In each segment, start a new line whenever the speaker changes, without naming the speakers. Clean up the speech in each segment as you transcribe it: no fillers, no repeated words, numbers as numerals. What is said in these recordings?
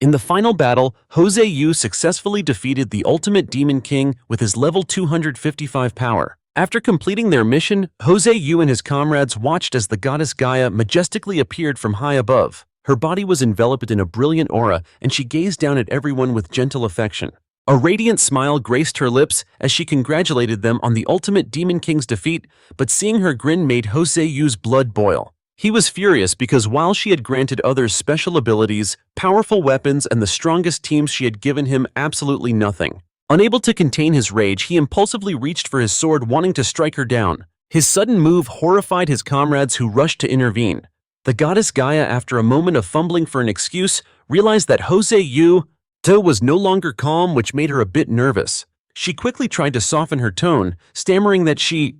In the final battle, Jose U successfully defeated the Ultimate Demon King with his level 255 power. After completing their mission, Jose U and his comrades watched as the goddess Gaia majestically appeared from high above. Her body was enveloped in a brilliant aura, and she gazed down at everyone with gentle affection. A radiant smile graced her lips as she congratulated them on the Ultimate Demon King's defeat, but seeing her grin made Jose U's blood boil. He was furious because while she had granted others special abilities, powerful weapons, and the strongest teams, she had given him absolutely nothing. Unable to contain his rage, he impulsively reached for his sword, wanting to strike her down. His sudden move horrified his comrades, who rushed to intervene. The goddess Gaia, after a moment of fumbling for an excuse, realized that Jose U was no longer calm, which made her a bit nervous. She quickly tried to soften her tone, stammering that she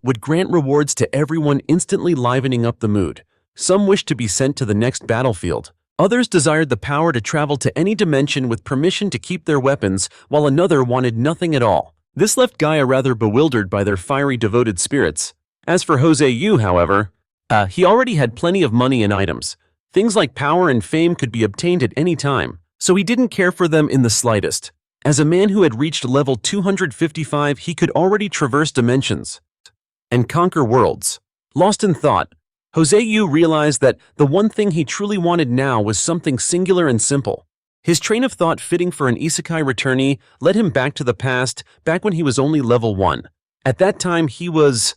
would grant rewards to everyone, instantly livening up the mood. Some wished to be sent to the next battlefield. Others desired the power to travel to any dimension with permission to keep their weapons, while another wanted nothing at all. This left Gaia rather bewildered by their fiery, devoted spirits. As for Jose U, however, he already had plenty of money and items. Things like power and fame could be obtained at any time, so he didn't care for them in the slightest. As a man who had reached level 255, he could already traverse dimensions and conquer worlds. Lost in thought, Jose U realized that the one thing he truly wanted now was something singular and simple. His train of thought, fitting for an isekai returnee, led him back to the past, back when he was only level 1. At that time, he was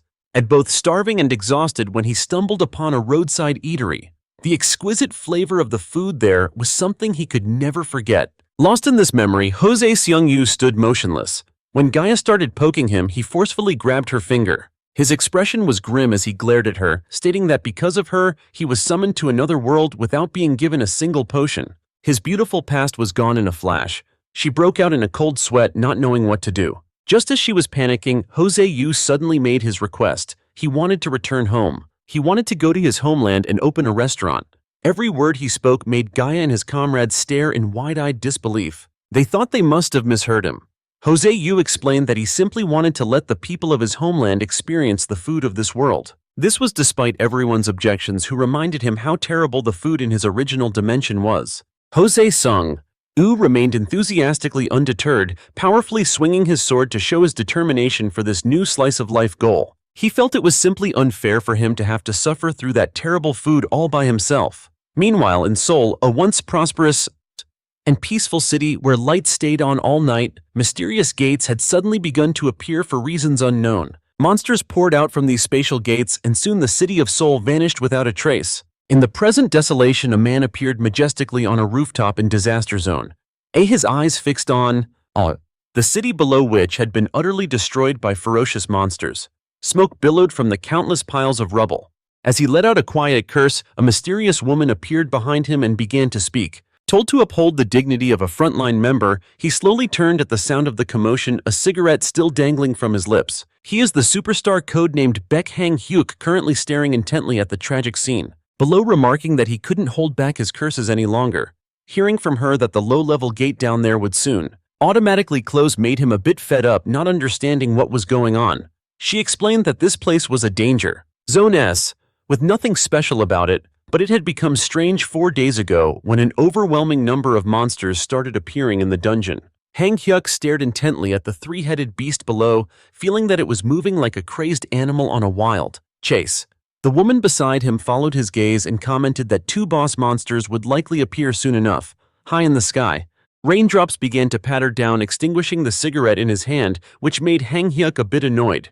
both starving and exhausted when he stumbled upon a roadside eatery. The exquisite flavor of the food there was something he could never forget. Lost in this memory, Jose Seung U stood motionless. When Gaia started poking him, he forcefully grabbed her finger. His expression was grim as he glared at her, stating that because of her, he was summoned to another world without being given a single potion. His beautiful past was gone in a flash. She broke out in a cold sweat, not knowing what to do. Just as she was panicking, Jose U suddenly made his request. He wanted to return home. He wanted to go to his homeland and open a restaurant. Every word he spoke made Gaia and his comrades stare in wide-eyed disbelief. They thought they must have misheard him. Jose U explained that he simply wanted to let the people of his homeland experience the food of this world. This was despite everyone's objections, who reminded him how terrible the food in his original dimension was. Jose Seung U remained enthusiastically undeterred, powerfully swinging his sword to show his determination for this new slice-of-life goal. He felt it was simply unfair for him to have to suffer through that terrible food all by himself. Meanwhile, in Seoul, a once prosperous and peaceful city where lights stayed on all night, mysterious gates had suddenly begun to appear for reasons unknown. Monsters poured out from these spatial gates, and soon the city of Seoul vanished without a trace. In the present desolation, a man appeared majestically on a rooftop in Disaster Zone. His eyes fixed on the city below, which had been utterly destroyed by ferocious monsters. Smoke billowed from the countless piles of rubble. As he let out a quiet curse, a mysterious woman appeared behind him and began to speak. Told to uphold the dignity of a frontline member, he slowly turned at the sound of the commotion, a cigarette still dangling from his lips. He is the superstar codenamed Beck Hang Hyuk, currently staring intently at the tragic scene. Below, remarking that he couldn't hold back his curses any longer. Hearing from her that the low-level gate down there would soon automatically close made him a bit fed up, not understanding what was going on. She explained that this place was a danger Zone S, with nothing special about it, but it had become strange 4 days ago when an overwhelming number of monsters started appearing in the dungeon. Hang Hyuk stared intently at the three-headed beast below, feeling that it was moving like a crazed animal on a wild chase. The woman beside him followed his gaze and commented that 2 boss monsters would likely appear soon enough. High in the sky, raindrops began to patter down, extinguishing the cigarette in his hand, which made Hang Hyuk a bit annoyed.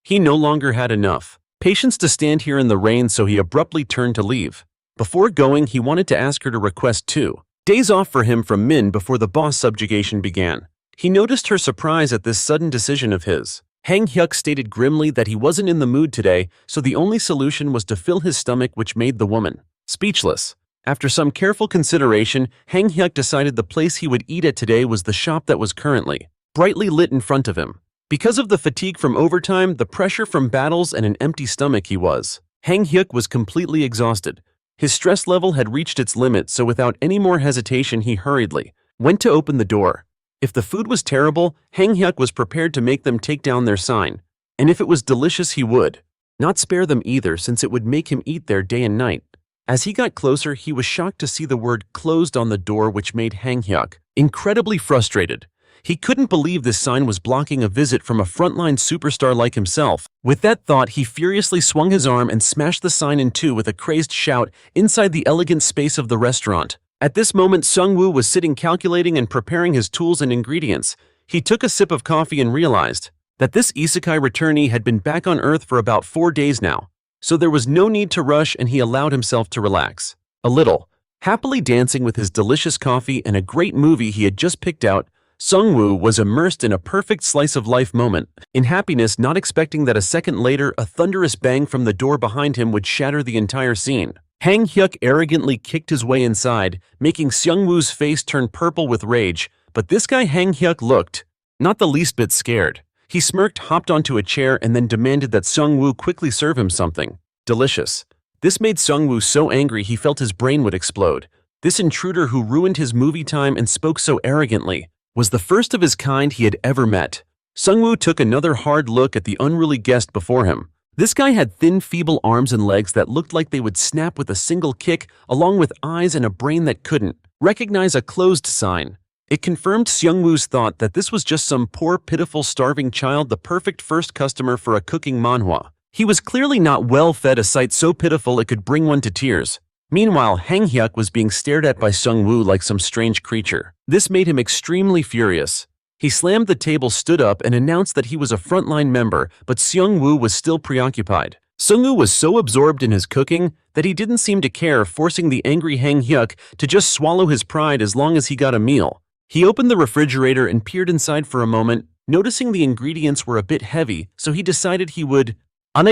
He no longer had enough patience to stand here in the rain, so he abruptly turned to leave. Before going, he wanted to ask her to request 2 days off for him from Min before the boss subjugation began. He noticed her surprise at this sudden decision of his. Hang Hyuk stated grimly that he wasn't in the mood today, so the only solution was to fill his stomach, which made the woman speechless. After some careful consideration, Hang Hyuk decided the place he would eat at today was the shop that was currently brightly lit in front of him. Because of the fatigue from overtime, the pressure from battles, and an empty stomach, Hang Hyuk was completely exhausted. His stress level had reached its limit, so without any more hesitation, he hurriedly went to open the door. If the food was terrible, Hang Hyuk was prepared to make them take down their sign. And if it was delicious, he would not spare them either, since it would make him eat there day and night. As he got closer, he was shocked to see the word closed on the door, which made Hang Hyuk incredibly frustrated. He couldn't believe this sign was blocking a visit from a frontline superstar like himself. With that thought, he furiously swung his arm and smashed the sign in two with a crazed shout inside the elegant space of the restaurant. At this moment, Seung Woo was sitting calculating and preparing his tools and ingredients. He took a sip of coffee and realized that this isekai returnee had been back on Earth for about 4 days now. So there was no need to rush, and he allowed himself to relax a little. Happily dancing with his delicious coffee and a great movie he had just picked out, Seung Woo was immersed in a perfect slice-of-life moment, in happiness, not expecting that a second later a thunderous bang from the door behind him would shatter the entire scene. Hang Hyuk arrogantly kicked his way inside, making Seung Woo's face turn purple with rage, but this guy Hang Hyuk looked not the least bit scared. He smirked, hopped onto a chair, and then demanded that Seung Woo quickly serve him something delicious. This made Seung Woo so angry he felt his brain would explode. This intruder who ruined his movie time and spoke so arrogantly was the first of his kind he had ever met. Seung Woo took another hard look at the unruly guest before him. This guy had thin, feeble arms and legs that looked like they would snap with a single kick, along with eyes and a brain that couldn't recognize a closed sign. It confirmed Seung Woo's thought that this was just some poor, pitiful, starving child, the perfect first customer for a cooking manhwa. He was clearly not well fed, a sight so pitiful it could bring one to tears. Meanwhile, Hang Hyuk was being stared at by Seung Woo like some strange creature. This made him extremely furious. He slammed the table, stood up, and announced that he was a frontline member, but Seung Woo was still preoccupied. Seung Woo was so absorbed in his cooking that he didn't seem to care, forcing the angry Hang Hyuk to just swallow his pride as long as he got a meal. He opened the refrigerator and peered inside for a moment, noticing the ingredients were a bit heavy, so he decided he would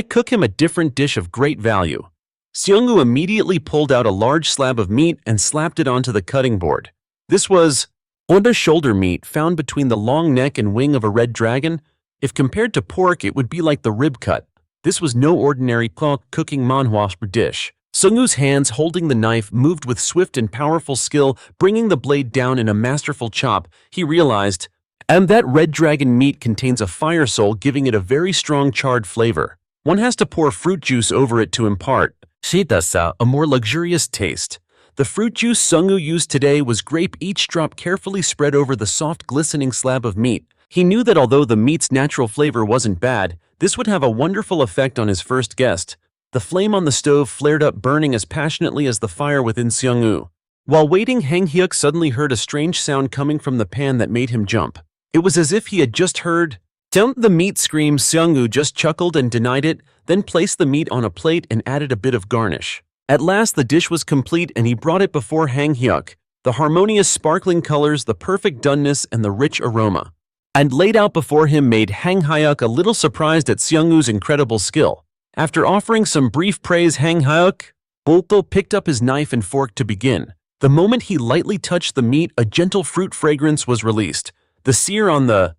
cook him a different dish of great value. Seung Woo immediately pulled out a large slab of meat and slapped it onto the cutting board. This was Onda shoulder meat found between the long neck and wing of a red dragon. If compared to pork, it would be like the rib cut. This was no ordinary cooking manhwa dish. Seung Woo's hands holding the knife moved with swift and powerful skill, bringing the blade down in a masterful chop. He realized, that red dragon meat contains a fire soul, giving it a very strong charred flavor. One has to pour fruit juice over it to impart a more luxurious taste. The fruit juice Seung Woo used today was grape, each drop carefully spread over the soft, glistening slab of meat. He knew that although the meat's natural flavor wasn't bad, this would have a wonderful effect on his first guest. The flame on the stove flared up, burning as passionately as the fire within Seung Woo. While waiting, Hang Hyuk suddenly heard a strange sound coming from the pan that made him jump. It was as if he had just heard the meat scream. Seung Woo just chuckled and denied it, then placed the meat on a plate and added a bit of garnish. At last the dish was complete, and he brought it before Hang Hyuk. The harmonious sparkling colors, the perfect doneness, and the rich aroma, and laid out before him, made Hang Hyuk a little surprised at Seung Woo's incredible skill. After offering some brief praise, Hang Hyuk picked up his knife and fork to begin. The moment he lightly touched the meat, a gentle fruit fragrance was released. The sear on the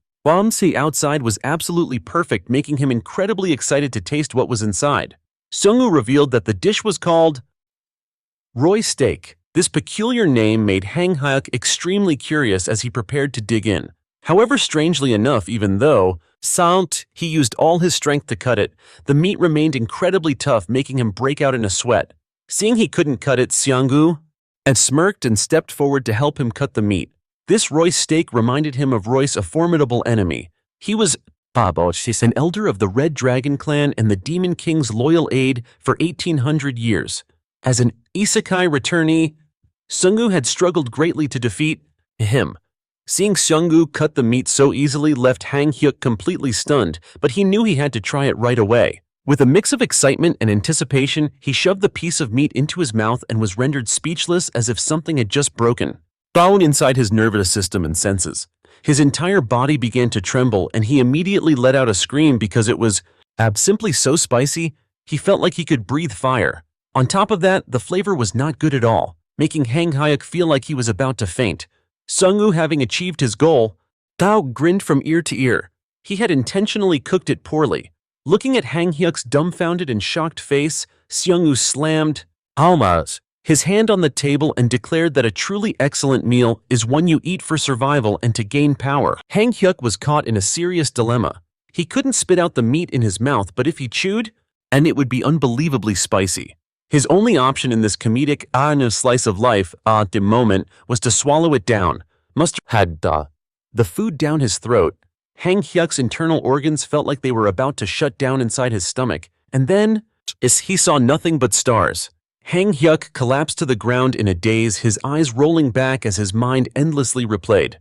outside was absolutely perfect, making him incredibly excited to taste what was inside. Seung Woo revealed that the dish was called Roy Steak. This peculiar name made Hang Hyuk extremely curious as he prepared to dig in. However, strangely enough, even though he used all his strength to cut it, the meat remained incredibly tough, making him break out in a sweat. Seeing he couldn't cut it, Seung Woo smirked and stepped forward to help him cut the meat. This Roy's steak reminded him of Royce, a formidable enemy. He was an elder of the Red Dragon clan and the Demon King's loyal aide for 1800 years. As an isekai returnee, Seung Woo had struggled greatly to defeat him. Seeing Seung Woo cut the meat so easily left Hang Hyuk completely stunned, but he knew he had to try it right away. With a mix of excitement and anticipation, he shoved the piece of meat into his mouth and was rendered speechless as if something had just broken down inside his nervous system and senses. His entire body began to tremble, and he immediately let out a scream because it was simply so spicy, he felt like he could breathe fire. On top of that, the flavor was not good at all, making Hang Hyuk feel like he was about to faint. Seung Woo, having achieved his goal, grinned from ear to ear. He had intentionally cooked it poorly. Looking at Hang Hyuk's dumbfounded and shocked face, Seung Woo slammed his hand on the table and declared that a truly excellent meal is one you eat for survival and to gain power. Hang Hyuk was caught in a serious dilemma. He couldn't spit out the meat in his mouth, but if he chewed, it would be unbelievably spicy. His only option in this comedic no slice of life the moment was to swallow it down. Must had the food down his throat. Hang Hyuk's internal organs felt like they were about to shut down inside his stomach, and then he saw nothing but stars. Hang Hyuk collapsed to the ground in a daze, his eyes rolling back as his mind endlessly replayed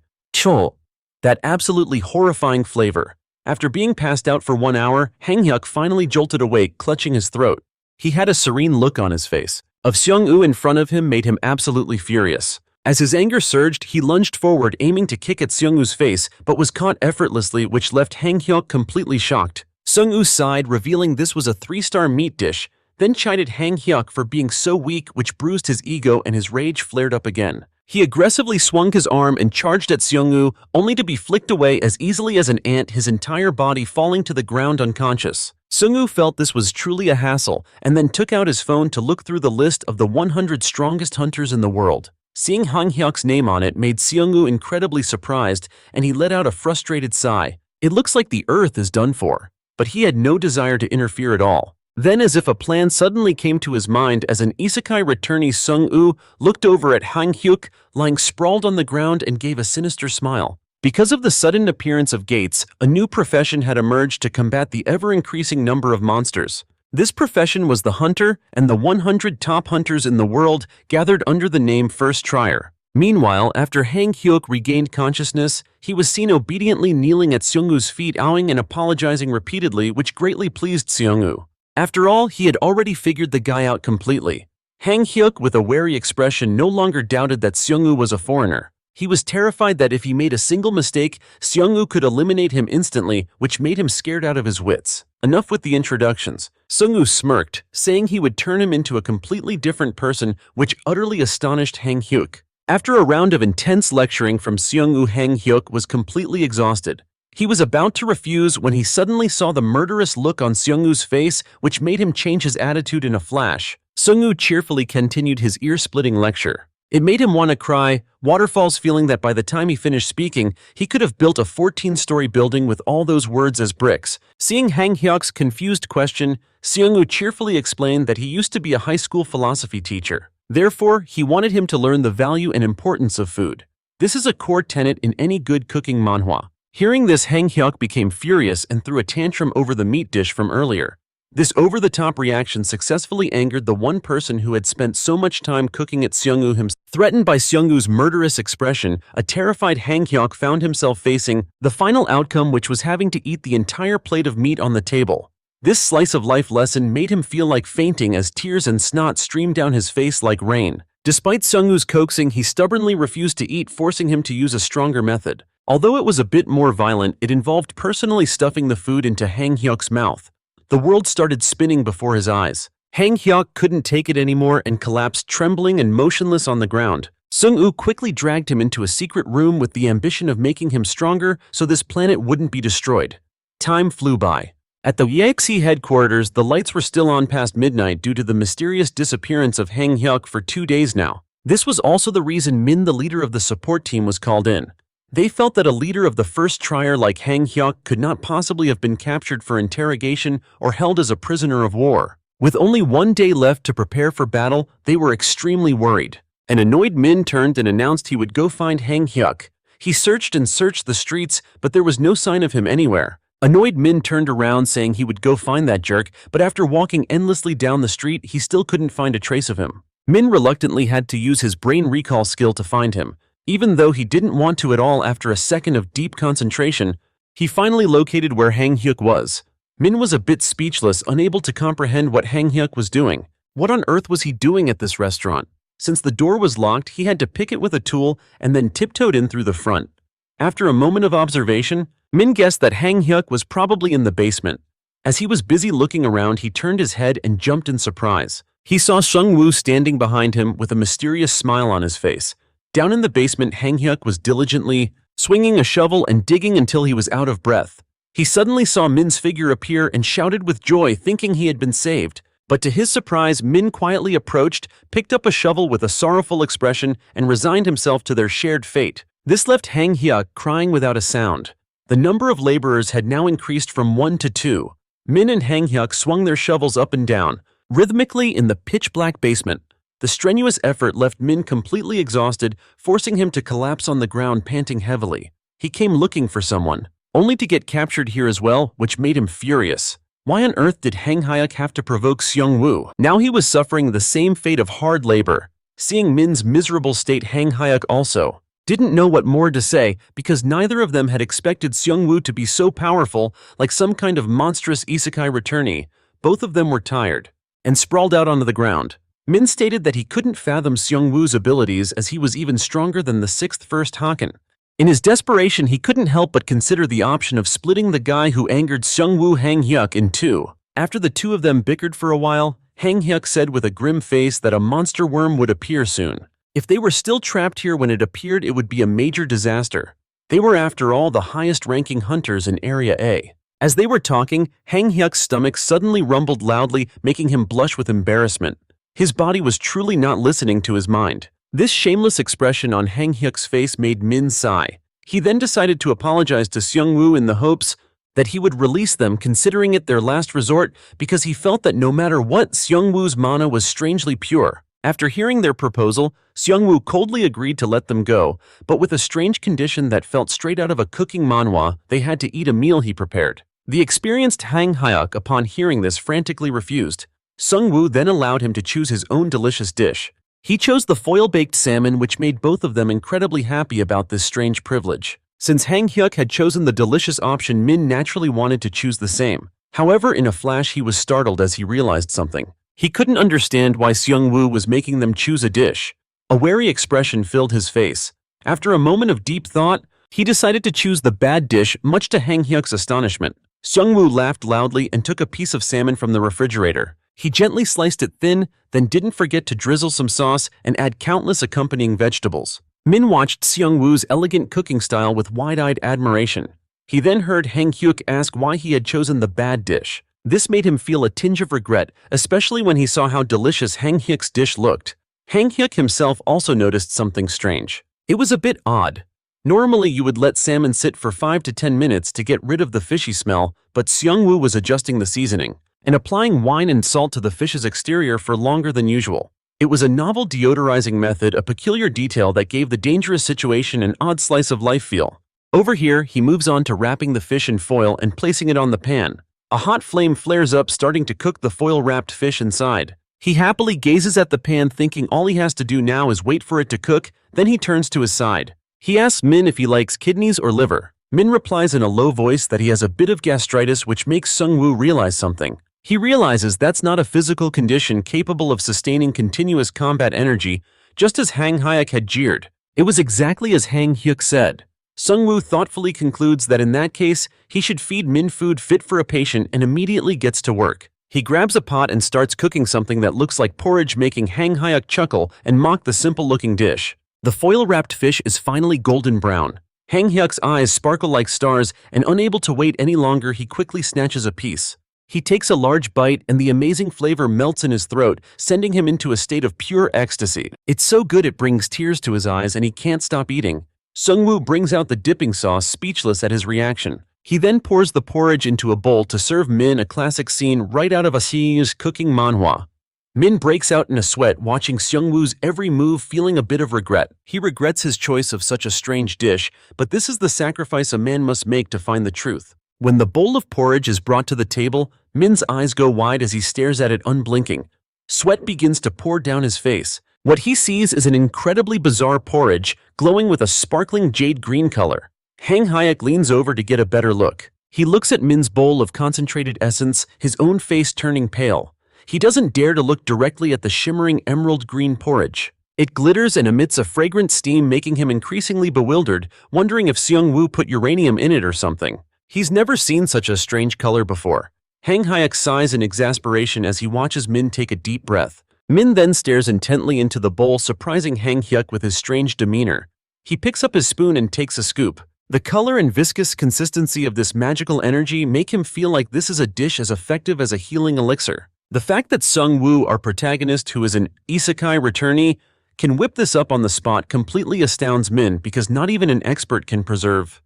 that absolutely horrifying flavor. After being passed out for 1 hour, Hang Hyuk finally jolted awake, clutching his throat. He had a serene look on his face. Seung U in front of him made him absolutely furious. As his anger surged, he lunged forward, aiming to kick at Seung U's face, but was caught effortlessly, which left Hang Hyuk completely shocked. Seung U sighed, revealing this was a 3-star meat dish, then chided Hang Hyuk for being so weak, which bruised his ego, and his rage flared up again. He aggressively swung his arm and charged at Seung U, only to be flicked away as easily as an ant, his entire body falling to the ground unconscious. Seung U felt this was truly a hassle, and then took out his phone to look through the list of the 100 strongest hunters in the world. Seeing Hang Hyuk's name on it made Seung U incredibly surprised, and he let out a frustrated sigh. It looks like the earth is done for. But he had no desire to interfere at all. Then, as if a plan suddenly came to his mind, as an isekai returnee, Seung U looked over at Hang Hyuk, lying sprawled on the ground, and gave a sinister smile. Because of the sudden appearance of gates, a new profession had emerged to combat the ever-increasing number of monsters. This profession was the hunter, and the 100 top hunters in the world gathered under the name First Trier. Meanwhile, after Hang Hyuk regained consciousness, he was seen obediently kneeling at Seung U's feet, bowing and apologizing repeatedly, which greatly pleased Seung U. After all, he had already figured the guy out completely. Hang Hyuk, with a wary expression, no longer doubted that Seung U was a foreigner. He was terrified that if he made a single mistake, Seung U could eliminate him instantly, which made him scared out of his wits. Enough with the introductions. Seung U smirked, saying he would turn him into a completely different person, which utterly astonished Hang Hyuk. After a round of intense lecturing from Seung U, Hang Hyuk was completely exhausted. He was about to refuse when he suddenly saw the murderous look on Seung U's face, which made him change his attitude in a flash. Seung U cheerfully continued his ear-splitting lecture. It made him want to cry, waterfalls, feeling that by the time he finished speaking, he could have built a 14-story building with all those words as bricks. Seeing Hang Hyuk's confused question, Seung U cheerfully explained that he used to be a high school philosophy teacher. Therefore, he wanted him to learn the value and importance of food. This is a core tenet in any good cooking manhwa. Hearing this, Hang Hyuk became furious and threw a tantrum over the meat dish from earlier. This over-the-top reaction successfully angered the one person who had spent so much time cooking at Seung U himself. Threatened by Seung U's murderous expression, a terrified Hang Hyuk found himself facing the final outcome, which was having to eat the entire plate of meat on the table. This slice-of-life lesson made him feel like fainting as tears and snot streamed down his face like rain. Despite Seung U's coaxing, he stubbornly refused to eat, forcing him to use a stronger method. Although it was a bit more violent, it involved personally stuffing the food into Hang Hyuk's mouth. The world started spinning before his eyes. Hang Hyuk couldn't take it anymore and collapsed, trembling and motionless on the ground. Seung U quickly dragged him into a secret room with the ambition of making him stronger so this planet wouldn't be destroyed. Time flew by. At the EXE headquarters, the lights were still on past midnight due to the mysterious disappearance of Hang Hyuk for 2 days now. This was also the reason Min, the leader of the support team, was called in. They felt that a leader of the First Trier like Hang Hyuk could not possibly have been captured for interrogation or held as a prisoner of war. With only 1 day left to prepare for battle, they were extremely worried. An annoyed Min turned and announced he would go find Hang Hyuk. He searched and searched the streets, but there was no sign of him anywhere. Annoyed Min turned around, saying he would go find that jerk, but after walking endlessly down the street, he still couldn't find a trace of him. Min reluctantly had to use his brain recall skill to find him. Even though he didn't want to at all, after a second of deep concentration, he finally located where Hang Hyuk was. Min was a bit speechless, unable to comprehend what Hang Hyuk was doing. What on earth was he doing at this restaurant? Since the door was locked, he had to pick it with a tool and then tiptoed in through the front. After a moment of observation, Min guessed that Hang Hyuk was probably in the basement. As he was busy looking around, he turned his head and jumped in surprise. He saw Seung Woo standing behind him with a mysterious smile on his face. Down in the basement, Hang Hyuk was diligently swinging a shovel and digging until he was out of breath. He suddenly saw Min's figure appear and shouted with joy, thinking he had been saved. But to his surprise, Min quietly approached, picked up a shovel with a sorrowful expression, and resigned himself to their shared fate. This left Hang Hyuk crying without a sound. The number of laborers had now increased from 1 to 2. Min and Hang Hyuk swung their shovels up and down. rhythmically in the pitch-black basement. The strenuous effort left Min completely exhausted, forcing him to collapse on the ground panting heavily. He came looking for someone, only to get captured here as well, which made him furious. Why on earth did Hang Hyuk have to provoke Seung Woo? Now he was suffering the same fate of hard labor. Seeing Min's miserable state, Hang Hyuk also didn't know what more to say because neither of them had expected Seung Woo to be so powerful, like some kind of monstrous isekai returnee. Both of them were tired and sprawled out onto the ground. Min stated that he couldn't fathom Seung Woo's abilities as he was even stronger than the sixth first Haken. In his desperation, he couldn't help but consider the option of splitting the guy who angered Seung Woo, Hang Hyuk, in two. After the two of them bickered for a while, Hang Hyuk said with a grim face that a monster worm would appear soon. If they were still trapped here when it appeared, it would be a major disaster. They were, after all, the highest-ranking hunters in Area A. As they were talking, Hang Hyuk's stomach suddenly rumbled loudly, making him blush with embarrassment. His body was truly not listening to his mind. This shameless expression on Hang Hyuk's face made Min sigh. He then decided to apologize to Seung Woo in the hopes that he would release them, considering it their last resort, because he felt that no matter what, Seung Woo's mana was strangely pure. After hearing their proposal, Seung Woo coldly agreed to let them go, but with a strange condition that felt straight out of a cooking manhwa: they had to eat a meal he prepared. The experienced Hang Hyuk, upon hearing this, frantically refused. Seung Woo then allowed him to choose his own delicious dish. He chose the foil-baked salmon, which made both of them incredibly happy about this strange privilege. Since Hang Hyuk had chosen the delicious option, Min naturally wanted to choose the same. However, in a flash he was startled as he realized something. He couldn't understand why Seung Woo was making them choose a dish. A wary expression filled his face. After a moment of deep thought, he decided to choose the bad dish, much to Hang Hyuk's astonishment. Seung Woo laughed loudly and took a piece of salmon from the refrigerator. He gently sliced it thin, then didn't forget to drizzle some sauce and add countless accompanying vegetables. Min watched Seung Woo's elegant cooking style with wide-eyed admiration. He then heard Hang Hyuk ask why he had chosen the bad dish. This made him feel a tinge of regret, especially when he saw how delicious Hang Hyuk's dish looked. Hang Hyuk himself also noticed something strange. It was a bit odd. Normally you would let salmon sit for 5 to 10 minutes to get rid of the fishy smell, but Seung Woo was adjusting the seasoning and applying wine and salt to the fish's exterior for longer than usual. It was a novel deodorizing method, a peculiar detail that gave the dangerous situation an odd slice-of-life feel. Over here, he moves on to wrapping the fish in foil and placing it on the pan. A hot flame flares up, starting to cook the foil-wrapped fish inside. He happily gazes at the pan, thinking all he has to do now is wait for it to cook. Then he turns to his side. He asks Min if he likes kidneys or liver. Min replies in a low voice that he has a bit of gastritis, which makes Seung Woo realize something. He realizes that's not a physical condition capable of sustaining continuous combat energy, just as Hang Hyuk had jeered. It was exactly as Hang Hyuk said. Seung Woo thoughtfully concludes that in that case, he should feed Min food fit for a patient and immediately gets to work. He grabs a pot and starts cooking something that looks like porridge, making Hang Hyuk chuckle and mock the simple-looking dish. The foil-wrapped fish is finally golden brown. Hang Hyuk's eyes sparkle like stars, and unable to wait any longer, he quickly snatches a piece. He takes a large bite, and the amazing flavor melts in his throat, sending him into a state of pure ecstasy. It's so good it brings tears to his eyes, and he can't stop eating. Seung Woo brings out the dipping sauce, speechless at his reaction. He then pours the porridge into a bowl to serve Min, a classic scene right out of a Seung's cooking manhwa. Min breaks out in a sweat watching Seung Woo's every move, feeling a bit of regret. He regrets his choice of such a strange dish, but this is the sacrifice a man must make to find the truth. When the bowl of porridge is brought to the table, Min's eyes go wide as he stares at it unblinking. Sweat begins to pour down his face. What he sees is an incredibly bizarre porridge, glowing with a sparkling jade green color. Hang Hyuk leans over to get a better look. He looks at Min's bowl of concentrated essence, his own face turning pale. He doesn't dare to look directly at the shimmering emerald green porridge. It glitters and emits a fragrant steam, making him increasingly bewildered, wondering if Seung Woo put uranium in it or something. He's never seen such a strange color before. Hang Hyuk sighs in exasperation as he watches Min take a deep breath. Min then stares intently into the bowl, surprising Hang Hyuk with his strange demeanor. He picks up his spoon and takes a scoop. The color and viscous consistency of this magical energy make him feel like this is a dish as effective as a healing elixir. The fact that Seung Woo, our protagonist, who is an isekai returnee, can whip this up on the spot completely astounds Min, because not even an expert can preserve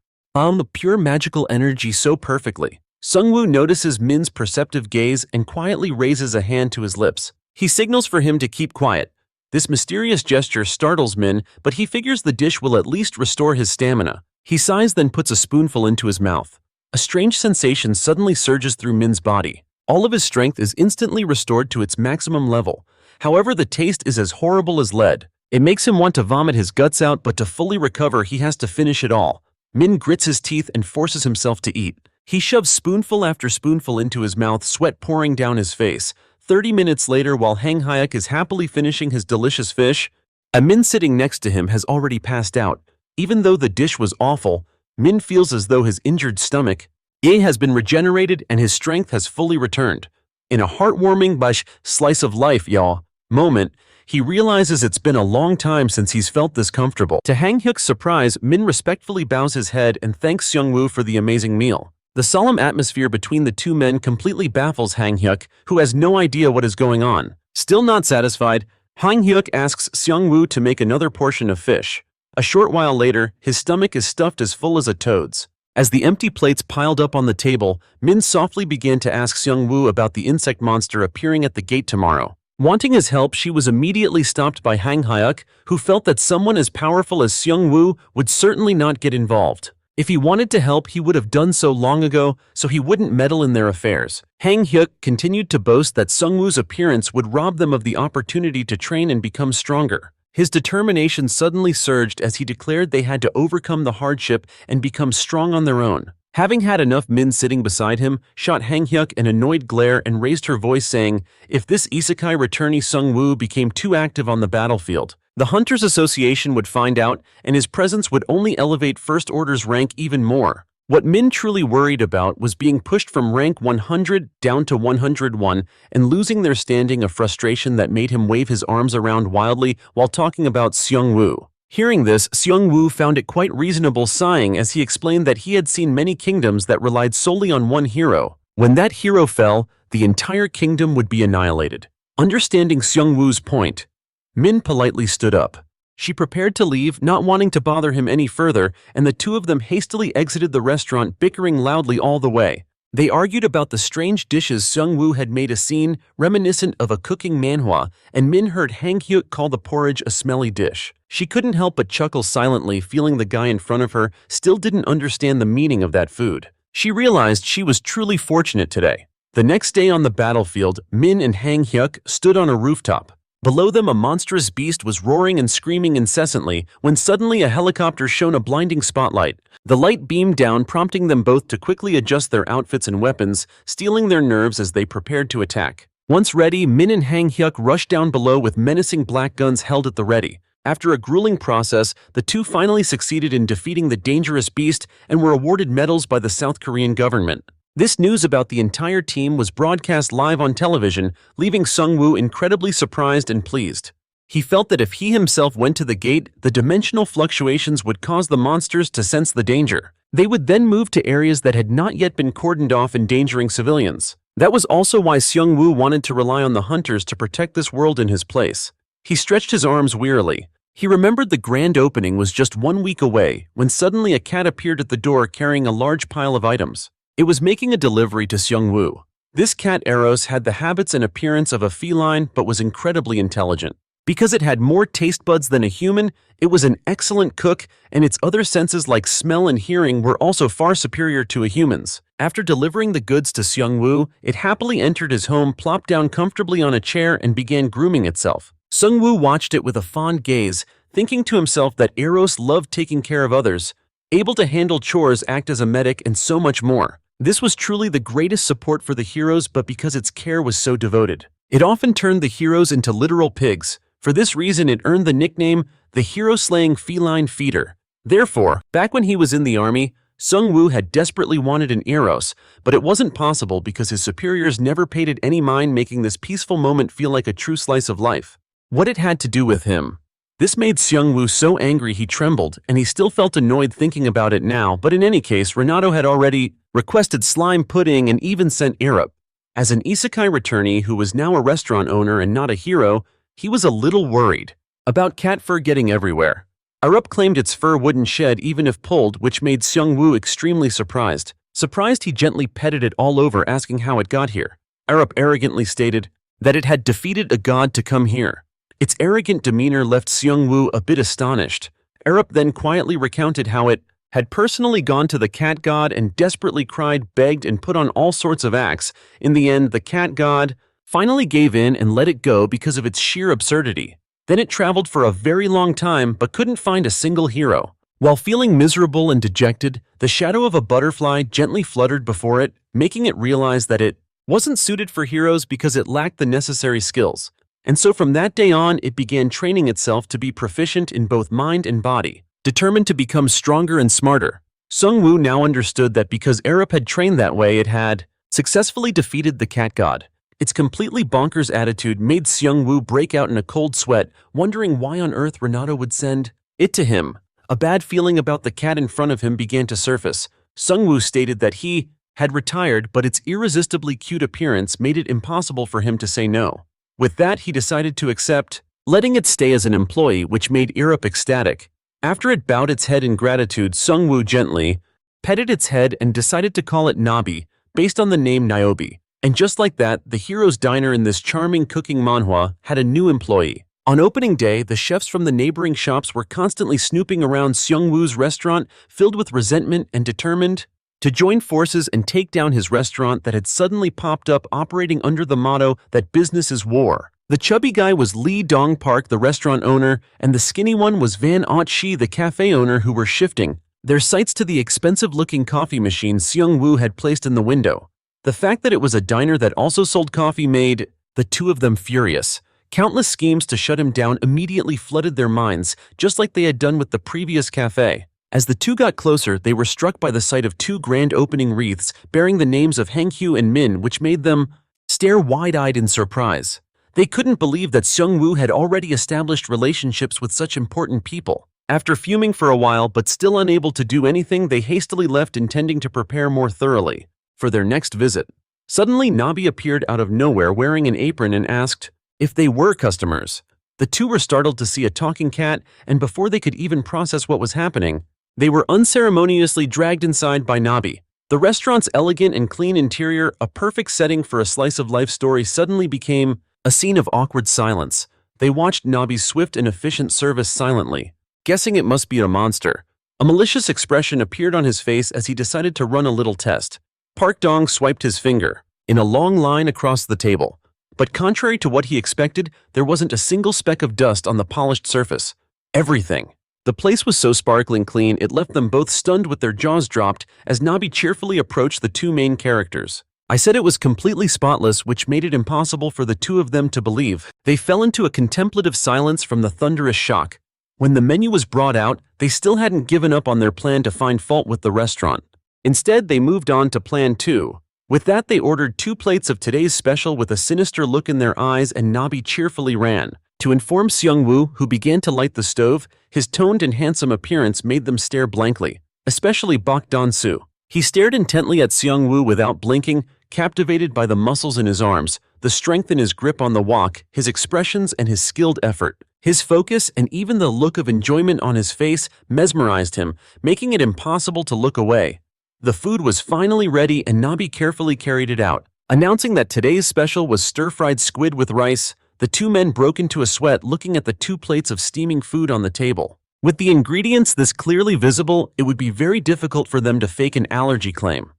pure magical energy so perfectly. Seung Woo notices Min's perceptive gaze and quietly raises a hand to his lips. He signals for him to keep quiet. This mysterious gesture startles Min, but he figures the dish will at least restore his stamina. He sighs, then puts a spoonful into his mouth. A strange sensation suddenly surges through Min's body. All of his strength is instantly restored to its maximum level. However, the taste is as horrible as lead. It makes him want to vomit his guts out, but to fully recover, he has to finish it all. Min grits his teeth and forces himself to eat. He shoves spoonful after spoonful into his mouth, sweat pouring down his face. 30 minutes later, while Hang Hyuk is happily finishing his delicious fish, a Min sitting next to him has already passed out. Even though the dish was awful, Min feels as though his injured stomach has been regenerated and his strength has fully returned. In a heartwarming slice of life, y'all, moment, he realizes it's been a long time since he's felt this comfortable. To Hang Hyuk's surprise, Min respectfully bows his head and thanks Seung Woo for the amazing meal. The solemn atmosphere between the two men completely baffles Hang Hyuk, who has no idea what is going on. Still not satisfied, Hang Hyuk asks Seung Woo to make another portion of fish. A short while later, his stomach is stuffed as full as a toad's. As the empty plates piled up on the table, Min softly began to ask Seung Woo about the insect monster appearing at the gate tomorrow. Wanting his help, she was immediately stopped by Hang Hyuk, who felt that someone as powerful as Seung Woo would certainly not get involved. If he wanted to help, he would have done so long ago, so he wouldn't meddle in their affairs. Hang Hyuk continued to boast that Seung Woo's appearance would rob them of the opportunity to train and become stronger. His determination suddenly surged as he declared they had to overcome the hardship and become strong on their own. Having had enough, Min sitting beside him shot Hang Hyuk an annoyed glare and raised her voice saying, if this isekai returnee Seung Woo became too active on the battlefield, the Hunters Association would find out, and his presence would only elevate First Order's rank even more. What Min truly worried about was being pushed from rank 100 down to 101 and losing their standing, a frustration that made him wave his arms around wildly while talking about Seung Woo. Hearing this, Seung Woo found it quite reasonable, sighing as he explained that he had seen many kingdoms that relied solely on one hero. When that hero fell, the entire kingdom would be annihilated. Understanding Seung Woo's point, Min politely stood up. She prepared to leave, not wanting to bother him any further, and the two of them hastily exited the restaurant, bickering loudly all the way. They argued about the strange dishes Seung Woo had made, a scene reminiscent of a cooking manhwa, and Min heard Hang Hyuk call the porridge a smelly dish. She couldn't help but chuckle silently, feeling the guy in front of her still didn't understand the meaning of that food. She realized she was truly fortunate today. The next day on the battlefield, Min and Hang Hyuk stood on a rooftop. Below them, a monstrous beast was roaring and screaming incessantly when suddenly a helicopter shone a blinding spotlight. The light beamed down, prompting them both to quickly adjust their outfits and weapons, stealing their nerves as they prepared to attack. Once ready, Min and Hang Hyuk rushed down below with menacing black guns held at the ready. After a grueling process, the two finally succeeded in defeating the dangerous beast and were awarded medals by the South Korean government. This news about the entire team was broadcast live on television, leaving Seung Woo incredibly surprised and pleased. He felt that if he himself went to the gate, the dimensional fluctuations would cause the monsters to sense the danger. They would then move to areas that had not yet been cordoned off, endangering civilians. That was also why Seung Woo wanted to rely on the hunters to protect this world in his place. He stretched his arms wearily. He remembered the grand opening was just 1 week away when suddenly a cat appeared at the door carrying a large pile of items. It was making a delivery to Seung Woo. This cat Eros had the habits and appearance of a feline but was incredibly intelligent. Because it had more taste buds than a human, it was an excellent cook, and its other senses like smell and hearing were also far superior to a human's. After delivering the goods to Seung Woo, it happily entered his home, plopped down comfortably on a chair, and began grooming itself. Seung Woo watched it with a fond gaze, thinking to himself that Eros loved taking care of others, able to handle chores, act as a medic, and so much more. This was truly the greatest support for the heroes, but because its care was so devoted, it often turned the heroes into literal pigs. For this reason, it earned the nickname the hero-slaying feline feeder. Therefore, back when he was in the army, Seung Woo had desperately wanted an Eros, but it wasn't possible because his superiors never paid it any mind, making this peaceful moment feel like a true slice of life. What it had to do with him. This made Seung Woo so angry he trembled, and he still felt annoyed thinking about it now, but in any case, Renato had already requested slime pudding and even sent Arab. As an isekai returnee who was now a restaurant owner and not a hero, he was a little worried about cat fur getting everywhere. Arab claimed its fur wouldn't shed even if pulled, which made Seung Woo extremely surprised. Surprised, he gently petted it all over, asking how it got here. Arup arrogantly stated that it had defeated a god to come here. Its arrogant demeanor left Seung Woo a bit astonished. Arup then quietly recounted how it had personally gone to the cat god and desperately cried, begged, and put on all sorts of acts. In the end, the cat god finally gave in and let it go because of its sheer absurdity. Then it traveled for a very long time but couldn't find a single hero. While feeling miserable and dejected, the shadow of a butterfly gently fluttered before it, making it realize that it wasn't suited for heroes because it lacked the necessary skills. And so from that day on, it began training itself to be proficient in both mind and body, determined to become stronger and smarter. Seung Woo now understood that because Arup had trained that way, it had successfully defeated the cat god. Its completely bonkers attitude made Seung Woo break out in a cold sweat, wondering why on earth Renato would send it to him. A bad feeling about the cat in front of him began to surface. Seung Woo stated that he had retired, but its irresistibly cute appearance made it impossible for him to say no. With that, he decided to accept, letting it stay as an employee, which made Arup ecstatic. After it bowed its head in gratitude, Seung Woo gently petted its head and decided to call it Nabi, based on the name Niobe. And just like that, the hero's diner in this charming cooking manhwa had a new employee. On opening day, the chefs from the neighboring shops were constantly snooping around Seung Woo's restaurant, filled with resentment and determined to join forces and take down his restaurant that had suddenly popped up, operating under the motto that business is war. The chubby guy was Lee Dong Park, the restaurant owner, and the skinny one was Van Aut Shi, the cafe owner, who were shifting their sights to the expensive-looking coffee machine Seung Woo had placed in the window. The fact that it was a diner that also sold coffee made the two of them furious. Countless schemes to shut him down immediately flooded their minds, just like they had done with the previous cafe. As the two got closer, they were struck by the sight of two grand opening wreaths bearing the names of Hang Hyuk and Min, which made them stare wide-eyed in surprise. They couldn't believe that Seung Woo had already established relationships with such important people. After fuming for a while but still unable to do anything, they hastily left, intending to prepare more thoroughly for their next visit. Suddenly, Nabi appeared out of nowhere wearing an apron and asked if they were customers. The two were startled to see a talking cat, and before they could even process what was happening, they were unceremoniously dragged inside by Nabi. The restaurant's elegant and clean interior, a perfect setting for a slice-of-life story, suddenly became a scene of awkward silence. They watched Nabi's swift and efficient service silently, guessing it must be a monster. A malicious expression appeared on his face as he decided to run a little test. Park Dong swiped his finger in a long line across the table. But contrary to what he expected, there wasn't a single speck of dust on the polished surface. Everything. The place was so sparkling clean, it left them both stunned with their jaws dropped as Nabi cheerfully approached the two main characters. I said it was completely spotless, which made it impossible for the two of them to believe. They fell into a contemplative silence from the thunderous shock. When the menu was brought out, they still hadn't given up on their plan to find fault with the restaurant. Instead, they moved on to plan 2. With that, they ordered 2 plates of today's special with a sinister look in their eyes, and Nabi cheerfully ran to inform Seung Woo, who began to light the stove. His toned and handsome appearance made them stare blankly, especially Bok Dan-soo. He stared intently at Seung Woo without blinking, captivated by the muscles in his arms, the strength in his grip on the wok, his expressions and his skilled effort. His focus and even the look of enjoyment on his face mesmerized him, making it impossible to look away. The food was finally ready, and Nabi carefully carried it out. Announcing that today's special was stir-fried squid with rice, the two men broke into a sweat looking at the 2 plates of steaming food on the table. With the ingredients this clearly visible, it would be very difficult for them to fake an allergy claim.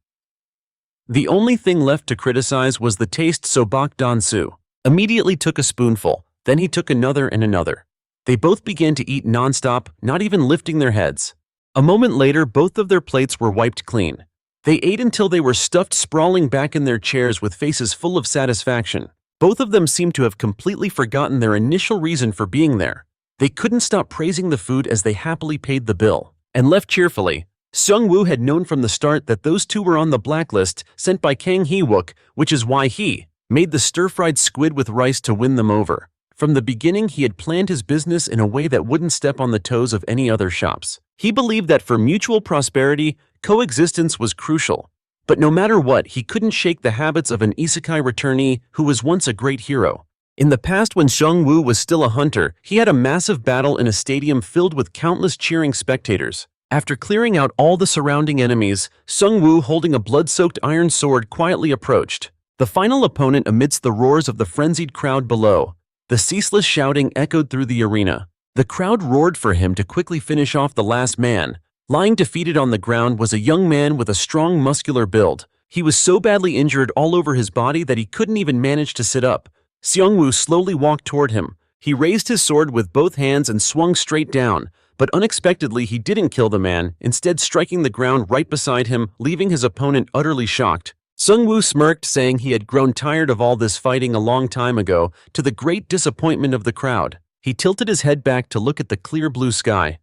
The only thing left to criticize was the taste, so Bok Dan-soo immediately took a spoonful, then he took another and another. They both began to eat non-stop, not even lifting their heads. A moment later, both of their plates were wiped clean. They ate until they were stuffed, sprawling back in their chairs with faces full of satisfaction. Both of them seemed to have completely forgotten their initial reason for being there. They couldn't stop praising the food as they happily paid the bill and left cheerfully. Seung Woo had known from the start that those two were on the blacklist sent by Kang Hee-wook, which is why he made the stir-fried squid with rice to win them over. From the beginning, he had planned his business in a way that wouldn't step on the toes of any other shops. He believed that for mutual prosperity, coexistence was crucial. But no matter what, he couldn't shake the habits of an isekai returnee who was once a great hero. In the past, when Seung Woo was still a hunter, he had a massive battle in a stadium filled with countless cheering spectators. After clearing out all the surrounding enemies, Seung Woo, holding a blood-soaked iron sword, quietly approached. The final opponent amidst the roars of the frenzied crowd below. The ceaseless shouting echoed through the arena. The crowd roared for him to quickly finish off the last man. Lying defeated on the ground was a young man with a strong muscular build. He was so badly injured all over his body that he couldn't even manage to sit up. Seung Woo slowly walked toward him. He raised his sword with both hands and swung straight down. But unexpectedly, he didn't kill the man, instead striking the ground right beside him, leaving his opponent utterly shocked. Seung Woo smirked, saying he had grown tired of all this fighting a long time ago, to the great disappointment of the crowd. He tilted his head back to look at the clear blue sky.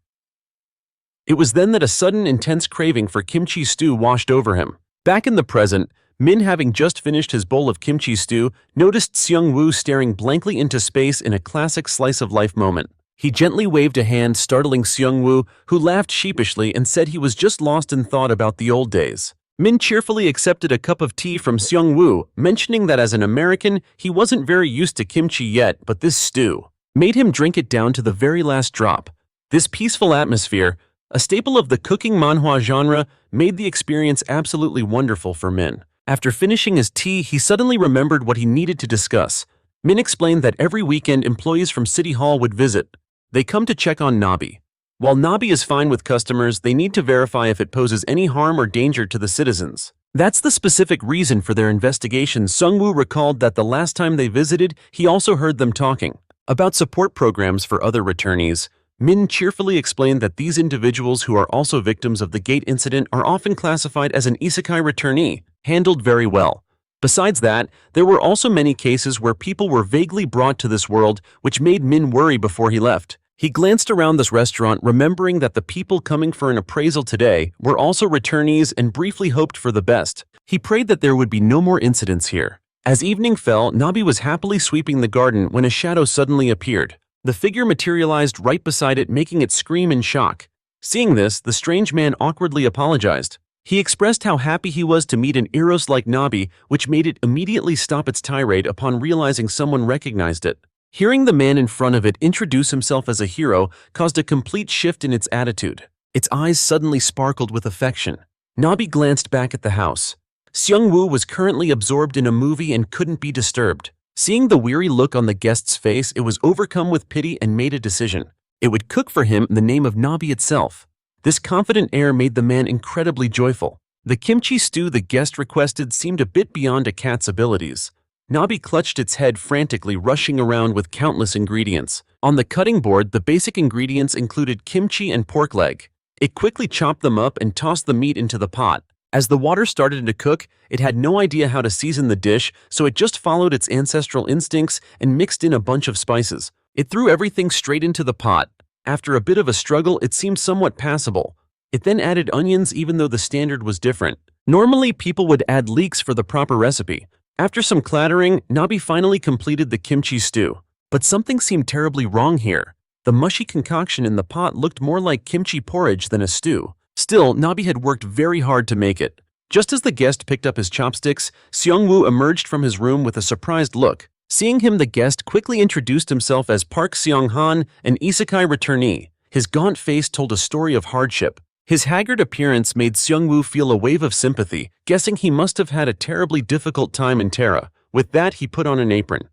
It was then that a sudden intense craving for kimchi stew washed over him. Back in the present, Min, having just finished his bowl of kimchi stew, noticed Seung Woo staring blankly into space in a classic slice-of-life moment. He gently waved a hand, startling Seung Woo, who laughed sheepishly and said he was just lost in thought about the old days. Min cheerfully accepted a cup of tea from Seung Woo, mentioning that as an American, he wasn't very used to kimchi yet, but this stew made him drink it down to the very last drop. This peaceful atmosphere, a staple of the cooking manhwa genre, made the experience absolutely wonderful for Min. After finishing his tea, he suddenly remembered what he needed to discuss. Min explained that every weekend employees from City Hall would visit. They come to check on Nabi. While Nabi is fine with customers, they need to verify if it poses any harm or danger to the citizens. That's the specific reason for their investigation. Seung Woo recalled that the last time they visited, he also heard them talking about support programs for other returnees. Min cheerfully explained that these individuals who are also victims of the gate incident are often classified as an isekai returnee, handled very well. Besides that, there were also many cases where people were vaguely brought to this world, which made Min worry before he left. He glanced around this restaurant, remembering that the people coming for an appraisal today were also returnees, and briefly hoped for the best. He prayed that there would be no more incidents here. As evening fell, Nabi was happily sweeping the garden when a shadow suddenly appeared. The figure materialized right beside it, making it scream in shock. Seeing this, the strange man awkwardly apologized. He expressed how happy he was to meet an Eros like Nabi, which made it immediately stop its tirade upon realizing someone recognized it. Hearing the man in front of it introduce himself as a hero caused a complete shift in its attitude. Its eyes suddenly sparkled with affection. Nabi glanced back at the house. Seung Woo was currently absorbed in a movie and couldn't be disturbed. Seeing the weary look on the guest's face, it was overcome with pity and made a decision. It would cook for him in the name of Nabi itself. This confident air made the man incredibly joyful. The kimchi stew the guest requested seemed a bit beyond a cat's abilities. Nabi clutched its head frantically, rushing around with countless ingredients. On the cutting board, the basic ingredients included kimchi and pork leg. It quickly chopped them up and tossed the meat into the pot. As the water started to cook, it had no idea how to season the dish, so it just followed its ancestral instincts and mixed in a bunch of spices. It threw everything straight into the pot. After a bit of a struggle, it seemed somewhat passable. It then added onions, even though the standard was different. Normally, people would add leeks for the proper recipe. After some clattering, Nabi finally completed the kimchi stew. But something seemed terribly wrong here. The mushy concoction in the pot looked more like kimchi porridge than a stew. Still, Nabi had worked very hard to make it. Just as the guest picked up his chopsticks, Seung Woo emerged from his room with a surprised look. Seeing him, the guest quickly introduced himself as Park Seong-han, an isekai returnee. His gaunt face told a story of hardship. His haggard appearance made Seung Woo feel a wave of sympathy, guessing he must have had a terribly difficult time in Terra. With that, he put on an apron.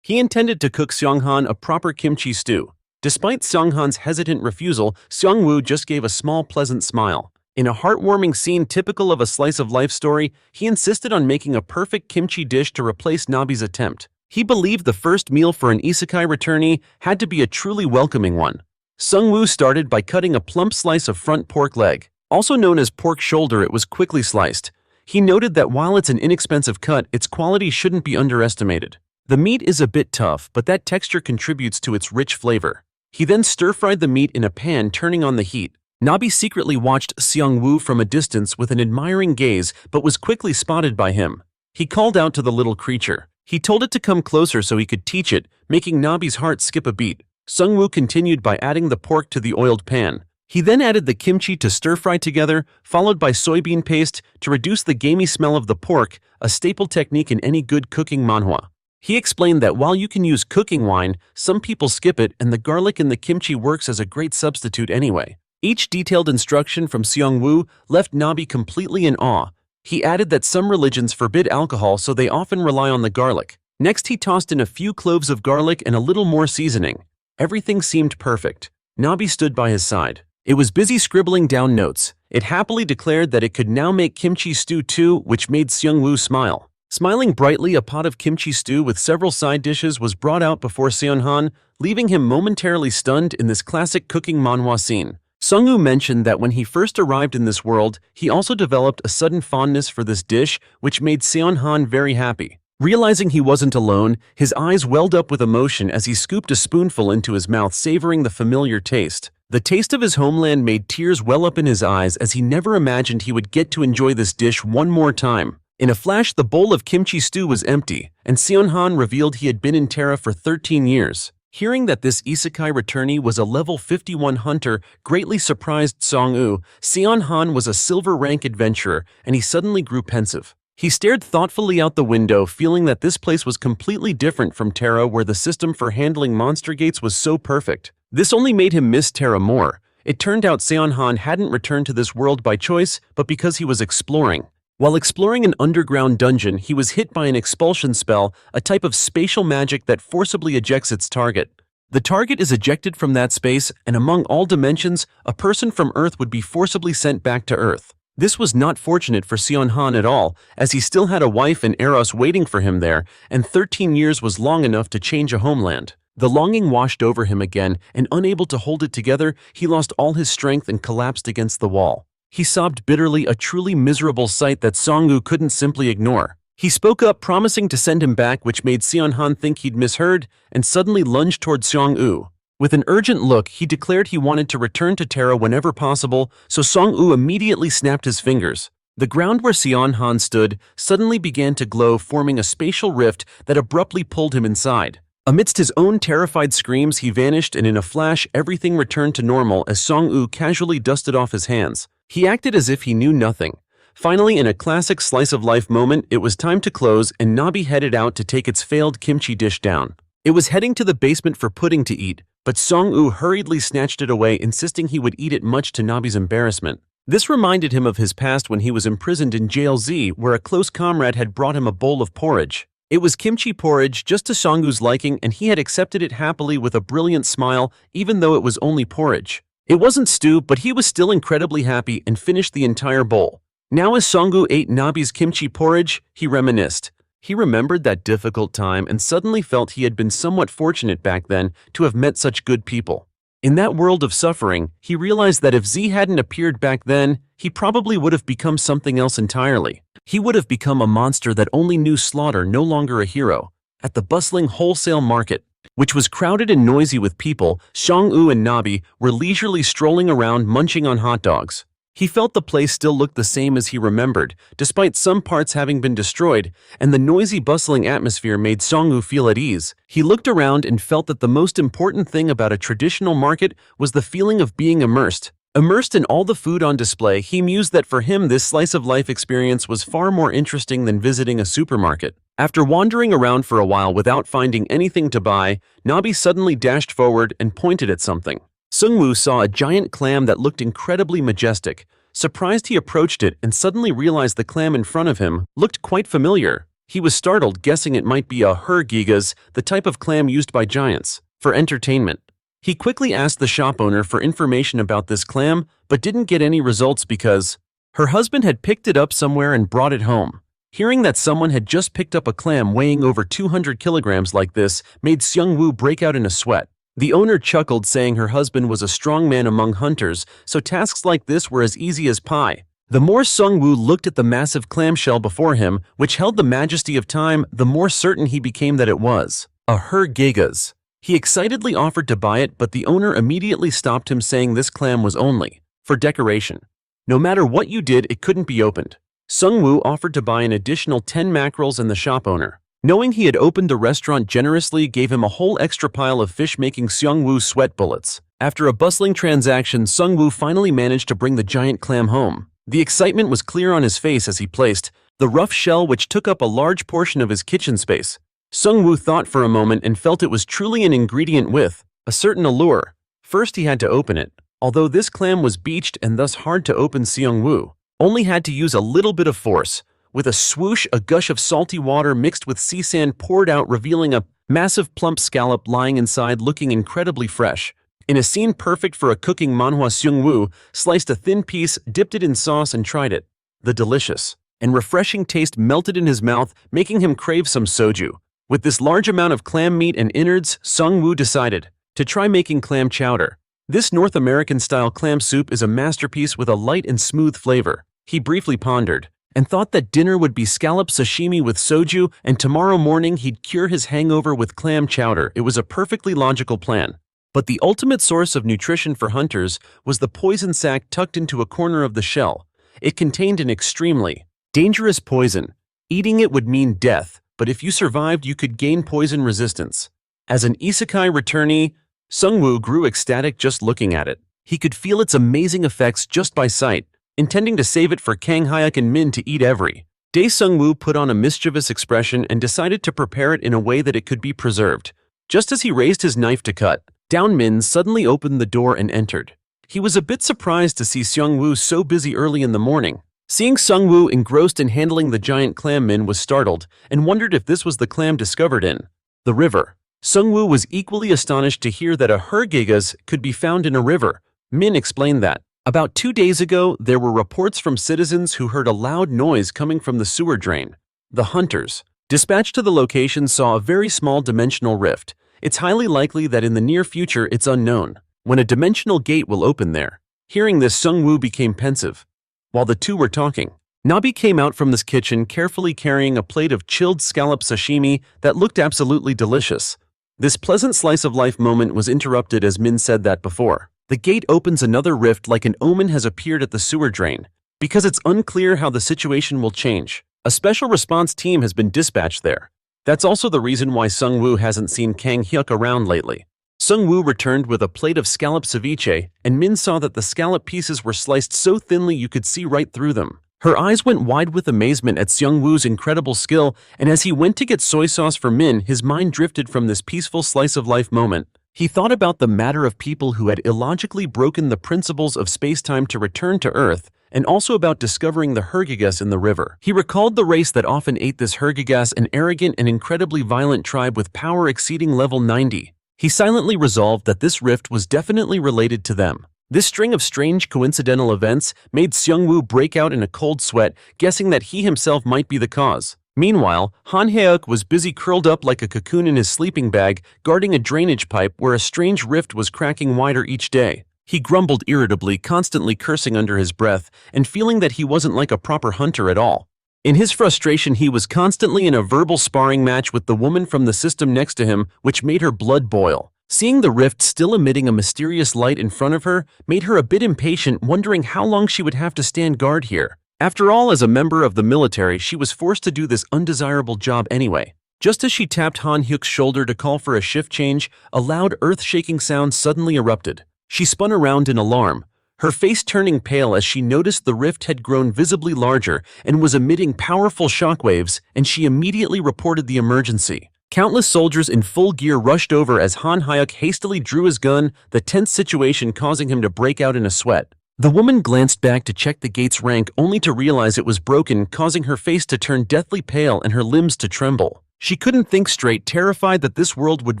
He intended to cook Seong-han a proper kimchi stew. Despite Seong-han's hesitant refusal, Seung Woo just gave a small, pleasant smile. In a heartwarming scene typical of a slice-of-life story, he insisted on making a perfect kimchi dish to replace Nabi's attempt. He believed the first meal for an isekai returnee had to be a truly welcoming one. Seung Woo started by cutting a plump slice of front pork leg. Also known as pork shoulder, it was quickly sliced. He noted that while it's an inexpensive cut, its quality shouldn't be underestimated. The meat is a bit tough, but that texture contributes to its rich flavor. He then stir-fried the meat in a pan, turning on the heat. Nabi secretly watched Seung Woo from a distance with an admiring gaze, but was quickly spotted by him. He called out to the little creature. He told it to come closer so he could teach it, making Nabi's heart skip a beat. Seung Woo continued by adding the pork to the oiled pan. He then added the kimchi to stir-fry together, followed by soybean paste to reduce the gamey smell of the pork, a staple technique in any good cooking manhwa. He explained that while you can use cooking wine, some people skip it, and the garlic in the kimchi works as a great substitute anyway. Each detailed instruction from Seung Woo left Nabi completely in awe. He added that some religions forbid alcohol, so they often rely on the garlic. Next, he tossed in a few cloves of garlic and a little more seasoning. Everything seemed perfect. Nabi stood by his side. It was busy scribbling down notes. It happily declared that it could now make kimchi stew too, which made Seung Woo smile. Smiling brightly, a pot of kimchi stew with several side dishes was brought out before Seonhan, leaving him momentarily stunned in this classic cooking manhwa scene. Seung U mentioned that when he first arrived in this world, he also developed a sudden fondness for this dish, which made Seonhan very happy. Realizing he wasn't alone, his eyes welled up with emotion as he scooped a spoonful into his mouth, savoring the familiar taste. The taste of his homeland made tears well up in his eyes as he never imagined he would get to enjoy this dish one more time. In a flash, the bowl of kimchi stew was empty, and Seonhan revealed he had been in Terra for 13 years. Hearing that this isekai returnee was a level 51 hunter greatly surprised Seung U. Seonhan was a silver rank adventurer, and he suddenly grew pensive. He stared thoughtfully out the window, feeling that this place was completely different from Terra, where the system for handling monster gates was so perfect. This only made him miss Terra more. It turned out Seonhan hadn't returned to this world by choice, but because he was exploring. While exploring an underground dungeon, he was hit by an expulsion spell, a type of spatial magic that forcibly ejects its target. The target is ejected from that space, and among all dimensions, a person from Earth would be forcibly sent back to Earth. This was not fortunate for Seonhan at all, as he still had a wife and Eros waiting for him there, and 13 years was long enough to change a homeland. The longing washed over him again, and unable to hold it together, he lost all his strength and collapsed against the wall. He sobbed bitterly, a truly miserable sight that Seung U couldn't simply ignore. He spoke up, promising to send him back, which made Seonhan think he'd misheard, and suddenly lunged toward Seung U. With an urgent look, he declared he wanted to return to Terra whenever possible, so Seung U immediately snapped his fingers. The ground where Seonhan stood suddenly began to glow, forming a spatial rift that abruptly pulled him inside. Amidst his own terrified screams, he vanished, and in a flash, everything returned to normal as Seung U casually dusted off his hands. He acted as if he knew nothing. Finally, in a classic slice-of-life moment, it was time to close, and Nabi headed out to take its failed kimchi dish down. It was heading to the basement for pudding to eat, but Seung U hurriedly snatched it away, insisting he would eat it, much to Nabi's embarrassment. This reminded him of his past when he was imprisoned in Jail Z, where a close comrade had brought him a bowl of porridge. It was kimchi porridge, just to Seung U's liking, and he had accepted it happily with a brilliant smile, even though it was only porridge. It wasn't stew, but he was still incredibly happy and finished the entire bowl. Now as Seung U ate Nabi's kimchi porridge, he reminisced. He remembered that difficult time and suddenly felt he had been somewhat fortunate back then to have met such good people. In that world of suffering, he realized that if Z hadn't appeared back then, he probably would have become something else entirely. He would have become a monster that only knew slaughter, no longer a hero. At the bustling wholesale market, which was crowded and noisy with people, Seung U and Nabi were leisurely strolling around, munching on hot dogs. He felt the place still looked the same as he remembered, despite some parts having been destroyed, and the noisy, bustling atmosphere made Seung U feel at ease. He looked around and felt that the most important thing about a traditional market was the feeling of being immersed. Immersed in all the food on display, he mused that for him this slice-of-life experience was far more interesting than visiting a supermarket. After wandering around for a while without finding anything to buy, Nabi suddenly dashed forward and pointed at something. Seung Woo saw a giant clam that looked incredibly majestic. Surprised, he approached it and suddenly realized the clam in front of him looked quite familiar. He was startled, guessing it might be a gigas, the type of clam used by giants for entertainment. He quickly asked the shop owner for information about this clam, but didn't get any results because her husband had picked it up somewhere and brought it home. Hearing that someone had just picked up a clam weighing over 200 kilograms like this made Seung Woo break out in a sweat. The owner chuckled, saying her husband was a strong man among hunters, so tasks like this were as easy as pie. The more Seung Woo looked at the massive clamshell before him, which held the majesty of time, the more certain he became that it was a gigas. He excitedly offered to buy it, but the owner immediately stopped him, saying this clam was only for decoration. No matter what you did, it couldn't be opened. Seung Woo offered to buy an additional 10 mackerels, and the shop owner, knowing he had opened the restaurant generously, gave him a whole extra pile of fish, making Seung Woo sweat bullets. After a bustling transaction, Seung Woo finally managed to bring the giant clam home. The excitement was clear on his face as he placed the rough shell, which took up a large portion of his kitchen space. Seung Woo thought for a moment and felt it was truly an ingredient with a certain allure. First he had to open it. Although this clam was beached and thus hard to open, Seung Woo only had to use a little bit of force. With a swoosh, a gush of salty water mixed with sea sand poured out, revealing a massive plump scallop lying inside, looking incredibly fresh. In a scene perfect for a cooking manhwa, Seung Woo sliced a thin piece, dipped it in sauce, and tried it. The delicious and refreshing taste melted in his mouth, making him crave some soju. With this large amount of clam meat and innards, Seung Woo decided to try making clam chowder. This North American-style clam soup is a masterpiece with a light and smooth flavor. He briefly pondered and thought that dinner would be scallop sashimi with soju, and tomorrow morning he'd cure his hangover with clam chowder. It was a perfectly logical plan. But the ultimate source of nutrition for hunters was the poison sac tucked into a corner of the shell. It contained an extremely dangerous poison. Eating it would mean death, but if you survived, you could gain poison resistance. As an isekai returnee, Seung Woo grew ecstatic just looking at it. He could feel its amazing effects just by sight, intending to save it for Hang Hyuk and Min to eat every day. Seung Woo put on a mischievous expression and decided to prepare it in a way that it could be preserved. Just as he raised his knife to cut down, Min suddenly opened the door and entered. He was a bit surprised to see Seung Woo so busy early in the morning. Seeing Seung Woo engrossed in handling the giant clam, Min was startled and wondered if this was the clam discovered in the river. Seung Woo was equally astonished to hear that a hergigas could be found in a river. Min explained that about 2 days ago, there were reports from citizens who heard a loud noise coming from the sewer drain. The hunters, dispatched to the location, saw a very small dimensional rift. It's highly likely that in the near future, it's unknown when a dimensional gate will open there. Hearing this, Seung Woo became pensive. While the two were talking, Nabi came out from this kitchen carefully carrying a plate of chilled scallop sashimi that looked absolutely delicious. This pleasant slice of life moment was interrupted as Min said that before the gate opens, another rift like an omen has appeared at the sewer drain. Because it's unclear how the situation will change, a special response team has been dispatched there. That's also the reason why Seung Woo hasn't seen Hang Hyuk around lately. Seung Woo returned with a plate of scallop ceviche, and Min saw that the scallop pieces were sliced so thinly you could see right through them. Her eyes went wide with amazement at Seung Woo's incredible skill, and as he went to get soy sauce for Min, his mind drifted from this peaceful slice of life moment. He thought about the matter of people who had illogically broken the principles of space-time to return to Earth, and also about discovering the hergigas in the river. He recalled the race that often ate this hergigas, an arrogant and incredibly violent tribe with power exceeding level 90. He silently resolved that this rift was definitely related to them. This string of strange coincidental events made Seung Woo break out in a cold sweat, guessing that he himself might be the cause. Meanwhile, Han Hyuk was busy curled up like a cocoon in his sleeping bag, guarding a drainage pipe where a strange rift was cracking wider each day. He grumbled irritably, constantly cursing under his breath, and feeling that he wasn't like a proper hunter at all. In his frustration, he was constantly in a verbal sparring match with the woman from the system next to him, which made her blood boil. Seeing the rift still emitting a mysterious light in front of her made her a bit impatient, wondering how long she would have to stand guard here. After all, as a member of the military, she was forced to do this undesirable job anyway. Just as she tapped Han Hyuk's shoulder to call for a shift change, a loud earth-shaking sound suddenly erupted. She spun around in alarm, her face turning pale as she noticed the rift had grown visibly larger and was emitting powerful shockwaves, and she immediately reported the emergency. Countless soldiers in full gear rushed over as Han Hyuk hastily drew his gun, the tense situation causing him to break out in a sweat. The woman glanced back to check the gate's rank only to realize it was broken, causing her face to turn deathly pale and her limbs to tremble. She couldn't think straight, terrified that this world would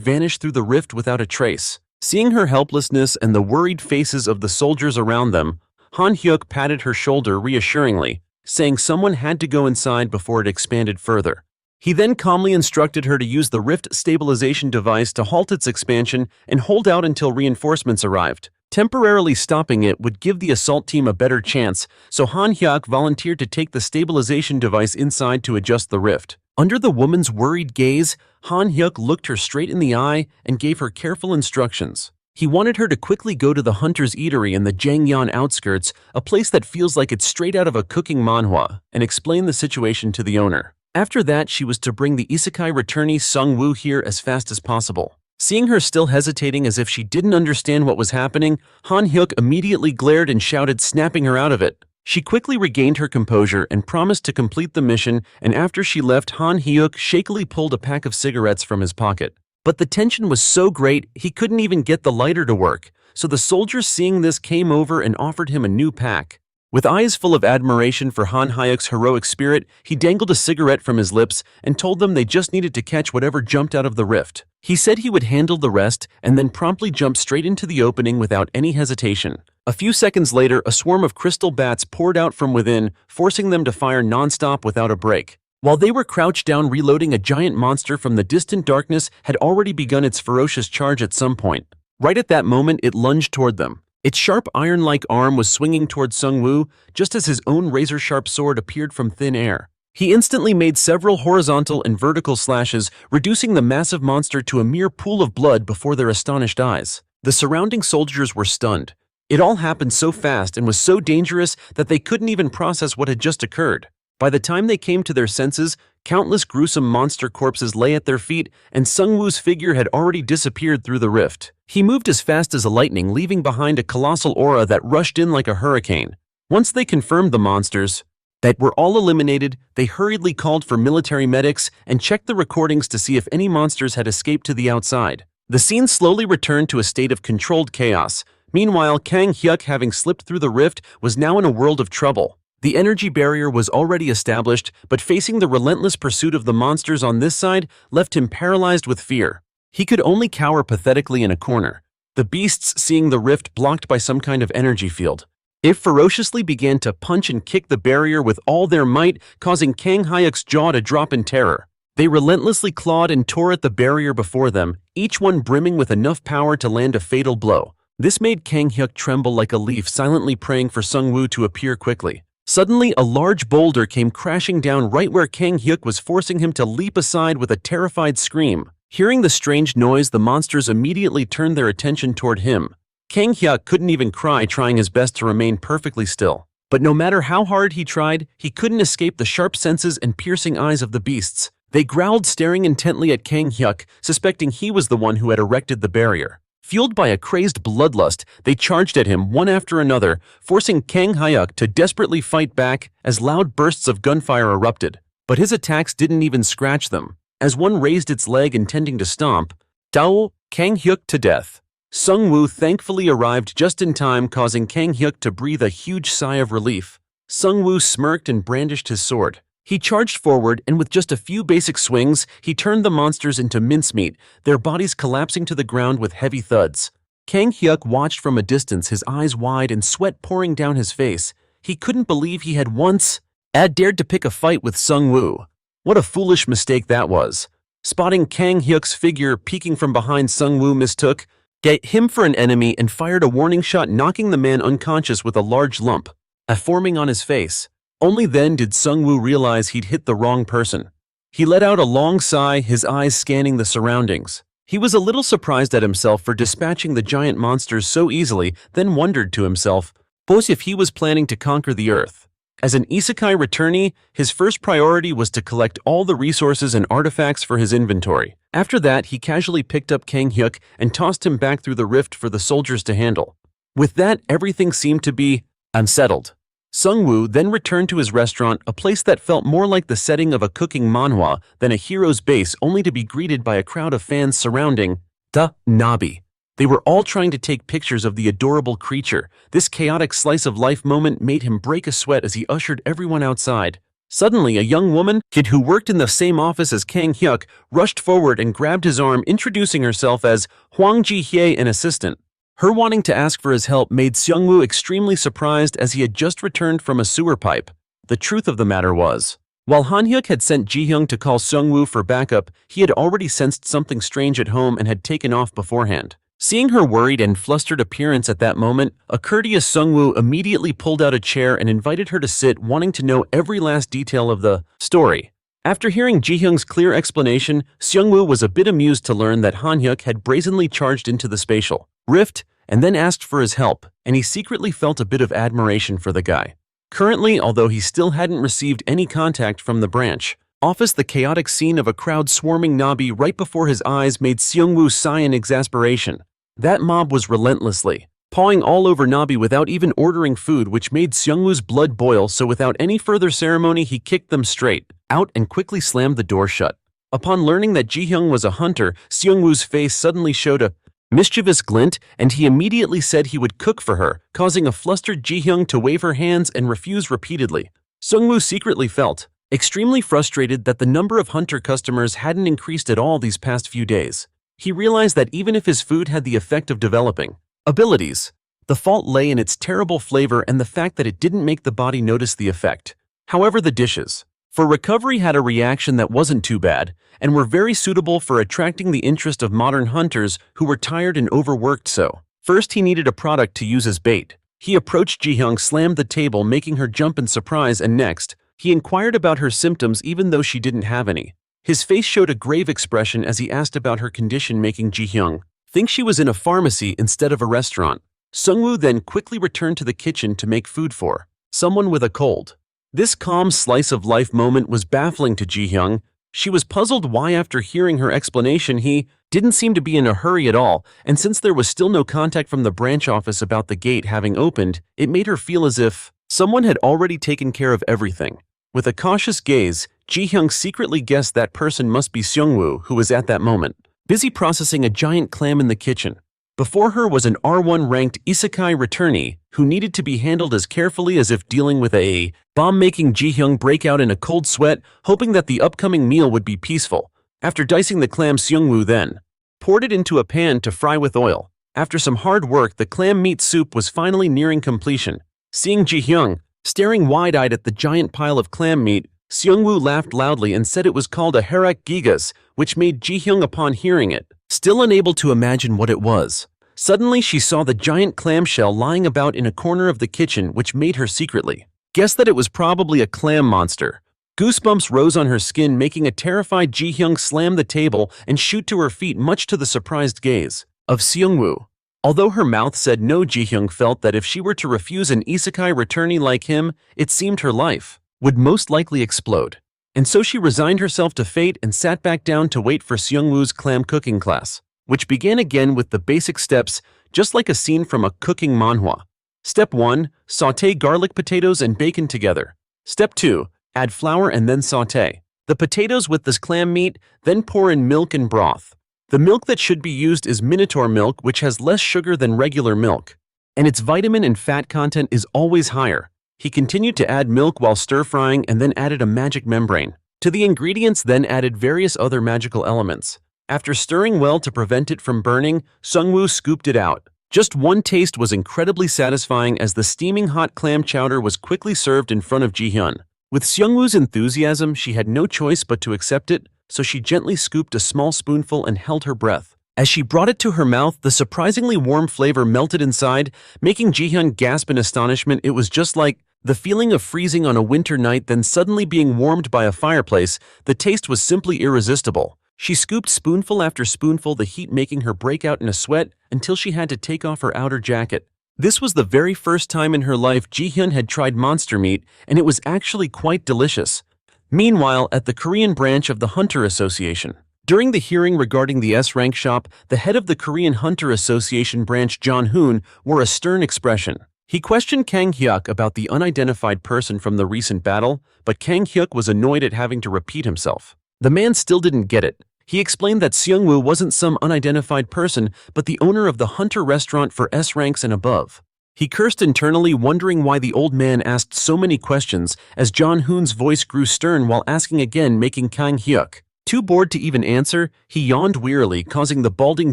vanish through the rift without a trace. Seeing her helplessness and the worried faces of the soldiers around them, Han Hyuk patted her shoulder reassuringly, saying someone had to go inside before it expanded further. He then calmly instructed her to use the rift stabilization device to halt its expansion and hold out until reinforcements arrived. Temporarily stopping it would give the assault team a better chance, so Han Hyuk volunteered to take the stabilization device inside to adjust the rift. Under the woman's worried gaze, Han Hyuk looked her straight in the eye and gave her careful instructions. He wanted her to quickly go to the Hunter's Eatery in the Jangyeon outskirts, a place that feels like it's straight out of a cooking manhwa, and explain the situation to the owner. After that, she was to bring the isekai returnee Seung Woo here as fast as possible. Seeing her still hesitating as if she didn't understand what was happening, Han Hyuk immediately glared and shouted, snapping her out of it. She quickly regained her composure and promised to complete the mission, and after she left, Han Hyuk shakily pulled a pack of cigarettes from his pocket. But the tension was so great, he couldn't even get the lighter to work, so the soldiers seeing this came over and offered him a new pack. With eyes full of admiration for Han Hyuk's heroic spirit, he dangled a cigarette from his lips and told them they just needed to catch whatever jumped out of the rift. He said he would handle the rest and then promptly jumped straight into the opening without any hesitation. A few seconds later, a swarm of crystal bats poured out from within, forcing them to fire non-stop without a break. While they were crouched down reloading, a giant monster from the distant darkness had already begun its ferocious charge at some point. Right at that moment, it lunged toward them. Its sharp iron-like arm was swinging toward Seung Woo just as his own razor-sharp sword appeared from thin air. He instantly made several horizontal and vertical slashes, reducing the massive monster to a mere pool of blood before their astonished eyes. The surrounding soldiers were stunned. It all happened so fast and was so dangerous that they couldn't even process what had just occurred. By the time they came to their senses, countless gruesome monster corpses lay at their feet, and Seung Woo's figure had already disappeared through the rift. He moved as fast as a lightning, leaving behind a colossal aura that rushed in like a hurricane. Once they confirmed the monsters that were all eliminated, they hurriedly called for military medics and checked the recordings to see if any monsters had escaped to the outside. The scene slowly returned to a state of controlled chaos. Meanwhile, Hang Hyuk, having slipped through the rift, was now in a world of trouble. The energy barrier was already established, but facing the relentless pursuit of the monsters on this side left him paralyzed with fear. He could only cower pathetically in a corner, the beasts seeing the rift blocked by some kind of energy field. It ferociously began to punch and kick the barrier with all their might, causing Hang Hyuk's jaw to drop in terror. They relentlessly clawed and tore at the barrier before them, each one brimming with enough power to land a fatal blow. This made Hang Hyuk tremble like a leaf, silently praying for Seung Woo to appear quickly. Suddenly, a large boulder came crashing down right where Hang Hyuk was, forcing him to leap aside with a terrified scream. Hearing the strange noise, the monsters immediately turned their attention toward him. Hang Hyuk couldn't even cry, trying his best to remain perfectly still. But no matter how hard he tried, he couldn't escape the sharp senses and piercing eyes of the beasts. They growled, staring intently at Hang Hyuk, suspecting he was the one who had erected the barrier. Fueled by a crazed bloodlust, they charged at him one after another, forcing Hang Hyuk to desperately fight back as loud bursts of gunfire erupted. But his attacks didn't even scratch them. As one raised its leg intending to stomp, Hang Hyuk to death. Seung Woo thankfully arrived just in time, causing Hang Hyuk to breathe a huge sigh of relief. Seung Woo smirked and brandished his sword. He charged forward, and with just a few basic swings, he turned the monsters into mincemeat, their bodies collapsing to the ground with heavy thuds. Hang Hyuk watched from a distance, his eyes wide and sweat pouring down his face. He couldn't believe he had once dared to pick a fight with Seung Woo. What a foolish mistake that was. Spotting Hang Hyuk's figure peeking from behind, Seung Woo mistook him for an enemy and fired a warning shot, knocking the man unconscious with a large lump forming on his face. Only then did Seung Woo realize he'd hit the wrong person. He let out a long sigh, his eyes scanning the surroundings. He was a little surprised at himself for dispatching the giant monsters so easily, then wondered to himself, if he was planning to conquer the earth. As an isekai returnee, his first priority was to collect all the resources and artifacts for his inventory. After that, he casually picked up Hang Hyuk and tossed him back through the rift for the soldiers to handle. With that, everything seemed to be unsettled. Seung Woo then returned to his restaurant, a place that felt more like the setting of a cooking manhwa than a hero's base, only to be greeted by a crowd of fans surrounding the Nabi. They were all trying to take pictures of the adorable creature. This chaotic slice-of-life moment made him break a sweat as he ushered everyone outside. Suddenly, a young woman who worked in the same office as Hang Hyuk rushed forward and grabbed his arm, introducing herself as Hwang Ji-hye, an assistant. Her wanting to ask for his help made Seung Woo extremely surprised, as he had just returned from a sewer pipe. The truth of the matter was, while Han Hyuk had sent Ji-hyung to call Seung Woo for backup, he had already sensed something strange at home and had taken off beforehand. Seeing her worried and flustered appearance at that moment, a courteous Seung Woo immediately pulled out a chair and invited her to sit, wanting to know every last detail of the story. After hearing Ji-hyung's clear explanation, Seung Woo was a bit amused to learn that Han Hyuk had brazenly charged into the spatial rift and then asked for his help, and he secretly felt a bit of admiration for the guy. Currently, although he still hadn't received any contact from the branch office, the chaotic scene of a crowd swarming Nabi right before his eyes made Seung Woo sigh in exasperation. That mob was relentlessly pawing all over Nabi without even ordering food, which made Seung Woo's blood boil, so without any further ceremony he kicked them straight out and quickly slammed the door shut. Upon learning that Ji-hyung was a hunter, Seung Woo's face suddenly showed a mischievous glint, and he immediately said he would cook for her, causing a flustered Ji-hyung to wave her hands and refuse repeatedly. Seung Woo secretly felt extremely frustrated that the number of hunter customers hadn't increased at all these past few days. He realized that even if his food had the effect of developing abilities, the fault lay in its terrible flavor and the fact that it didn't make the body notice the effect. However, the dishes for recovery had a reaction that wasn't too bad, and were very suitable for attracting the interest of modern hunters who were tired and overworked. So, first he needed a product to use as bait. He approached Ji-hyung, slammed the table, making her jump in surprise, and next, he inquired about her symptoms even though she didn't have any. His face showed a grave expression as he asked about her condition, making Ji-hyung think she was in a pharmacy instead of a restaurant. Seung Woo then quickly returned to the kitchen to make food for someone with a cold. This calm slice-of-life moment was baffling to Ji-hyung. She was puzzled why, after hearing her explanation, he didn't seem to be in a hurry at all, and since there was still no contact from the branch office about the gate having opened, it made her feel as if someone had already taken care of everything. With a cautious gaze, Ji-hyung secretly guessed that person must be Seung Woo, who was at that moment busy processing a giant clam in the kitchen. Before her was an R1-ranked isekai returnee who needed to be handled as carefully as if dealing with a bomb, making Ji-hyung break out in a cold sweat, hoping that the upcoming meal would be peaceful. After dicing the clam, Seung Woo then poured it into a pan to fry with oil. After some hard work, the clam meat soup was finally nearing completion. Seeing Ji-hyung staring wide-eyed at the giant pile of clam meat, Seung Woo laughed loudly and said it was called a harak gigas, which made Ji-hyung, upon hearing it, still unable to imagine what it was. Suddenly, she saw the giant clamshell lying about in a corner of the kitchen, which made her secretly guess that it was probably a clam monster. Goosebumps rose on her skin, making a terrified Ji-hyung slam the table and shoot to her feet, much to the surprised gaze of Seung Woo. Although her mouth said no, Ji-hyung felt that if she were to refuse an isekai returnee like him, it seemed her life would most likely explode. And so she resigned herself to fate and sat back down to wait for Seung Woo's clam cooking class, which began again with the basic steps, just like a scene from a cooking manhwa. Step 1. Sauté garlic, potatoes, and bacon together. Step 2. Add flour and then sauté the potatoes with this clam meat, then pour in milk and broth. The milk that should be used is Minotaur milk, which has less sugar than regular milk, and its vitamin and fat content is always higher. He continued to add milk while stir-frying and then added a magic membrane to the ingredients, then added various other magical elements. After stirring well to prevent it from burning, Seung Woo scooped it out. Just one taste was incredibly satisfying as the steaming hot clam chowder was quickly served in front of Ji-hyun. With Seung Woo's enthusiasm, she had no choice but to accept it, so she gently scooped a small spoonful and held her breath. As she brought it to her mouth, the surprisingly warm flavor melted inside, making Ji-hyun gasp in astonishment. It was just like the feeling of freezing on a winter night, then suddenly being warmed by a fireplace. The taste was simply irresistible. She scooped spoonful after spoonful, the heat making her break out in a sweat until she had to take off her outer jacket. This was the very first time in her life Ji-hyun had tried monster meat, and it was actually quite delicious. Meanwhile, at the Korean branch of the Hunter Association, during the hearing regarding the S-rank shop, the head of the Korean Hunter Association branch, John Hoon, wore a stern expression. He questioned Hang Hyuk about the unidentified person from the recent battle, but Hang Hyuk was annoyed at having to repeat himself. The man still didn't get it. He explained that Seung Woo wasn't some unidentified person, but the owner of the Hunter restaurant for S ranks and above. He cursed internally, wondering why the old man asked so many questions, as John Hoon's voice grew stern while asking again, making Hang Hyuk too bored to even answer. He yawned wearily, causing the balding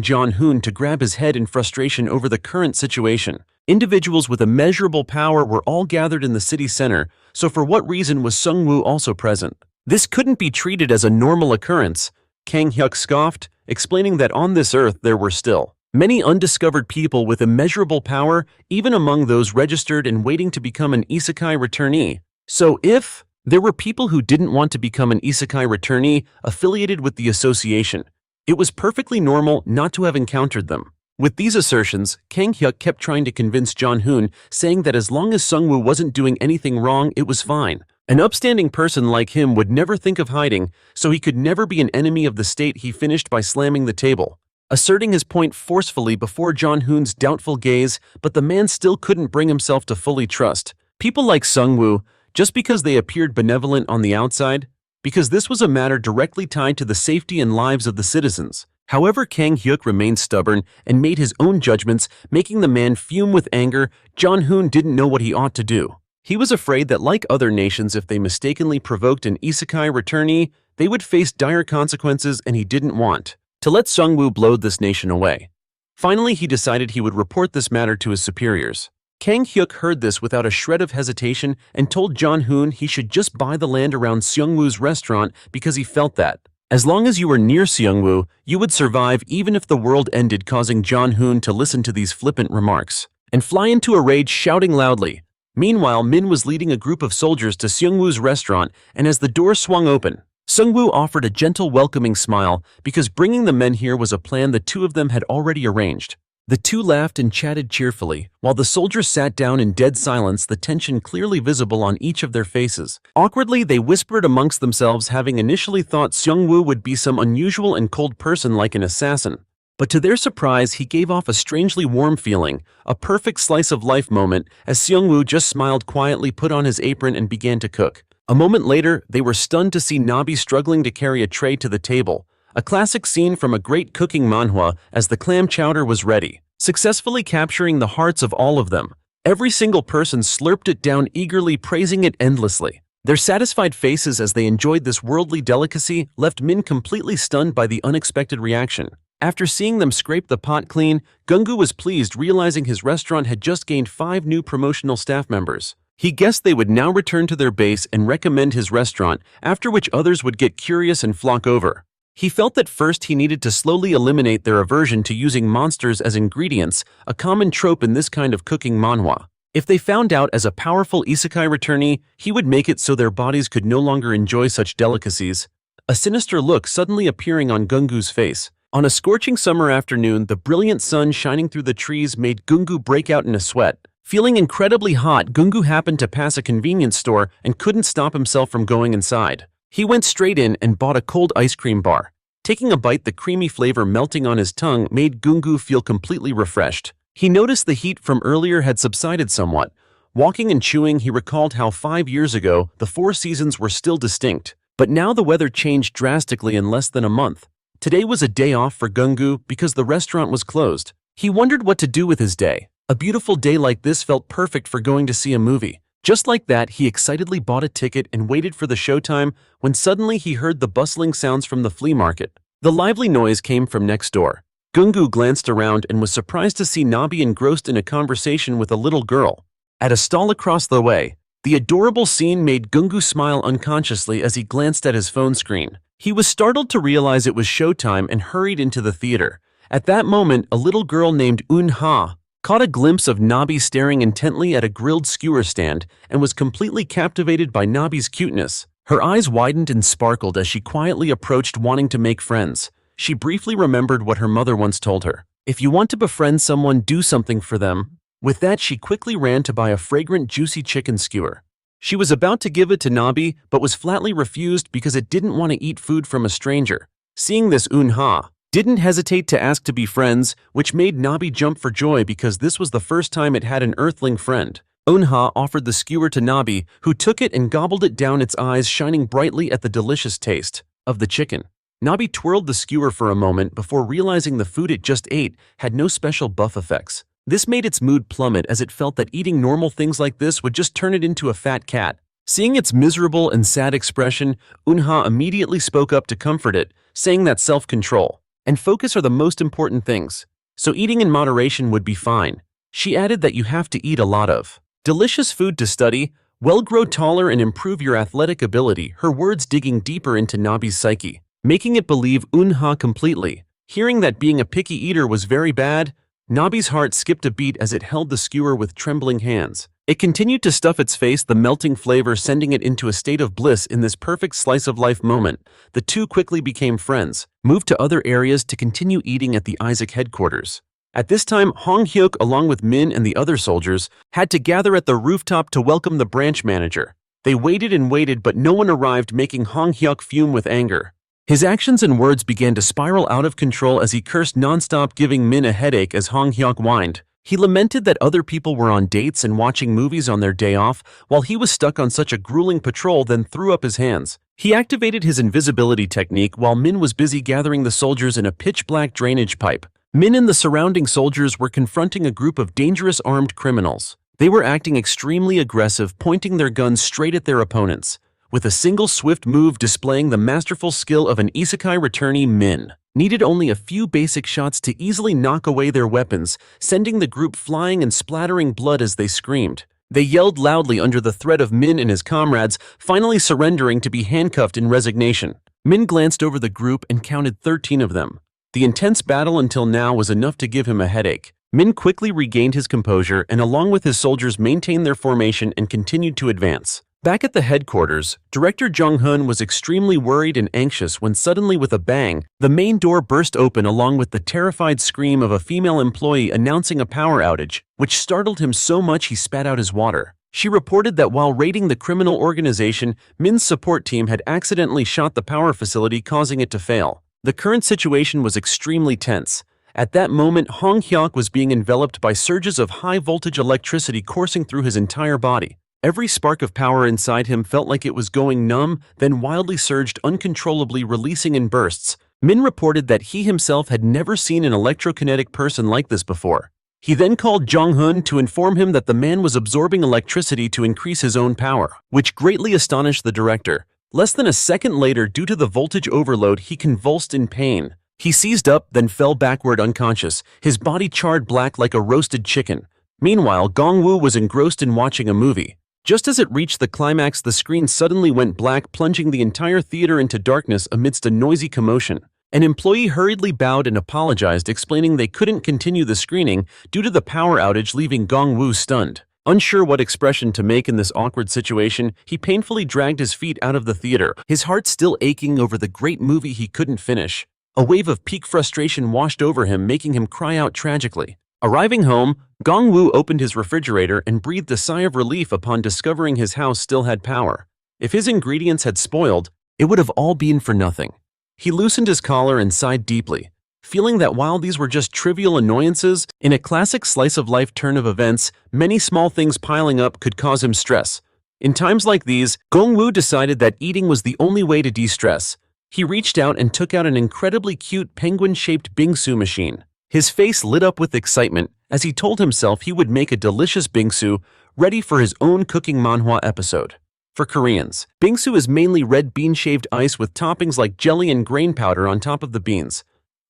John Hoon to grab his head in frustration over the current situation. Individuals with immeasurable power were all gathered in the city center, so for what reason was Seung Woo also present? This couldn't be treated as a normal occurrence. Hang Hyuk scoffed, explaining that on this earth there were still many undiscovered people with immeasurable power, even among those registered and waiting to become an isekai returnee. So if there were people who didn't want to become an isekai returnee affiliated with the association, it was perfectly normal not to have encountered them. With these assertions, Hang Hyuk kept trying to convince John Hoon, saying that as long as Seung Woo wasn't doing anything wrong, it was fine. An upstanding person like him would never think of hiding, so he could never be an enemy of the state. He finished by slamming the table, asserting his point forcefully before John Hoon's doubtful gaze, but the man still couldn't bring himself to fully trust people like Seung Woo. Just because they appeared benevolent on the outside, because this was a matter directly tied to the safety and lives of the citizens. However, Hang Hyuk remained stubborn and made his own judgments, making the man fume with anger. Jong-hoon didn't know what he ought to do. He was afraid that, like other nations, if they mistakenly provoked an isekai returnee, they would face dire consequences, and he didn't want to let Seung-woo blow this nation away. Finally, he decided he would report this matter to his superiors. Hang Hyuk heard this without a shred of hesitation and told Jong-hoon he should just buy the land around Seung-woo's restaurant because he felt that, as long as you were near Seung-woo, you would survive even if the world ended, causing Jong-hoon to listen to these flippant remarks and fly into a rage, shouting loudly. Meanwhile, Min was leading a group of soldiers to Seung-woo's restaurant, and as the door swung open, Seung-woo offered a gentle, welcoming smile because bringing the men here was a plan the two of them had already arranged. The two laughed and chatted cheerfully, while the soldiers sat down in dead silence, the tension clearly visible on each of their faces. Awkwardly, they whispered amongst themselves, having initially thought Seung-woo would be some unusual and cold person like an assassin. But to their surprise, he gave off a strangely warm feeling, a perfect slice-of-life moment, as Seung-woo just smiled quietly, put on his apron, and began to cook. A moment later, they were stunned to see Nabi struggling to carry a tray to the table. A classic scene from a great cooking manhwa, as the clam chowder was ready, successfully capturing the hearts of all of them. Every single person slurped it down eagerly, praising it endlessly. Their satisfied faces as they enjoyed this worldly delicacy left Min completely stunned by the unexpected reaction. After seeing them scrape the pot clean, Gung-gu was pleased, realizing his restaurant had just gained 5 new promotional staff members. He guessed they would now return to their base and recommend his restaurant, after which others would get curious and flock over. He felt that first he needed to slowly eliminate their aversion to using monsters as ingredients, a common trope in this kind of cooking manhwa. If they found out as a powerful isekai returnee, he would make it so their bodies could no longer enjoy such delicacies. A sinister look suddenly appearing on Gung-gu's face. On a scorching summer afternoon, the brilliant sun shining through the trees made Gung-gu break out in a sweat. Feeling incredibly hot, Gung-gu happened to pass a convenience store and couldn't stop himself from going inside. He went straight in and bought a cold ice cream bar. Taking a bite, the creamy flavor melting on his tongue made Gung-gu feel completely refreshed. He noticed the heat from earlier had subsided somewhat. Walking and chewing, he recalled how 5 years ago, the 4 seasons were still distinct. But now the weather changed drastically in less than a month. Today was a day off for Gung-gu because the restaurant was closed. He wondered what to do with his day. A beautiful day like this felt perfect for going to see a movie. Just like that, he excitedly bought a ticket and waited for the showtime when suddenly he heard the bustling sounds from the flea market. The lively noise came from next door. Gung-gu glanced around and was surprised to see Nabi engrossed in a conversation with a little girl. At a stall across the way, the adorable scene made Gung-gu smile unconsciously as he glanced at his phone screen. He was startled to realize it was showtime and hurried into the theater. At that moment, a little girl named Eun-ha caught a glimpse of Nabi staring intently at a grilled skewer stand and was completely captivated by Nabi's cuteness. Her eyes widened and sparkled as she quietly approached, wanting to make friends. She briefly remembered what her mother once told her. If you want to befriend someone, do something for them. With that, she quickly ran to buy a fragrant, juicy chicken skewer. She was about to give it to Nabi, but was flatly refused because it didn't want to eat food from a stranger. Seeing this, Eun-ha didn't hesitate to ask to be friends, which made Nabi jump for joy because this was the first time it had an earthling friend. Eun-ha offered the skewer to Nabi, who took it and gobbled it down, its eyes shining brightly at the delicious taste of the chicken. Nabi twirled the skewer for a moment before realizing the food it just ate had no special buff effects. This made its mood plummet as it felt that eating normal things like this would just turn it into a fat cat. Seeing its miserable and sad expression, Eun-ha immediately spoke up to comfort it, saying that self-control and focus are the most important things, so eating in moderation would be fine. She added that you have to eat a lot of delicious food to study, well, grow taller and improve your athletic ability, her words digging deeper into Nabi's psyche, making it believe Eun-ha completely. Hearing that being a picky eater was very bad, Nabi's heart skipped a beat as it held the skewer with trembling hands. It continued to stuff its face, the melting flavor sending it into a state of bliss in this perfect slice-of-life moment. The two quickly became friends, moved to other areas to continue eating at the Isaac headquarters. At this time, Hang Hyuk, along with Min and the other soldiers, had to gather at the rooftop to welcome the branch manager. They waited and waited, but no one arrived, making Hang Hyuk fume with anger. His actions and words began to spiral out of control as he cursed nonstop, giving Min a headache as Hang Hyuk whined. He lamented that other people were on dates and watching movies on their day off while he was stuck on such a grueling patrol, then threw up his hands. He activated his invisibility technique while Min was busy gathering the soldiers in a pitch-black drainage pipe. Min and the surrounding soldiers were confronting a group of dangerous armed criminals. They were acting extremely aggressive, pointing their guns straight at their opponents, with a single swift move displaying the masterful skill of an isekai returnee. Min needed only a few basic shots to easily knock away their weapons, sending the group flying and splattering blood as they screamed. They yelled loudly under the threat of Min and his comrades finally surrendering to be handcuffed in resignation. Min glanced over the group and counted 13 of them. The intense battle until now was enough to give him a headache. Min quickly regained his composure and along with his soldiers maintained their formation and continued to advance. Back at the headquarters, Director Jong-hun was extremely worried and anxious when suddenly with a bang, the main door burst open along with the terrified scream of a female employee announcing a power outage, which startled him so much he spat out his water. She reported that while raiding the criminal organization, Min's support team had accidentally shot the power facility, causing it to fail. The current situation was extremely tense. At that moment, Hang Hyuk was being enveloped by surges of high-voltage electricity coursing through his entire body. Every spark of power inside him felt like it was going numb, then wildly surged uncontrollably, releasing in bursts. Min reported that he himself had never seen an electrokinetic person like this before. He then called Jong-hun to inform him that the man was absorbing electricity to increase his own power, which greatly astonished the director. Less than a second later, due to the voltage overload, he convulsed in pain. He seized up, then fell backward unconscious, his body charred black like a roasted chicken. Meanwhile, Gong-woo was engrossed in watching a movie. Just as it reached the climax, the screen suddenly went black, plunging the entire theater into darkness amidst a noisy commotion. An employee hurriedly bowed and apologized, explaining they couldn't continue the screening due to the power outage, leaving Gong-woo stunned. Unsure what expression to make in this awkward situation, he painfully dragged his feet out of the theater, his heart still aching over the great movie he couldn't finish. A wave of peak frustration washed over him, making him cry out tragically. Arriving home, Gong-woo opened his refrigerator and breathed a sigh of relief upon discovering his house still had power. If his ingredients had spoiled, it would have all been for nothing. He loosened his collar and sighed deeply, feeling that while these were just trivial annoyances, in a classic slice-of-life turn of events, many small things piling up could cause him stress. In times like these, Gong-woo decided that eating was the only way to de-stress. He reached out and took out an incredibly cute penguin-shaped bingsu machine. His face lit up with excitement as he told himself he would make a delicious bingsu ready for his own cooking manhwa episode. For Koreans, bingsu is mainly red bean-shaved ice with toppings like jelly and grain powder on top of the beans.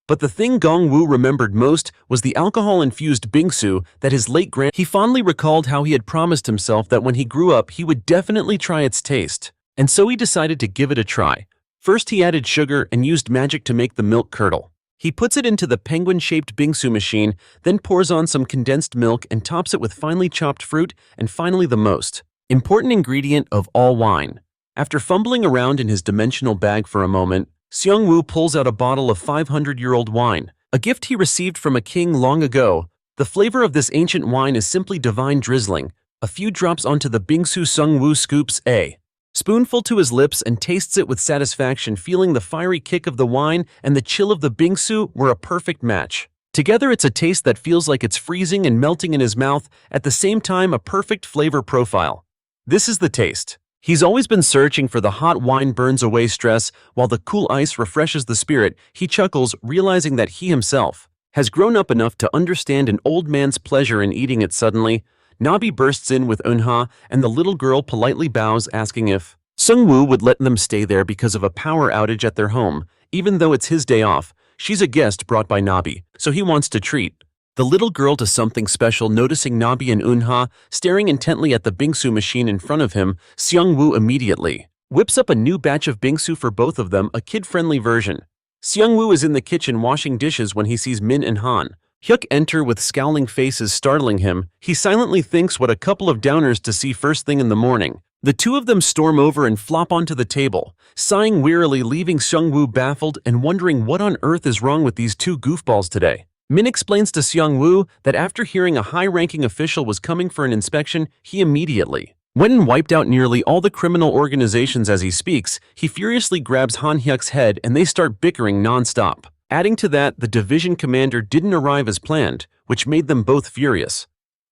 But the thing Gong-woo remembered most was the alcohol-infused bingsu that his late grand. He fondly recalled how he had promised himself that when he grew up he would definitely try its taste, and so he decided to give it a try. First he added sugar and used magic to make the milk curdle. He puts it into the penguin-shaped bingsu machine, then pours on some condensed milk and tops it with finely chopped fruit, and finally the most important ingredient of all, wine. After fumbling around in his dimensional bag for a moment, Seung-woo pulls out a bottle of 500-year-old wine, a gift he received from a king long ago. The flavor of this ancient wine is simply divine, drizzling a few drops onto the bingsu. Seung-woo scoops a spoonful to his lips and tastes it with satisfaction, feeling the fiery kick of the wine and the chill of the bingsu were a perfect match. Together it's a taste that feels like it's freezing and melting in his mouth, at the same time a perfect flavor profile. This is the taste. He's always been searching for. The hot wine burns away stress, while the cool ice refreshes the spirit. He chuckles, realizing that he himself has grown up enough to understand an old man's pleasure in eating it. Suddenly, Nabi bursts in with unha, and the little girl politely bows, asking if Seung-woo would let them stay there because of a power outage at their home. Even though it's his day off, she's a guest brought by Nabi, so he wants to treat the little girl to something special. Noticing Nabi and unha staring intently at the bingsu machine in front of him, Seung-woo immediately whips up a new batch of bingsu for both of them, a kid-friendly version. Seung-woo is in the kitchen washing dishes when he sees Min and Hang Hyuk enter with scowling faces, startling him. He silently thinks what a couple of downers to see first thing in the morning. The two of them storm over and flop onto the table, sighing wearily, leaving Seung-woo baffled and wondering what on earth is wrong with these two goofballs today. Min explains to Seung-woo that after hearing a high-ranking official was coming for an inspection, he immediately went and wiped out nearly all the criminal organizations. As he speaks, he furiously grabs Han Hyuk's head and they start bickering non-stop. Adding to that, the division commander didn't arrive as planned, which made them both furious.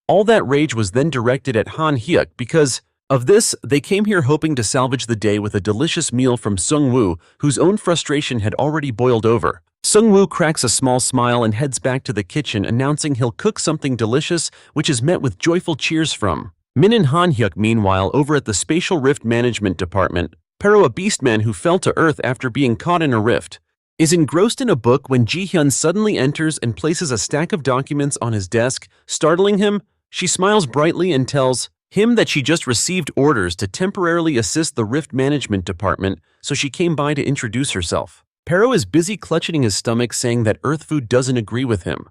All that rage was then directed at Hang Hyuk because of this, they came here hoping to salvage the day with a delicious meal from Seung Woo, whose own frustration had already boiled over. Seung Woo cracks a small smile and heads back to the kitchen, announcing he'll cook something delicious, which is met with joyful cheers from Min and Han Hyuk. Meanwhile, over at the Spatial Rift Management Department, Pero, a beastman who fell to Earth after being caught in a rift, is engrossed in a book when Ji-hyun suddenly enters and places a stack of documents on his desk, startling him. She smiles brightly and tells him that she just received orders to temporarily assist the Rift Management Department, so she came by to introduce herself. Pero is busy clutching his stomach, saying that Earth food doesn't agree with him.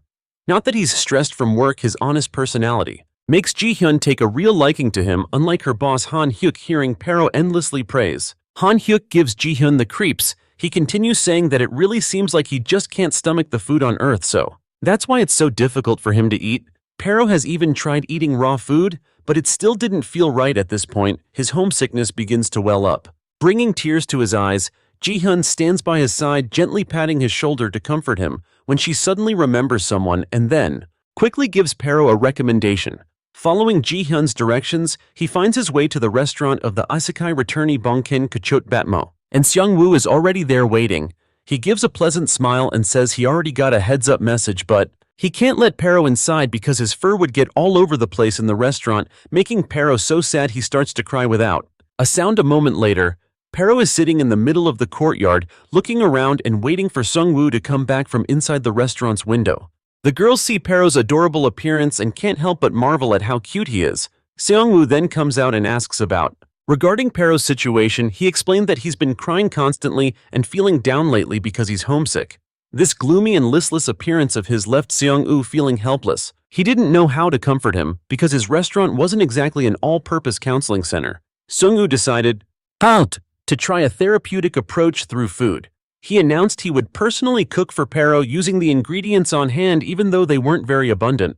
Not that he's stressed from work, his honest personality makes Ji-hyun take a real liking to him, unlike her boss Han Hyuk. Hearing Pero endlessly praise Han Hyuk gives Ji-hyun the creeps. He continues saying that it really seems like he just can't stomach the food on Earth, so that's why it's so difficult for him to eat. Pero has even tried eating raw food, but it still didn't feel right at this point. His homesickness begins to well up, bringing tears to his eyes. Ji-hyun stands by his side, gently patting his shoulder to comfort him, when she suddenly remembers someone and then quickly gives Pero a recommendation. Following Ji-hyun's directions, he finds his way to the restaurant of the Isekai Returnee Bongkin Kachot Batmo, and Seung Woo is already there waiting. He gives a pleasant smile and says he already got a heads-up message, but he can't let Pero inside because his fur would get all over the place in the restaurant, making Pero so sad he starts to cry without a sound. A moment later, Pero is sitting in the middle of the courtyard, looking around and waiting for Seung Woo to come back from inside the restaurant's window. The girls see Pero's adorable appearance and can't help but marvel at how cute he is. Seung Woo then comes out and asks about regarding Pero's situation. He explained that he's been crying constantly and feeling down lately because he's homesick. This gloomy and listless appearance of his left Seung Woo feeling helpless. He didn't know how to comfort him because his restaurant wasn't exactly an all-purpose counseling center. Seung Woo decided to try a therapeutic approach through food. He announced he would personally cook for Pero using the ingredients on hand, even though they weren't very abundant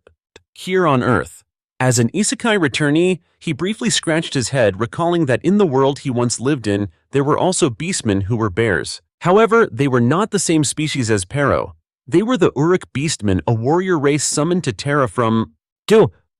here on Earth. As an isekai returnee, he briefly scratched his head, recalling that in the world he once lived in, there were also beastmen who were bears. However, they were not the same species as Pero. They were the Uruk beastmen, a warrior race summoned to Terra from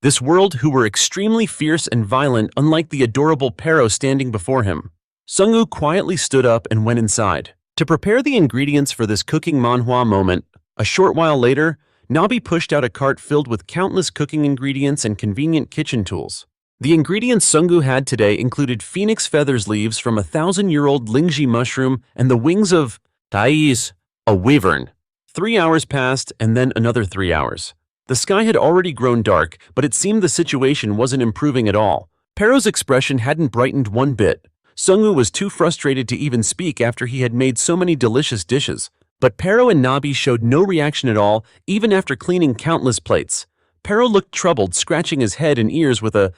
this world, who were extremely fierce and violent, unlike the adorable Pero standing before him. Seung Woo quietly stood up and went inside to prepare the ingredients for this cooking manhwa moment. A short while later, Nabi pushed out a cart filled with countless cooking ingredients and convenient kitchen tools. The ingredients Seung Woo had today included phoenix feathers, leaves from a 1,000-year-old lingji mushroom, and the wings of Thais, a wyvern. 3 hours passed, and then another 3 hours. The sky had already grown dark, but it seemed the situation wasn't improving at all. Pero's expression hadn't brightened one bit. Seung Woo was too frustrated to even speak after he had made so many delicious dishes. But Pero and Nabi showed no reaction at all, even after cleaning countless plates. Pero looked troubled, scratching his head and ears with a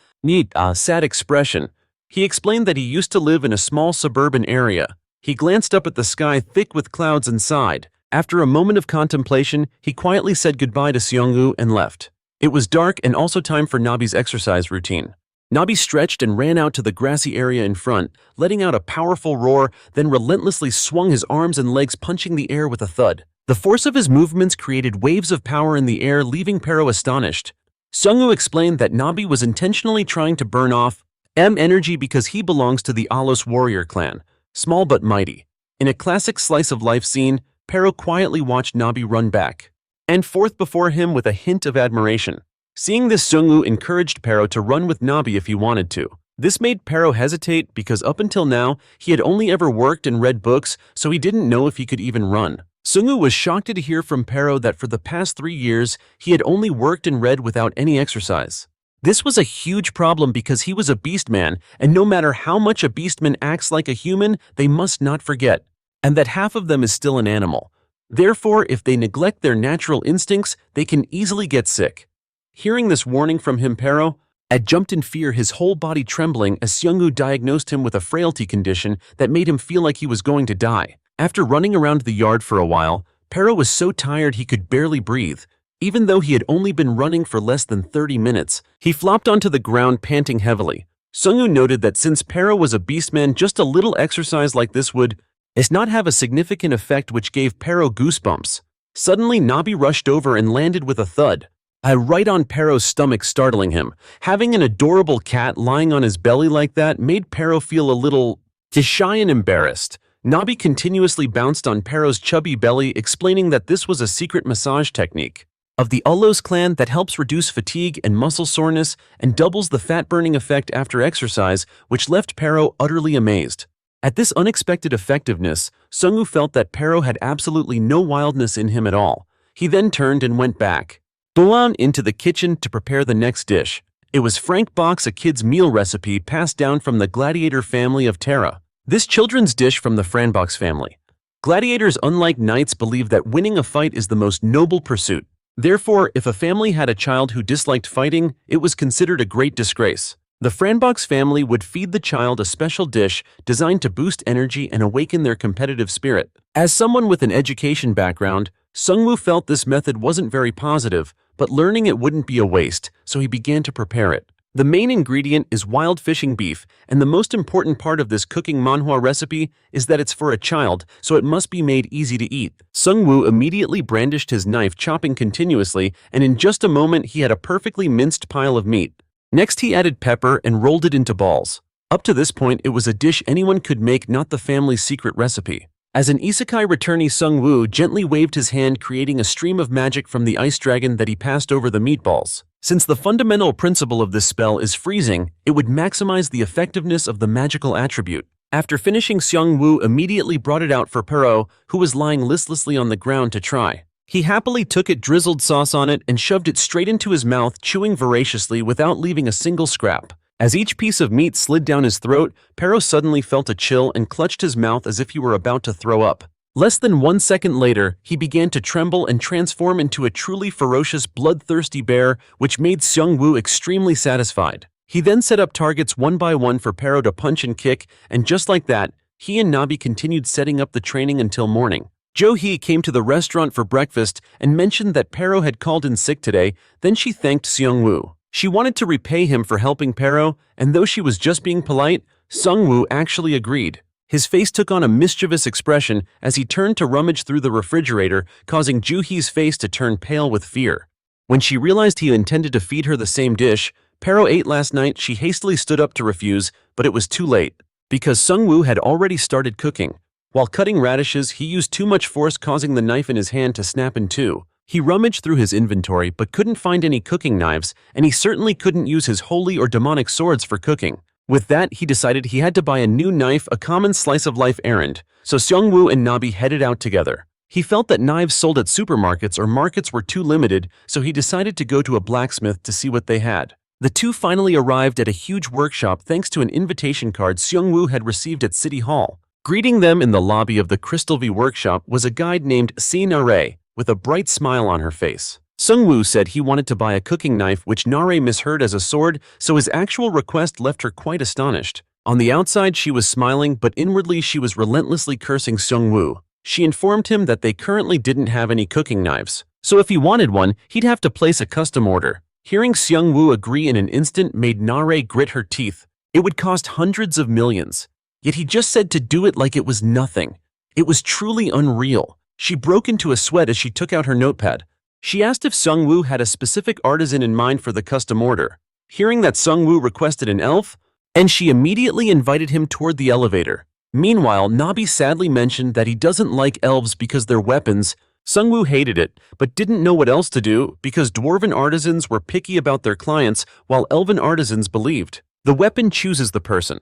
sad expression. He explained that he used to live in a small suburban area. He glanced up at the sky thick with clouds and sighed. After a moment of contemplation, he quietly said goodbye to Seung Woo and left. It was dark and also time for Nabi's exercise routine. Nabi stretched and ran out to the grassy area in front, letting out a powerful roar, then relentlessly swung his arms and legs, punching the air with a thud. The force of his movements created waves of power in the air, leaving Pero astonished. Seung Woo explained that Nabi was intentionally trying to burn off energy because he belongs to the Alos warrior clan, small but mighty. In a classic slice-of-life scene, Pero quietly watched Nabi run back and forth before him with a hint of admiration. Seeing this, Seung Woo encouraged Pero to run with Nabi if he wanted to. This made Pero hesitate because up until now, he had only ever worked and read books, so he didn't know if he could even run. Seung Woo was shocked to hear from Pero that for the past 3 years, he had only worked and read without any exercise. This was a huge problem because he was a beastman, and no matter how much a beastman acts like a human, they must not forget, and that half of them is still an animal. Therefore, if they neglect their natural instincts, they can easily get sick. Hearing this warning from him, Pero had jumped in fear, his whole body trembling as Seung Woo diagnosed him with a frailty condition that made him feel like he was going to die. After running around the yard for a while, Pero was so tired he could barely breathe. Even though he had only been running for less than 30 minutes, he flopped onto the ground, panting heavily. Seung Woo noted that since Pero was a beastman, just a little exercise like this would It's not have a significant effect which gave Pero goosebumps. Suddenly, Nabi rushed over and landed with a thud. Right on Pero's stomach, startling him. Having an adorable cat lying on his belly like that made Pero feel a little shy and embarrassed. Nabi continuously bounced on Pero's chubby belly, explaining that this was a secret massage technique of the Ullos clan that helps reduce fatigue and muscle soreness and doubles the fat-burning effect after exercise, which left Pero utterly amazed. At this unexpected effectiveness, Seung U felt that Pero had absolutely no wildness in him at all. He then turned and went back into the kitchen to prepare the next dish. It was Frank Bok's a kid's meal recipe passed down from the gladiator family of Terra. This children's dish from the Franbox family. Gladiators, unlike knights, believe that winning a fight is the most noble pursuit. Therefore, if a family had a child who disliked fighting, it was considered a great disgrace. The Franbox family would feed the child a special dish designed to boost energy and awaken their competitive spirit. As someone with an education background, Seung Woo felt this method wasn't very positive, but learning it wouldn't be a waste, so he began to prepare it. The main ingredient is wild fishing beef, and the most important part of this cooking manhwa recipe is that it's for a child, so it must be made easy to eat. Seung Woo immediately brandished his knife, chopping continuously, and in just a moment he had a perfectly minced pile of meat. Next he added pepper and rolled it into balls. Up to this point it was a dish anyone could make, not the family's secret recipe. As an isekai returnee, Seung Woo gently waved his hand, creating a stream of magic from the ice dragon that he passed over the meatballs. Since the fundamental principle of this spell is freezing, it would maximize the effectiveness of the magical attribute. After finishing, Seung Woo immediately brought it out for Pero, who was lying listlessly on the ground, to try. He happily took it, drizzled sauce on it, and shoved it straight into his mouth, chewing voraciously without leaving a single scrap. As each piece of meat slid down his throat, Pero suddenly felt a chill and clutched his mouth as if he were about to throw up. Less than 1 second later, he began to tremble and transform into a truly ferocious, bloodthirsty bear, which made Seung Woo extremely satisfied. He then set up targets one by one for Pero to punch and kick, and just like that, he and Nabi continued setting up the training until morning. Jo Hee came to the restaurant for breakfast and mentioned that Pero had called in sick today. Then she thanked Seung Woo. She wanted to repay him for helping Pero, and though she was just being polite, Seung Woo actually agreed. His face took on a mischievous expression as he turned to rummage through the refrigerator, causing Jo Hee's face to turn pale with fear. When she realized he intended to feed her the same dish Pero ate last night, she hastily stood up to refuse, but it was too late, because Seung Woo had already started cooking. While cutting radishes, he used too much force, causing the knife in his hand to snap in two. He rummaged through his inventory but couldn't find any cooking knives, and he certainly couldn't use his holy or demonic swords for cooking. With that, he decided he had to buy a new knife, a common slice-of-life errand, so Seung Woo and Nabi headed out together. He felt that knives sold at supermarkets or markets were too limited, so he decided to go to a blacksmith to see what they had. The two finally arrived at a huge workshop thanks to an invitation card Seung Woo had received at City Hall. Greeting them in the lobby of the Crystal V workshop was a guide named Si Nare, with a bright smile on her face. Seung Woo said he wanted to buy a cooking knife, which Nare misheard as a sword, so his actual request left her quite astonished. On the outside she was smiling, but inwardly she was relentlessly cursing Seung Woo. She informed him that they currently didn't have any cooking knives, so if he wanted one, he'd have to place a custom order. Hearing Seung Woo agree in an instant made Nare grit her teeth. It would cost hundreds of millions. Yet he just said to do it like it was nothing. It was truly unreal. She broke into a sweat as she took out her notepad. She asked if Seung Woo had a specific artisan in mind for the custom order. Hearing that Seung Woo requested an elf, and she immediately invited him toward the elevator. Meanwhile, Nabi sadly mentioned that he doesn't like elves because they're weapons. Seung Woo hated it, but didn't know what else to do because dwarven artisans were picky about their clients, while elven artisans believed the weapon chooses the person.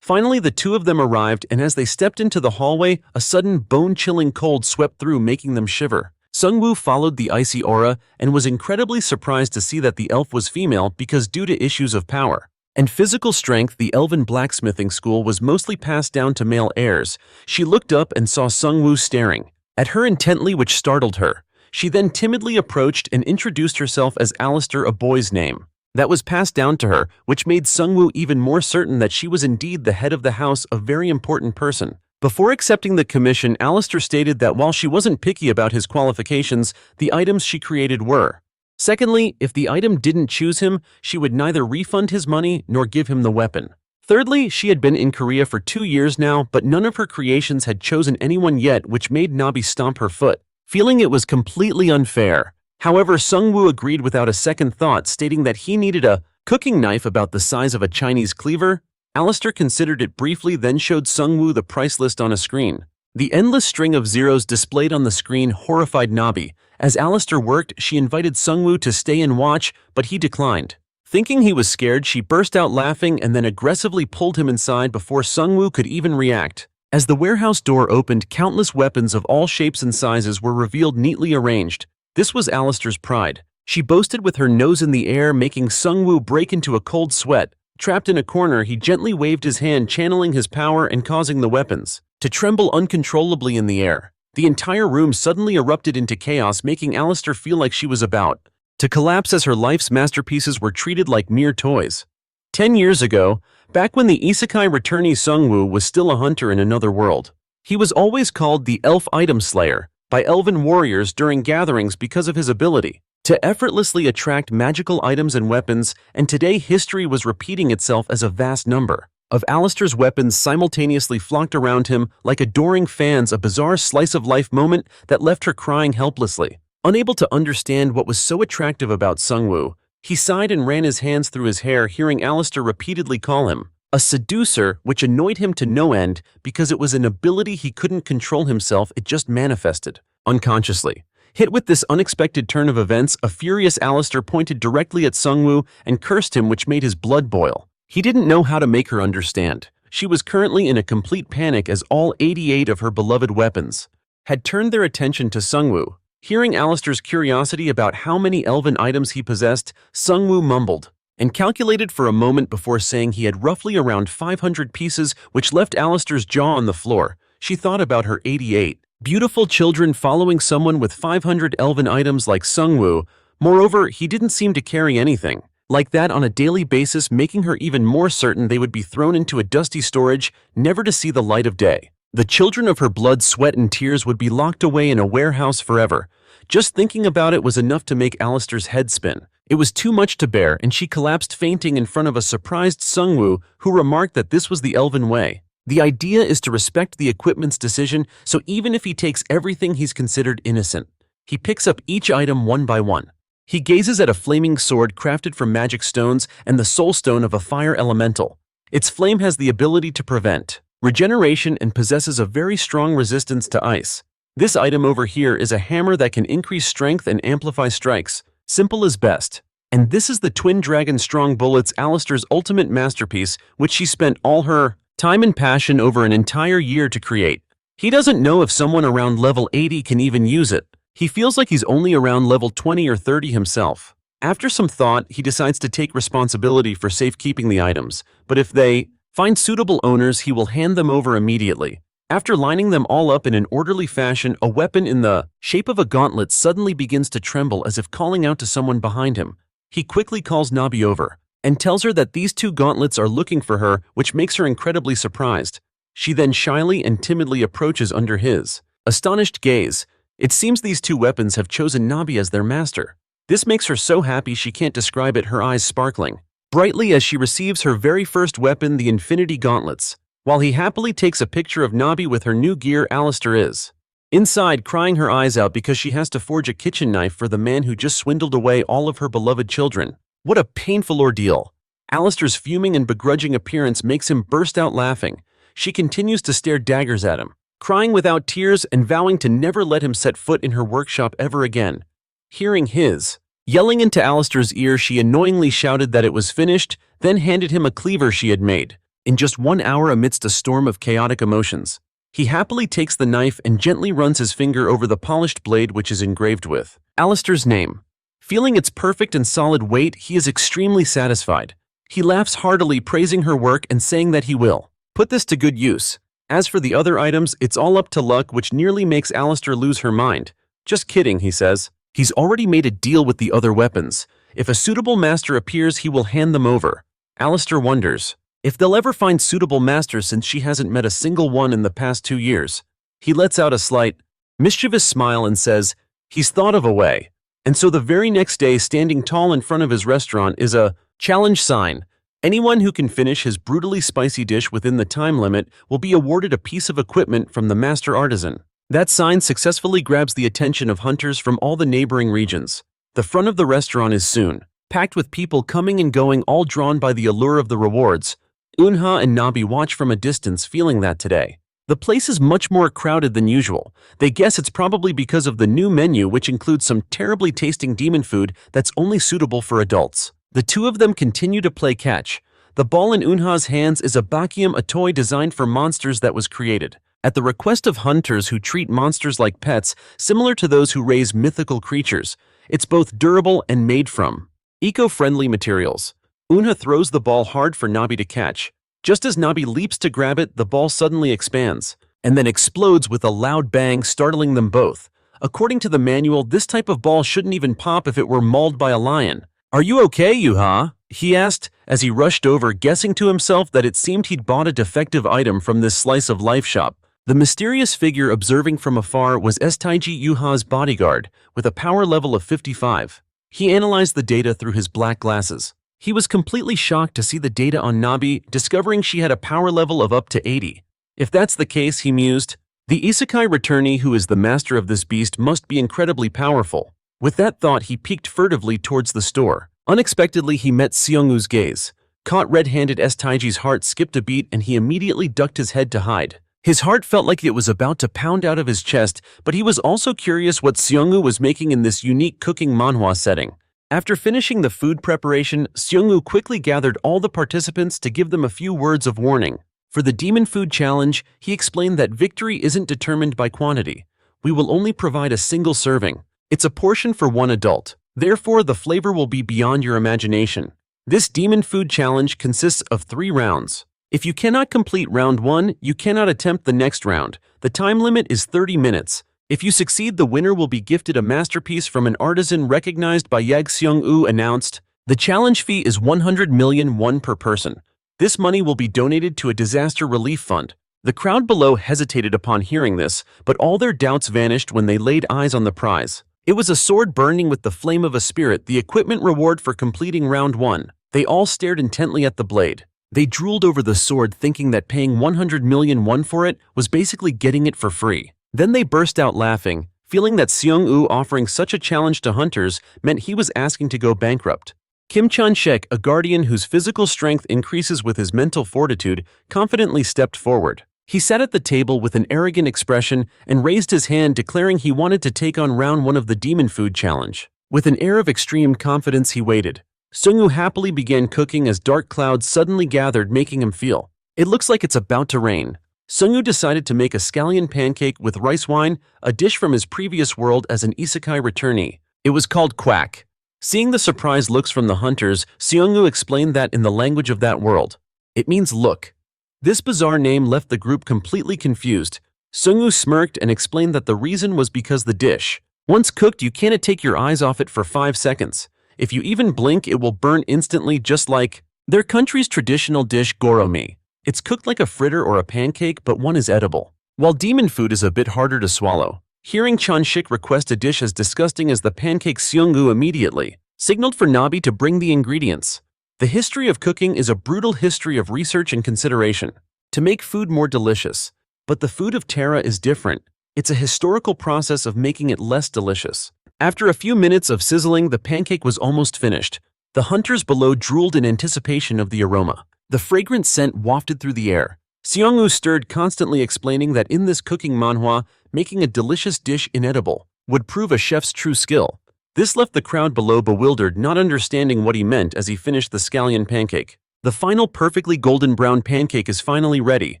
Finally, the two of them arrived, and as they stepped into the hallway, a sudden bone-chilling cold swept through, making them shiver. Seung Woo followed the icy aura and was incredibly surprised to see that the elf was female because due to issues of power and physical strength, the elven blacksmithing school was mostly passed down to male heirs. She looked up and saw Seung Woo staring at her intently, which startled her. She then timidly approached and introduced herself as Alistair, a boy's name that was passed down to her, which made Seung Woo even more certain that she was indeed the head of the house, a very important person. Before accepting the commission, Alistair stated that while she wasn't picky about his qualifications, the items she created were. Secondly, if the item didn't choose him, she would neither refund his money nor give him the weapon. Thirdly, she had been in Korea for 2 years now, but none of her creations had chosen anyone yet, which made Nabi stomp her foot, feeling it was completely unfair. However, Seung Woo agreed without a second thought, stating that he needed a cooking knife about the size of a Chinese cleaver. Alistair considered it briefly, then showed Seung Woo the price list on a screen. The endless string of zeros displayed on the screen horrified Nabi. As Alistair worked, she invited Seung Woo to stay and watch, but he declined. Thinking he was scared, she burst out laughing and then aggressively pulled him inside before Seung Woo could even react. As the warehouse door opened, countless weapons of all shapes and sizes were revealed, neatly arranged. This was Alistair's pride. She boasted with her nose in the air, making Seung Woo break into a cold sweat. Trapped in a corner, he gently waved his hand, channeling his power and causing the weapons to tremble uncontrollably in the air. The entire room suddenly erupted into chaos, making Alistair feel like she was about to collapse as her life's masterpieces were treated like mere toys. 10 years ago, back when the isekai returnee Seung Woo was still a hunter in another world, he was always called the Elf Item Slayer by elven warriors during gatherings because of his ability to effortlessly attract magical items and weapons, and today history was repeating itself as a vast number of Alistair's weapons simultaneously flocked around him like adoring fans, a bizarre slice-of-life moment that left her crying helplessly. Unable to understand what was so attractive about Seung Woo, he sighed and ran his hands through his hair, hearing Alistair repeatedly call him a seducer, which annoyed him to no end because it was an ability he couldn't control himself. It just manifested unconsciously. Hit with this unexpected turn of events, a furious Alistair pointed directly at Seung Woo and cursed him, which made his blood boil. He didn't know how to make her understand. She was currently in a complete panic as all 88 of her beloved weapons had turned their attention to Seung Woo. Hearing Alistair's curiosity about how many elven items he possessed, Seung Woo mumbled and calculated for a moment before saying he had roughly around 500 pieces, which left Alistair's jaw on the floor. She thought about her 88 beautiful children following someone with 500 elven items like Seung Woo. Moreover, he didn't seem to carry anything like that on a daily basis, making her even more certain they would be thrown into a dusty storage, never to see the light of day. The children of her blood, sweat, and tears would be locked away in a warehouse forever. Just thinking about it was enough to make Alistair's head spin. It was too much to bear, and she collapsed fainting in front of a surprised Seung Woo, who remarked that this was the elven way. The idea is to respect the equipment's decision, so even if he takes everything, he's considered innocent. He picks up each item one by one. He gazes at a flaming sword crafted from magic stones and the soul stone of a fire elemental. Its flame has the ability to prevent regeneration and possesses a very strong resistance to ice. This item over here is a hammer that can increase strength and amplify strikes. Simple is best. And this is the Twin Dragon Strong Bullets, Alistair's ultimate masterpiece, which she spent all her time and passion over an entire year to create. He doesn't know if someone around level 80 can even use it. He feels like he's only around level 20 or 30 himself. After some thought, he decides to take responsibility for safekeeping the items, but if they find suitable owners, he will hand them over immediately. After lining them all up in an orderly fashion, a weapon in the shape of a gauntlet suddenly begins to tremble as if calling out to someone behind him. He quickly calls Nabi over and tells her that these two gauntlets are looking for her, which makes her incredibly surprised. She then shyly and timidly approaches under his astonished gaze. It seems these two weapons have chosen Nabi as their master. This makes her so happy she can't describe it, her eyes sparkling brightly as she receives her very first weapon, the Infinity Gauntlets. While he happily takes a picture of Nabi with her new gear, Alistair is inside, crying her eyes out because she has to forge a kitchen knife for the man who just swindled away all of her beloved children. What a painful ordeal. Alistair's fuming and begrudging appearance makes him burst out laughing. She continues to stare daggers at him, crying without tears and vowing to never let him set foot in her workshop ever again. Hearing his yelling into Alistair's ear, she annoyingly shouted that it was finished, then handed him a cleaver she had made in just 1 hour amidst a storm of chaotic emotions. He happily takes the knife and gently runs his finger over the polished blade, which is engraved with Alistair's name. Feeling its perfect and solid weight, he is extremely satisfied. He laughs heartily, praising her work and saying that he will put this to good use. As for the other items, it's all up to luck, which nearly makes Alistair lose her mind. Just kidding, he says. He's already made a deal with the other weapons. If a suitable master appears, he will hand them over. Alistair wonders if they'll ever find suitable masters since she hasn't met a single one in the past 2 years. He lets out a slight, mischievous smile and says he's thought of a way. And so the very next day, standing tall in front of his restaurant is a challenge sign. Anyone who can finish his brutally spicy dish within the time limit will be awarded a piece of equipment from the master artisan. That sign successfully grabs the attention of hunters from all the neighboring regions. The front of the restaurant is soon packed with people coming and going, all drawn by the allure of the rewards. Unha and Nabi watch from a distance, feeling that today the place is much more crowded than usual. They guess it's probably because of the new menu, which includes some terribly tasting demon food that's only suitable for adults. The two of them continue to play catch. The ball in Unha's hands is a Bakium, a toy designed for monsters that was created at the request of hunters who treat monsters like pets, similar to those who raise mythical creatures. It's both durable and made from eco-friendly materials. Unha throws the ball hard for Nabi to catch. Just as Nabi leaps to grab it, the ball suddenly expands and then explodes with a loud bang, startling them both. According to the manual, this type of ball shouldn't even pop if it were mauled by a lion. "Are you okay, Yuha?" he asked as he rushed over, guessing to himself that it seemed he'd bought a defective item from this slice of life shop. The mysterious figure observing from afar was Taiji Yuha's bodyguard, with a power level of 55. He analyzed the data through his black glasses. He was completely shocked to see the data on Nabi, discovering she had a power level of up to 80. If that's the case, he mused, the isekai returnee who is the master of this beast must be incredibly powerful. With that thought, he peeked furtively towards the store. Unexpectedly, he met Seung U's gaze. Caught red-handed, Taiji's heart skipped a beat and he immediately ducked his head to hide. His heart felt like it was about to pound out of his chest, but he was also curious what Seung U was making in this unique cooking manhwa setting. After finishing the food preparation, Seung U quickly gathered all the participants to give them a few words of warning. For the Demon Food Challenge, he explained that victory isn't determined by quantity. We will only provide a single serving. It's a portion for one adult. Therefore, the flavor will be beyond your imagination. This Demon Food Challenge consists of 3 rounds. If you cannot complete round 1, you cannot attempt the next round. The time limit is 30 minutes. If you succeed, the winner will be gifted a masterpiece from an artisan recognized by Seung U announced. The challenge fee is 100 million won per person. This money will be donated to a disaster relief fund. The crowd below hesitated upon hearing this, but all their doubts vanished when they laid eyes on the prize. It was a sword burning with the flame of a spirit, the equipment reward for completing round 1. They all stared intently at the blade. They drooled over the sword, thinking that paying 100 million won for it was basically getting it for free. Then they burst out laughing, feeling that Seung U offering such a challenge to hunters meant he was asking to go bankrupt. Kim Chan-shek, a guardian whose physical strength increases with his mental fortitude, confidently stepped forward. He sat at the table with an arrogant expression and raised his hand, declaring he wanted to take on round 1 of the Demon Food Challenge. With an air of extreme confidence, he waited. Seung U happily began cooking as dark clouds suddenly gathered, making him feel, "It looks like it's about to rain." Seung U decided to make a scallion pancake with rice wine, a dish from his previous world as an isekai returnee. It was called quack. Seeing the surprised looks from the hunters, Seung U explained that in the language of that world, it means look. This bizarre name left the group completely confused. Seung U smirked and explained that the reason was because the dish, once cooked, you cannot take your eyes off it for 5 seconds. If you even blink, it will burn instantly, just like their country's traditional dish goromi. It's cooked like a fritter or a pancake, but one is edible. While demon food is a bit harder to swallow. Hearing Chan-shik request a dish as disgusting as the pancake, Seung U immediately signaled for Nabi to bring the ingredients. The history of cooking is a brutal history of research and consideration to make food more delicious. But the food of Terra is different. It's a historical process of making it less delicious. After a few minutes of sizzling, the pancake was almost finished. The hunters below drooled in anticipation of the aroma. The fragrant scent wafted through the air. Seung U stirred, constantly explaining that in this cooking manhwa, making a delicious dish inedible would prove a chef's true skill. This left the crowd below bewildered, not understanding what he meant as he finished the scallion pancake. The final perfectly golden brown pancake is finally ready.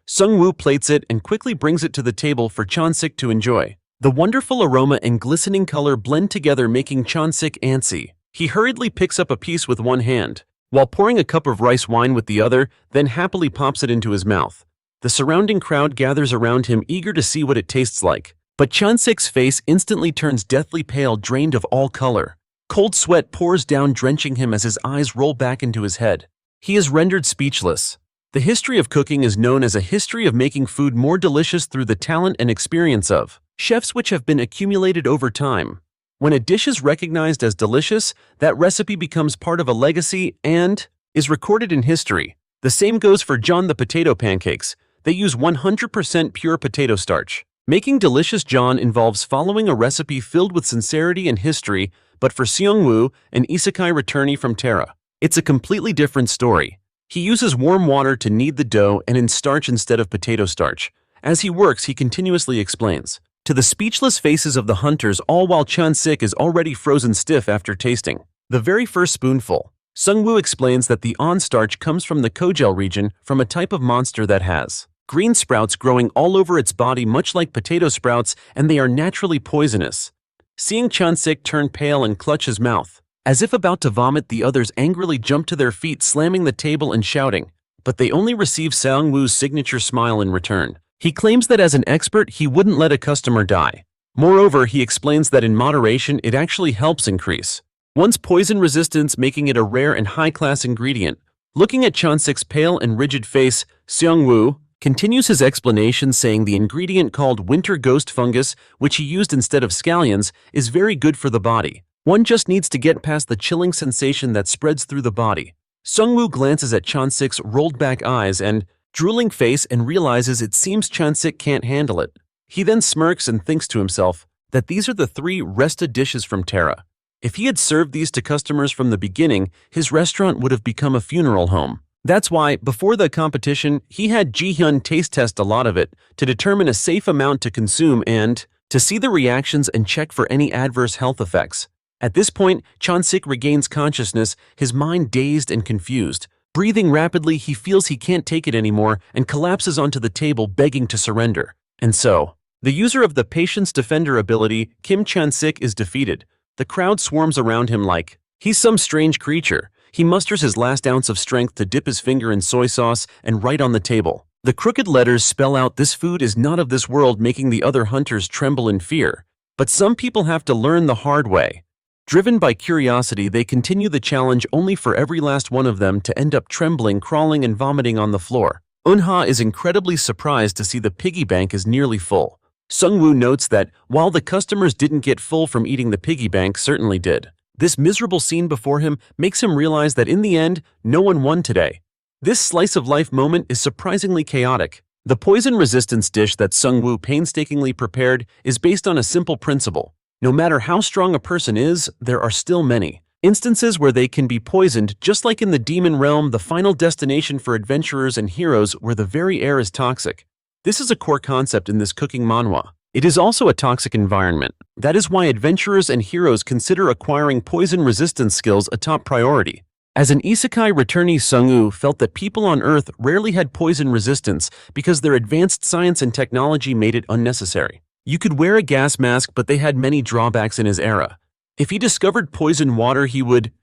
Seung Woo plates it and quickly brings it to the table for Chan-sik to enjoy. The wonderful aroma and glistening color blend together, making Chan-sik antsy. He hurriedly picks up a piece with one hand, while pouring a cup of rice wine with the other, then happily pops it into his mouth. The surrounding crowd gathers around him, eager to see what it tastes like. But Chan-sik's face instantly turns deathly pale, drained of all color. Cold sweat pours down, drenching him as his eyes roll back into his head. He is rendered speechless. The history of cooking is known as a history of making food more delicious through the talent and experience of chefs which have been accumulated over time. When a dish is recognized as delicious, that recipe becomes part of a legacy, and is recorded in history. The same goes for John the potato pancakes. They use 100% pure potato starch. Making delicious John involves following a recipe filled with sincerity and history, but for Seung Woo, an isekai returnee from Terra, it's a completely different story. He uses warm water to knead the dough and in starch instead of potato starch. As he works, he continuously explains to the speechless faces of the hunters, all while Chan-sik is already frozen stiff after tasting the very first spoonful. Seung Woo explains that the on starch comes from the Kogel region, from a type of monster that has green sprouts growing all over its body much like potato sprouts, and they are naturally poisonous. Seeing Chan-sik turn pale and clutch his mouth, as if about to vomit, the others angrily jump to their feet, slamming the table and shouting, but they only receive Seung Woo's signature smile in return. He claims that as an expert, he wouldn't let a customer die. Moreover, he explains that in moderation, it actually helps increase one's poison resistance, making it a rare and high-class ingredient. Looking at Chan-sik's pale and rigid face, Seung Woo continues his explanation, saying the ingredient called winter ghost fungus, which he used instead of scallions, is very good for the body. One just needs to get past the chilling sensation that spreads through the body. Seung Woo glances at Chan-sik's rolled-back eyes and drooling face and realizes it seems Chan-sik can't handle it. He then smirks and thinks to himself that these are the 3 rested dishes from Terra. If he had served these to customers from the beginning, his restaurant would have become a funeral home. That's why, before the competition, he had Ji-hyun taste test a lot of it to determine a safe amount to consume and to see the reactions and check for any adverse health effects. At this point, Chan-sik regains consciousness, his mind dazed and confused. Breathing rapidly, he feels he can't take it anymore and collapses onto the table, begging to surrender. And so, the user of the Patience Defender ability, Kim Chan-sik, is defeated. The crowd swarms around him like he's some strange creature. He musters his last ounce of strength to dip his finger in soy sauce and write on the table. The crooked letters spell out this food is not of this world, making the other hunters tremble in fear. But some people have to learn the hard way. Driven by curiosity, they continue the challenge, only for every last one of them to end up trembling, crawling, and vomiting on the floor. Eunha is incredibly surprised to see the piggy bank is nearly full. Seung Woo notes that, while the customers didn't get full from eating, the piggy bank certainly did. This miserable scene before him makes him realize that in the end, no one won today. This slice-of-life moment is surprisingly chaotic. The poison resistance dish that Seung Woo painstakingly prepared is based on a simple principle. No matter how strong a person is, there are still many instances where they can be poisoned, just like in the demon realm, the final destination for adventurers and heroes, where the very air is toxic. This is a core concept in this cooking manhwa. It is also a toxic environment. That is why adventurers and heroes consider acquiring poison resistance skills a top priority. As an isekai returnee, Seung U felt that people on Earth rarely had poison resistance because their advanced science and technology made it unnecessary. You could wear a gas mask, but they had many drawbacks in his era. If he discovered poison water, he would,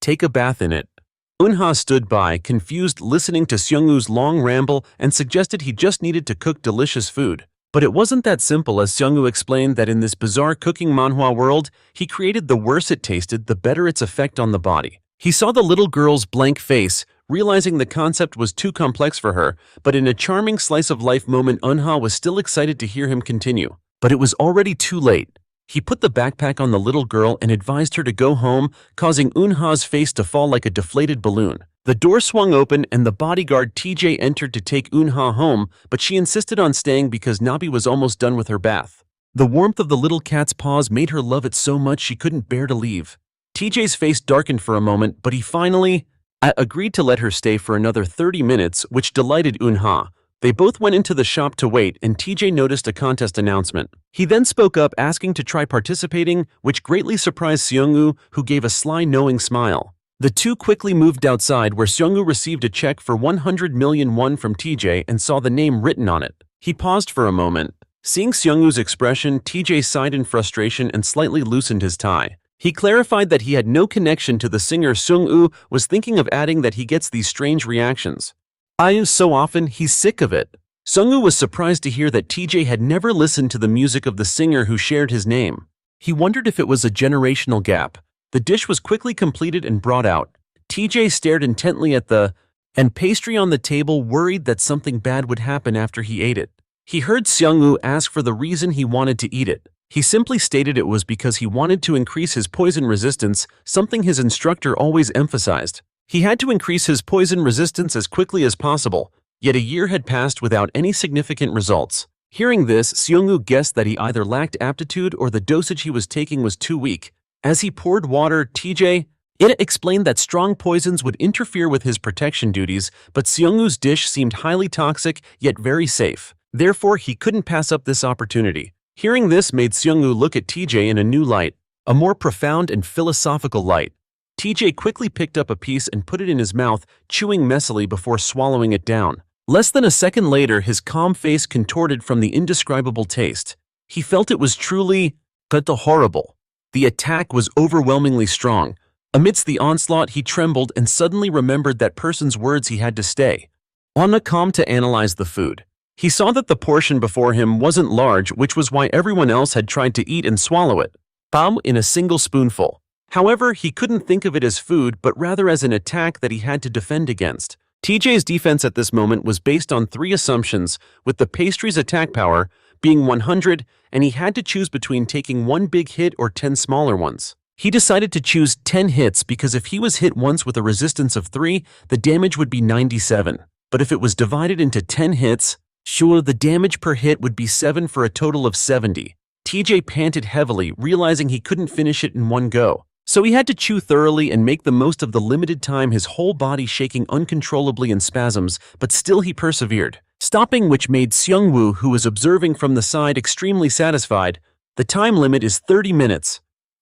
take a bath in it. Eunha stood by, confused, listening to Seung U's long ramble, and suggested he just needed to cook delicious food. But it wasn't that simple, as Seung U explained that in this bizarre cooking manhwa world, he created the worse it tasted, the better its effect on the body. He saw the little girl's blank face, realizing the concept was too complex for her, but in a charming slice-of-life moment, Eunha was still excited to hear him continue. But it was already too late. He put the backpack on the little girl and advised her to go home, causing Eunha's face to fall like a deflated balloon. The door swung open and the bodyguard TJ entered to take Eunha home, but she insisted on staying because Nabi was almost done with her bath. The warmth of the little cat's paws made her love it so much she couldn't bear to leave. TJ's face darkened for a moment, but he finally agreed to let her stay for another 30 minutes, which delighted Eunha. They both went into the shop to wait, and TJ noticed a contest announcement. He then spoke up, asking to try participating, which greatly surprised Seung U, who gave a sly, knowing smile. The two quickly moved outside, where Seung U received a check for 100 million won from TJ and saw the name written on it. He paused for a moment. Seeing Seung U's expression, TJ sighed in frustration and slightly loosened his tie. He clarified that he had no connection to the singer. Seung U was thinking of adding that he gets these strange reactions so often, he's sick of it. Seung U was surprised to hear that TJ had never listened to the music of the singer who shared his name. He wondered if it was a generational gap. The dish was quickly completed and brought out. TJ stared intently at the pastry on the table, worried that something bad would happen after he ate it. He heard Seung U ask for the reason he wanted to eat it. He simply stated it was because he wanted to increase his poison resistance, something his instructor always emphasized. He had to increase his poison resistance as quickly as possible, yet a year had passed without any significant results. Hearing this, Seung U guessed that he either lacked aptitude or the dosage he was taking was too weak. As he poured water, It explained that strong poisons would interfere with his protection duties, but Seung U's dish seemed highly toxic yet very safe. Therefore, he couldn't pass up this opportunity. Hearing this made Seung U look at TJ in a new light, a more profound and philosophical light. TJ quickly picked up a piece and put it in his mouth, chewing messily before swallowing it down. Less than a second later, his calm face contorted from the indescribable taste. He felt it was truly horrible. The attack was overwhelmingly strong. Amidst the onslaught, he trembled and suddenly remembered that person's words he had to stay calm to analyze the food. He saw that the portion before him wasn't large, which was why everyone else had tried to eat and swallow it in a single spoonful. However, he couldn't think of it as food, but rather as an attack that he had to defend against. TJ's defense at this moment was based on 3 assumptions, with the pastry's attack power being 100, and he had to choose between taking 1 big hit or 10 smaller ones. He decided to choose 10 hits because if he was hit once with a resistance of 3, the damage would be 97. But if it was divided into 10 hits, the damage per hit would be 7 for a total of 70. TJ panted heavily, realizing he couldn't finish it in one go. So he had to chew thoroughly and make the most of the limited time, his whole body shaking uncontrollably in spasms, but still he persevered. Stopping, which made Seung Woo, who was observing from the side, extremely satisfied. The time limit is 30 minutes.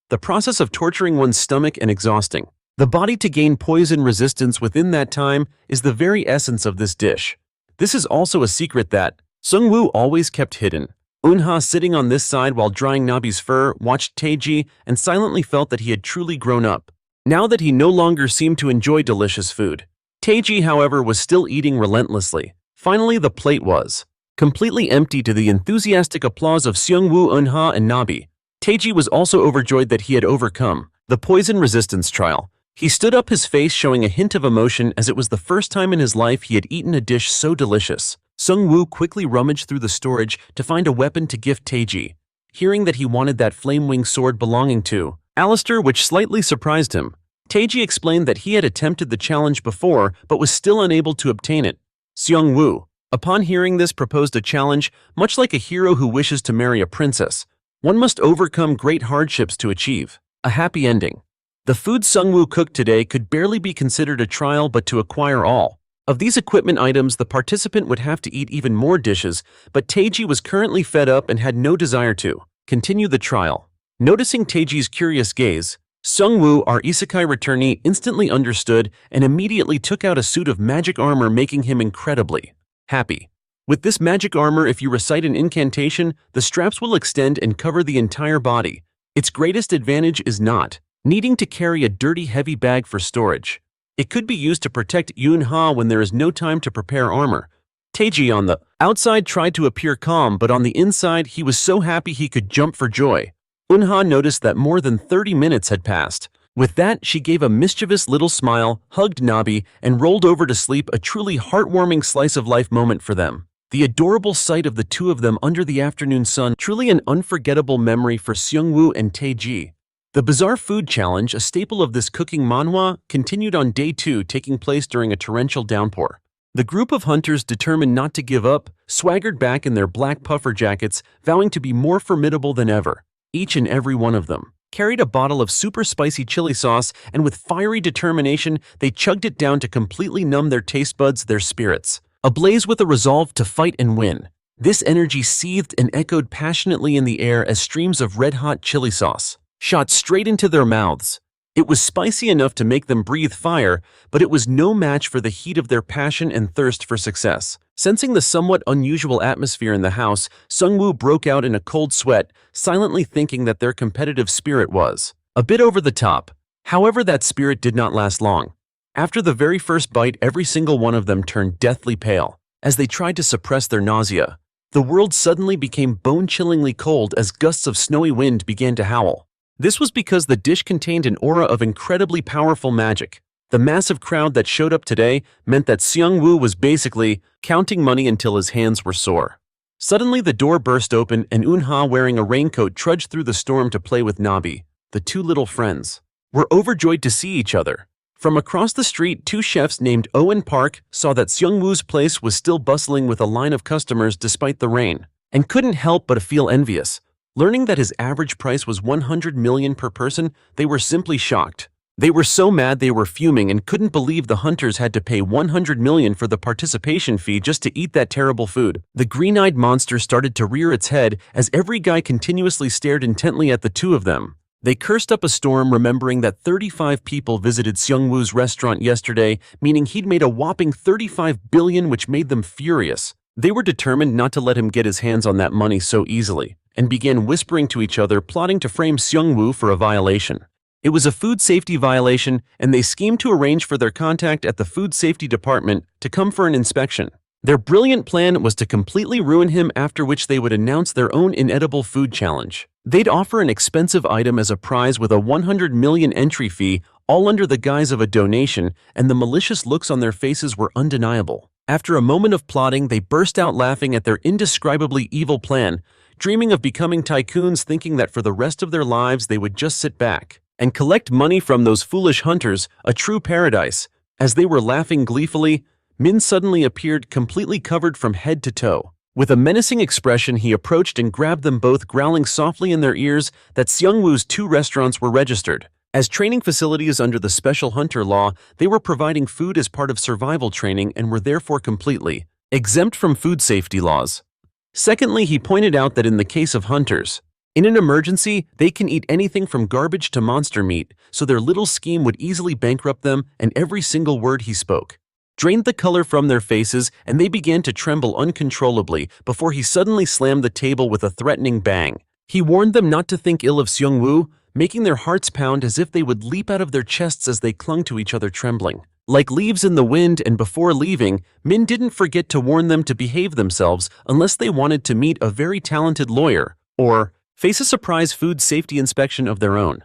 The process of torturing one's stomach and exhausting the body to gain poison resistance within that time is the very essence of this dish. This is also a secret that Seung Woo always kept hidden. Eun-ha, sitting on this side while drying Nabi's fur, watched Taeji and silently felt that he had truly grown up, now that he no longer seemed to enjoy delicious food. Taeji, however, was still eating relentlessly. Finally, the plate was completely empty to the enthusiastic applause of Seung Woo, Eun-ha, and Nabi. Taeji was also overjoyed that he had overcome the poison resistance trial. He stood up, his face showing a hint of emotion, as it was the first time in his life he had eaten a dish so delicious. Seung Woo quickly rummaged through the storage to find a weapon to gift Taeji. Hearing that he wanted that flame-wing sword belonging to Alistair, which slightly surprised him, Taeji explained that he had attempted the challenge before but was still unable to obtain it. Seung Woo, upon hearing this, proposed a challenge, much like a hero who wishes to marry a princess. One must overcome great hardships to achieve a happy ending. The food Seung Woo cooked today could barely be considered a trial, but to acquire all of these equipment items, the participant would have to eat even more dishes, but Taeji was currently fed up and had no desire to continue the trial. Noticing Taeji's curious gaze, Seung Woo, our isekai returnee, instantly understood and immediately took out a suit of magic armor, making him incredibly happy. With this magic armor, if you recite an incantation, the straps will extend and cover the entire body. Its greatest advantage is not needing to carry a dirty, heavy bag for storage. It could be used to protect Eun-ha when there is no time to prepare armor. Taeji on the outside tried to appear calm, but on the inside he was so happy he could jump for joy. Eun-ha noticed that more than 30 minutes had passed. With that, she gave a mischievous little smile, hugged Nabi, and rolled over to sleep, a truly heartwarming slice-of-life moment for them. The adorable sight of the two of them under the afternoon sun, truly an unforgettable memory for Seung Woo and Taeji. The bizarre food challenge, a staple of this cooking manhwa, continued on day 2, taking place during a torrential downpour. The group of hunters, determined not to give up, swaggered back in their black puffer jackets, vowing to be more formidable than ever. Each and every one of them carried a bottle of super spicy chili sauce, and with fiery determination, they chugged it down to completely numb their taste buds, their spirits ablaze with a resolve to fight and win. This energy seethed and echoed passionately in the air as streams of red-hot chili sauce shot straight into their mouths. It was spicy enough to make them breathe fire, but it was no match for the heat of their passion and thirst for success. Sensing the somewhat unusual atmosphere in the house, Seung Woo broke out in a cold sweat, silently thinking that their competitive spirit was a bit over the top. However, that spirit did not last long. After the very first bite, every single one of them turned deathly pale. As they tried to suppress their nausea, the world suddenly became bone-chillingly cold as gusts of snowy wind began to howl. This was because the dish contained an aura of incredibly powerful magic. The massive crowd that showed up today meant that Seung Woo was basically counting money until his hands were sore. Suddenly, the door burst open and Eun-ha, wearing a raincoat, trudged through the storm to play with Nabi. The two little friends were overjoyed to see each other. From across the street, two chefs named Oh and Park saw that Seung Woo's place was still bustling with a line of customers despite the rain, and couldn't help but feel envious. Learning that his average price was 100 million per person, they were simply shocked. They were so mad they were fuming and couldn't believe the hunters had to pay 100 million for the participation fee just to eat that terrible food. The green-eyed monster started to rear its head as every guy continuously stared intently at the two of them. They cursed up a storm, remembering that 35 people visited Seung Woo's restaurant yesterday, meaning he'd made a whopping 35 billion, which made them furious. They were determined not to let him get his hands on that money so easily, and began whispering to each other, plotting to frame Seung Woo for a violation. It was a food safety violation, and they schemed to arrange for their contact at the food safety department to come for an inspection. Their brilliant plan was to completely ruin him, after which they would announce their own inedible food challenge. They'd offer an expensive item as a prize with a 100 million entry fee, all under the guise of a donation, and the malicious looks on their faces were undeniable. After a moment of plotting, they burst out laughing at their indescribably evil plan, dreaming of becoming tycoons, thinking that for the rest of their lives they would just sit back and collect money from those foolish hunters, a true paradise. As they were laughing gleefully, Min suddenly appeared, completely covered from head to toe. With a menacing expression, he approached and grabbed them both, growling softly in their ears that Seung Woo's two restaurants were registered as training facilities under the special hunter law. They were providing food as part of survival training and were therefore completely exempt from food safety laws. Secondly, he pointed out that in the case of hunters, in an emergency, they can eat anything from garbage to monster meat, so their little scheme would easily bankrupt them, and every single word he spoke drained the color from their faces, and they began to tremble uncontrollably before he suddenly slammed the table with a threatening bang. He warned them not to think ill of Seung Woo, making their hearts pound as if they would leap out of their chests as they clung to each other, trembling like leaves in the wind. And before leaving, Min didn't forget to warn them to behave themselves unless they wanted to meet a very talented lawyer or face a surprise food safety inspection of their own.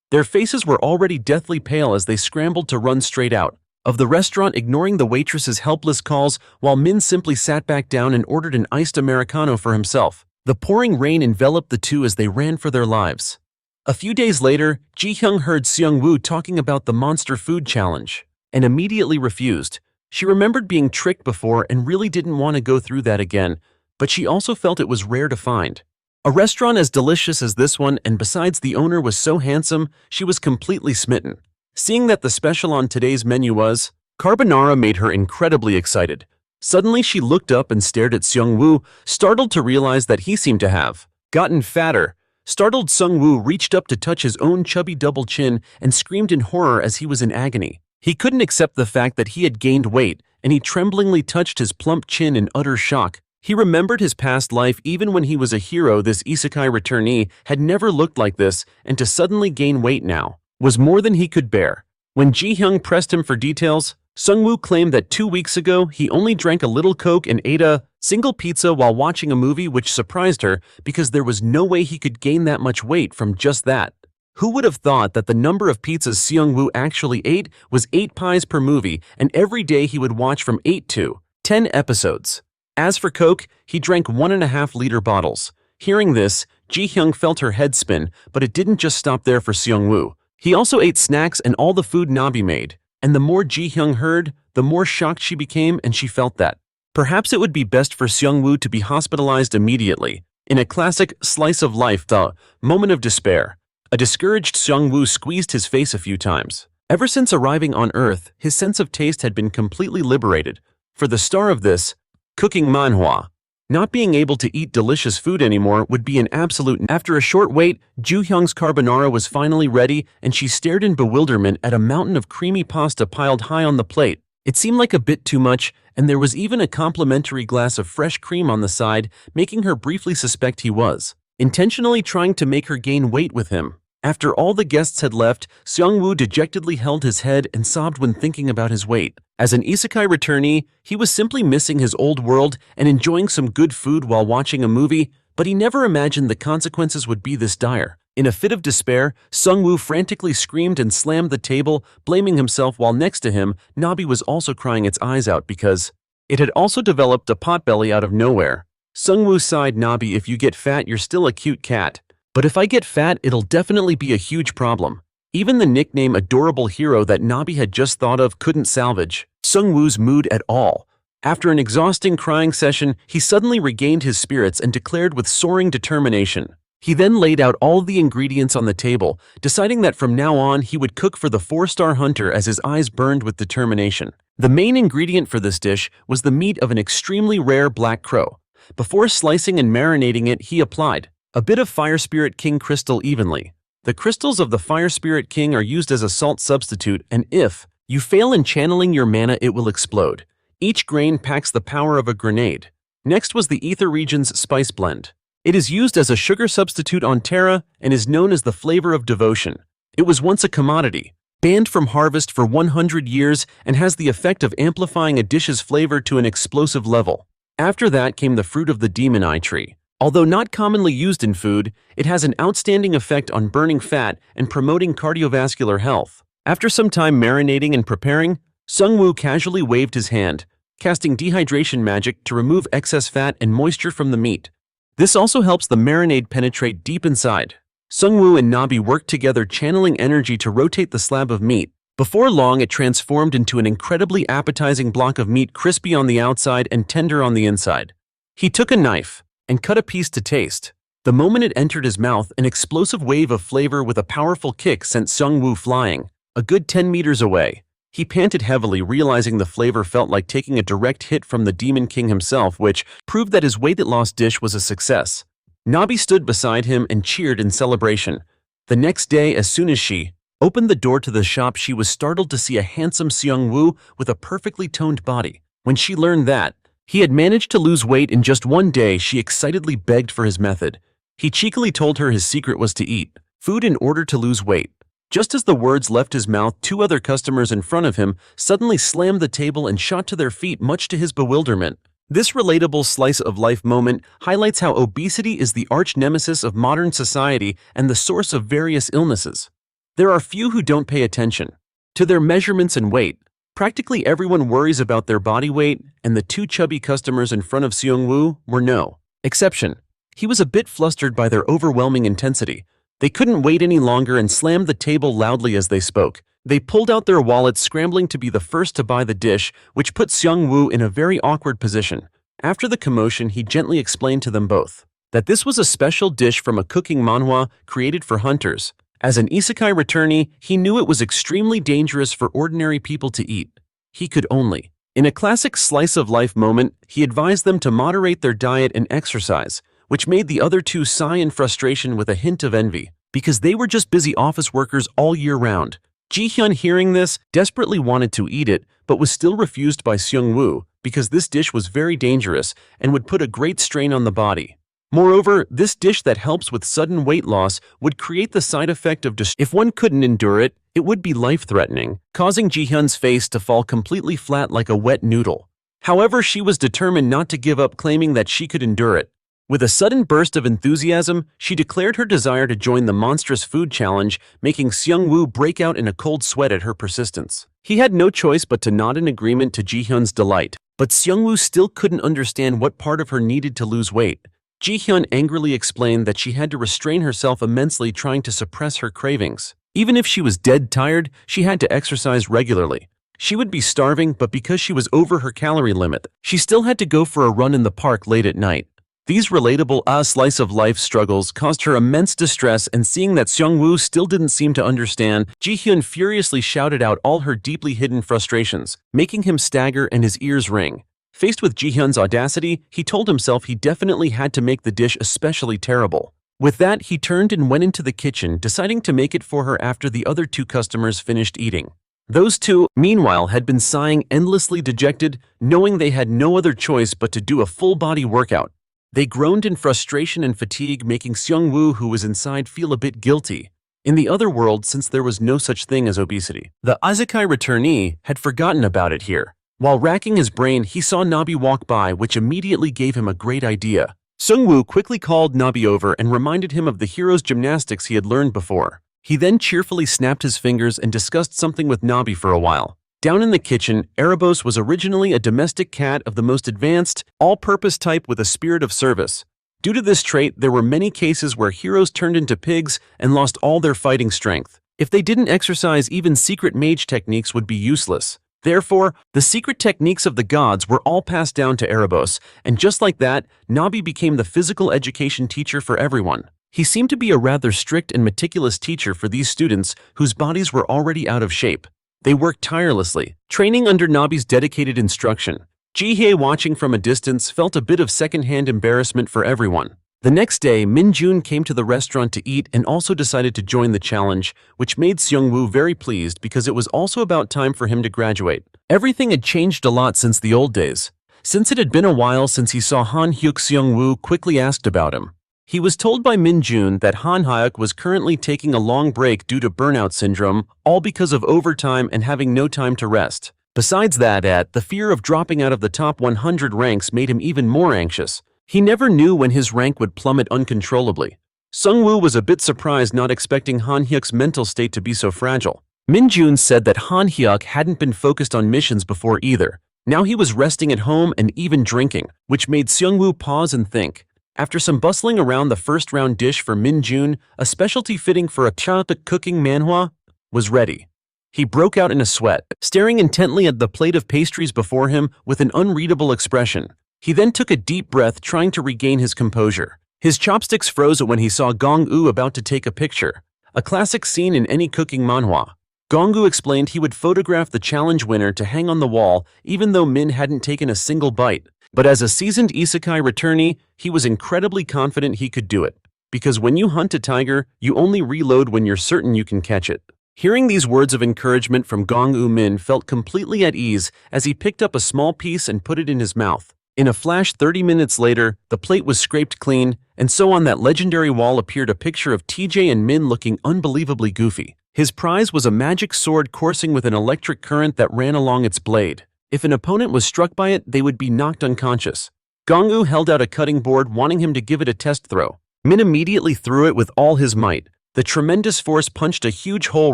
Their faces were already deathly pale as they scrambled to run straight out of the restaurant, ignoring the waitress's helpless calls, while Min simply sat back down and ordered an iced Americano for himself. The pouring rain enveloped the two as they ran for their lives. A few days later, Ji-hyung heard Seung Woo talking about the monster food challenge and immediately refused. She remembered being tricked before and really didn't want to go through that again, but she also felt it was rare to find a restaurant as delicious as this one, and besides, the owner was so handsome, she was completely smitten. Seeing that the special on today's menu was carbonara made her incredibly excited. Suddenly she looked up and stared at Seung Woo, startled to realize that he seemed to have gotten fatter. Startled, Seung Woo reached up to touch his own chubby double chin and screamed in horror as he was in agony. He couldn't accept the fact that he had gained weight, and he tremblingly touched his plump chin in utter shock. He remembered his past life. Even when he was a hero, this isekai returnee had never looked like this, and to suddenly gain weight now was more than he could bear. When Ji-hyung pressed him for details, Seung Woo claimed that 2 weeks ago he only drank a little Coke and ate a single pizza while watching a movie, which surprised her because there was no way he could gain that much weight from just that. Who would have thought that the number of pizzas Seung Woo actually ate was 8 pies per movie, and every day he would watch from 8 to 10 episodes. As for Coke, he drank 1.5-liter bottles. Hearing this, Ji-hyung felt her head spin, but it didn't just stop there for Seung Woo. He also ate snacks and all the food Nabi made, and the more Ji-hyung heard, the more shocked she became, and she felt that perhaps it would be best for Seung Woo to be hospitalized immediately. In a classic slice of life, the moment of despair, a discouraged Seung Woo squeezed his face a few times. Ever since arriving on Earth, his sense of taste had been completely liberated. For the star of this cooking manhwa, not being able to eat delicious food anymore would be an absolute. After a short wait, Ju-hyung's carbonara was finally ready, and she stared in bewilderment at a mountain of creamy pasta piled high on the plate. It seemed like a bit too much, and there was even a complimentary glass of fresh cream on the side, making her briefly suspect he was intentionally trying to make her gain weight with him. After all the guests had left, Seung Woo dejectedly held his head and sobbed when thinking about his weight. As an isekai returnee, he was simply missing his old world and enjoying some good food while watching a movie, but he never imagined the consequences would be this dire. In a fit of despair, Seung Woo frantically screamed and slammed the table, blaming himself, while next to him, Nabi was also crying its eyes out because it had also developed a potbelly out of nowhere. Seung Woo sighed. "Nabi, if you get fat, you're still a cute cat. But if I get fat, it'll definitely be a huge problem." Even the nickname adorable hero that Nabi had just thought of couldn't salvage Seung Woo's mood at all. After an exhausting crying session, he suddenly regained his spirits and declared with soaring determination. He then laid out all the ingredients on the table, deciding that from now on he would cook for the 4-star hunter as his eyes burned with determination. The main ingredient for this dish was the meat of an extremely rare black crow. Before slicing and marinating it, he applied a bit of Fire Spirit King crystal evenly. The crystals of the Fire Spirit King are used as a salt substitute, and if you fail in channeling your mana, it will explode. Each grain packs the power of a grenade. Next was the Ether Region's Spice Blend. It is used as a sugar substitute on Terra and is known as the flavor of devotion. It was once a commodity, banned from harvest for 100 years, and has the effect of amplifying a dish's flavor to an explosive level. After that came the fruit of the Demon Eye Tree. Although not commonly used in food, it has an outstanding effect on burning fat and promoting cardiovascular health. After some time marinating and preparing, Seung Woo casually waved his hand, casting dehydration magic to remove excess fat and moisture from the meat. This also helps the marinade penetrate deep inside. Seung Woo and Nabi worked together, channeling energy to rotate the slab of meat. Before long, it transformed into an incredibly appetizing block of meat, crispy on the outside and tender on the inside. He took a knife and cut a piece to taste. The moment it entered his mouth, an explosive wave of flavor with a powerful kick sent Seung Woo flying a good 10 meters away. He panted heavily, realizing the flavor felt like taking a direct hit from the Demon King himself, which proved that his weight loss dish was a success. Nabi stood beside him and cheered in celebration. The next day, as soon as she opened the door to the shop, she was startled to see a handsome Seung Woo with a perfectly toned body. When she learned that he had managed to lose weight in just one day, she excitedly begged for his method. He cheekily told her his secret was to eat food in order to lose weight. Just as the words left his mouth, 2 other customers in front of him suddenly slammed the table and shot to their feet, much to his bewilderment. This relatable slice-of-life moment highlights how obesity is the arch-nemesis of modern society and the source of various illnesses. There are few who don't pay attention to their measurements and weight. Practically everyone worries about their body weight, and the 2 chubby customers in front of Seung Woo were no exception. He was a bit flustered by their overwhelming intensity. They couldn't wait any longer and slammed the table loudly as they spoke. They pulled out their wallets, scrambling to be the first to buy the dish, which put Seung Woo in a very awkward position. After the commotion, he gently explained to them both that this was a special dish from a cooking manhwa created for hunters. As an isekai returnee, he knew it was extremely dangerous for ordinary people to eat. He could only. In a classic slice-of-life moment, he advised them to moderate their diet and exercise, which made the other 2 sigh in frustration with a hint of envy, because they were just busy office workers all year round. Ji-hyun, hearing this, desperately wanted to eat it, but was still refused by Seung Woo because this dish was very dangerous and would put a great strain on the body. Moreover, this dish that helps with sudden weight loss would create the side effect of if one couldn't endure it, it would be life-threatening, causing Ji-hyun's face to fall completely flat like a wet noodle. However, she was determined not to give up, claiming that she could endure it. With a sudden burst of enthusiasm, she declared her desire to join the monstrous food challenge, making Seung Woo break out in a cold sweat at her persistence. He had no choice but to nod in agreement to Ji-hyun's delight, but Seung Woo still couldn't understand what part of her needed to lose weight. Ji-hyun angrily explained that she had to restrain herself immensely, trying to suppress her cravings. Even if she was dead tired, she had to exercise regularly. She would be starving, but because she was over her calorie limit, she still had to go for a run in the park late at night. These relatable slice-of-life struggles caused her immense distress, and seeing that Seung Woo still didn't seem to understand, Ji-hyun furiously shouted out all her deeply hidden frustrations, making him stagger and his ears ring. Faced with Ji-hyun's audacity, he told himself he definitely had to make the dish especially terrible. With that, he turned and went into the kitchen, deciding to make it for her after the other 2 customers finished eating. Those 2, meanwhile, had been sighing endlessly, dejected, knowing they had no other choice but to do a full-body workout. They groaned in frustration and fatigue, making Seung Woo, who was inside, feel a bit guilty. In the other world, since there was no such thing as obesity, the isekai returnee had forgotten about it here. While racking his brain, he saw Nabi walk by, which immediately gave him a great idea. Seung Woo quickly called Nabi over and reminded him of the hero's gymnastics he had learned before. He then cheerfully snapped his fingers and discussed something with Nabi for a while. Down in the kitchen, Erebos was originally a domestic cat of the most advanced, all-purpose type with a spirit of service. Due to this trait, there were many cases where heroes turned into pigs and lost all their fighting strength. If they didn't exercise, even secret mage techniques would be useless. Therefore, the secret techniques of the gods were all passed down to Erebos, and just like that, Nabi became the physical education teacher for everyone. He seemed to be a rather strict and meticulous teacher for these students whose bodies were already out of shape. They worked tirelessly, training under Nabi's dedicated instruction. Ji-hye, watching from a distance, felt a bit of second-hand embarrassment for everyone. The next day, Min-jun came to the restaurant to eat and also decided to join the challenge, which made Seung-woo very pleased because it was also about time for him to graduate. Everything had changed a lot since the old days. Since it had been a while since he saw Han Hyuk, Seung-woo quickly asked about him. He was told by Min-jun that Han Hyuk was currently taking a long break due to burnout syndrome, all because of overtime and having no time to rest. Besides that, the fear of dropping out of the top 100 ranks made him even more anxious. He never knew when his rank would plummet uncontrollably. Seung-woo was a bit surprised, not expecting Han Hyuk's mental state to be so fragile. Min-jun said that Han Hyuk hadn't been focused on missions before either. Now he was resting at home and even drinking, which made Seung-woo pause and think. After some bustling around, the first round dish for Min-jun, a specialty fitting for a Therapeutic cooking manhwa, was ready. He broke out in a sweat, staring intently at the plate of pastries before him with an unreadable expression. He then took a deep breath, trying to regain his composure. His chopsticks froze when he saw Gong-u about to take a picture. A classic scene in any cooking manhwa. Gong-u explained he would photograph the challenge winner to hang on the wall, even though Min hadn't taken a single bite. But as a seasoned isekai returnee, he was incredibly confident he could do it. Because when you hunt a tiger, you only reload when you're certain you can catch it. Hearing these words of encouragement from Gong-u, Min felt completely at ease as he picked up a small piece and put it in his mouth. In a flash, 30 minutes later, the plate was scraped clean, and so on that legendary wall appeared a picture of TJ and Min looking unbelievably goofy. His prize was a magic sword coursing with an electric current that ran along its blade. If an opponent was struck by it, they would be knocked unconscious. Gong-u held out a cutting board, wanting him to give it a test throw. Min immediately threw it with all his might. The tremendous force punched a huge hole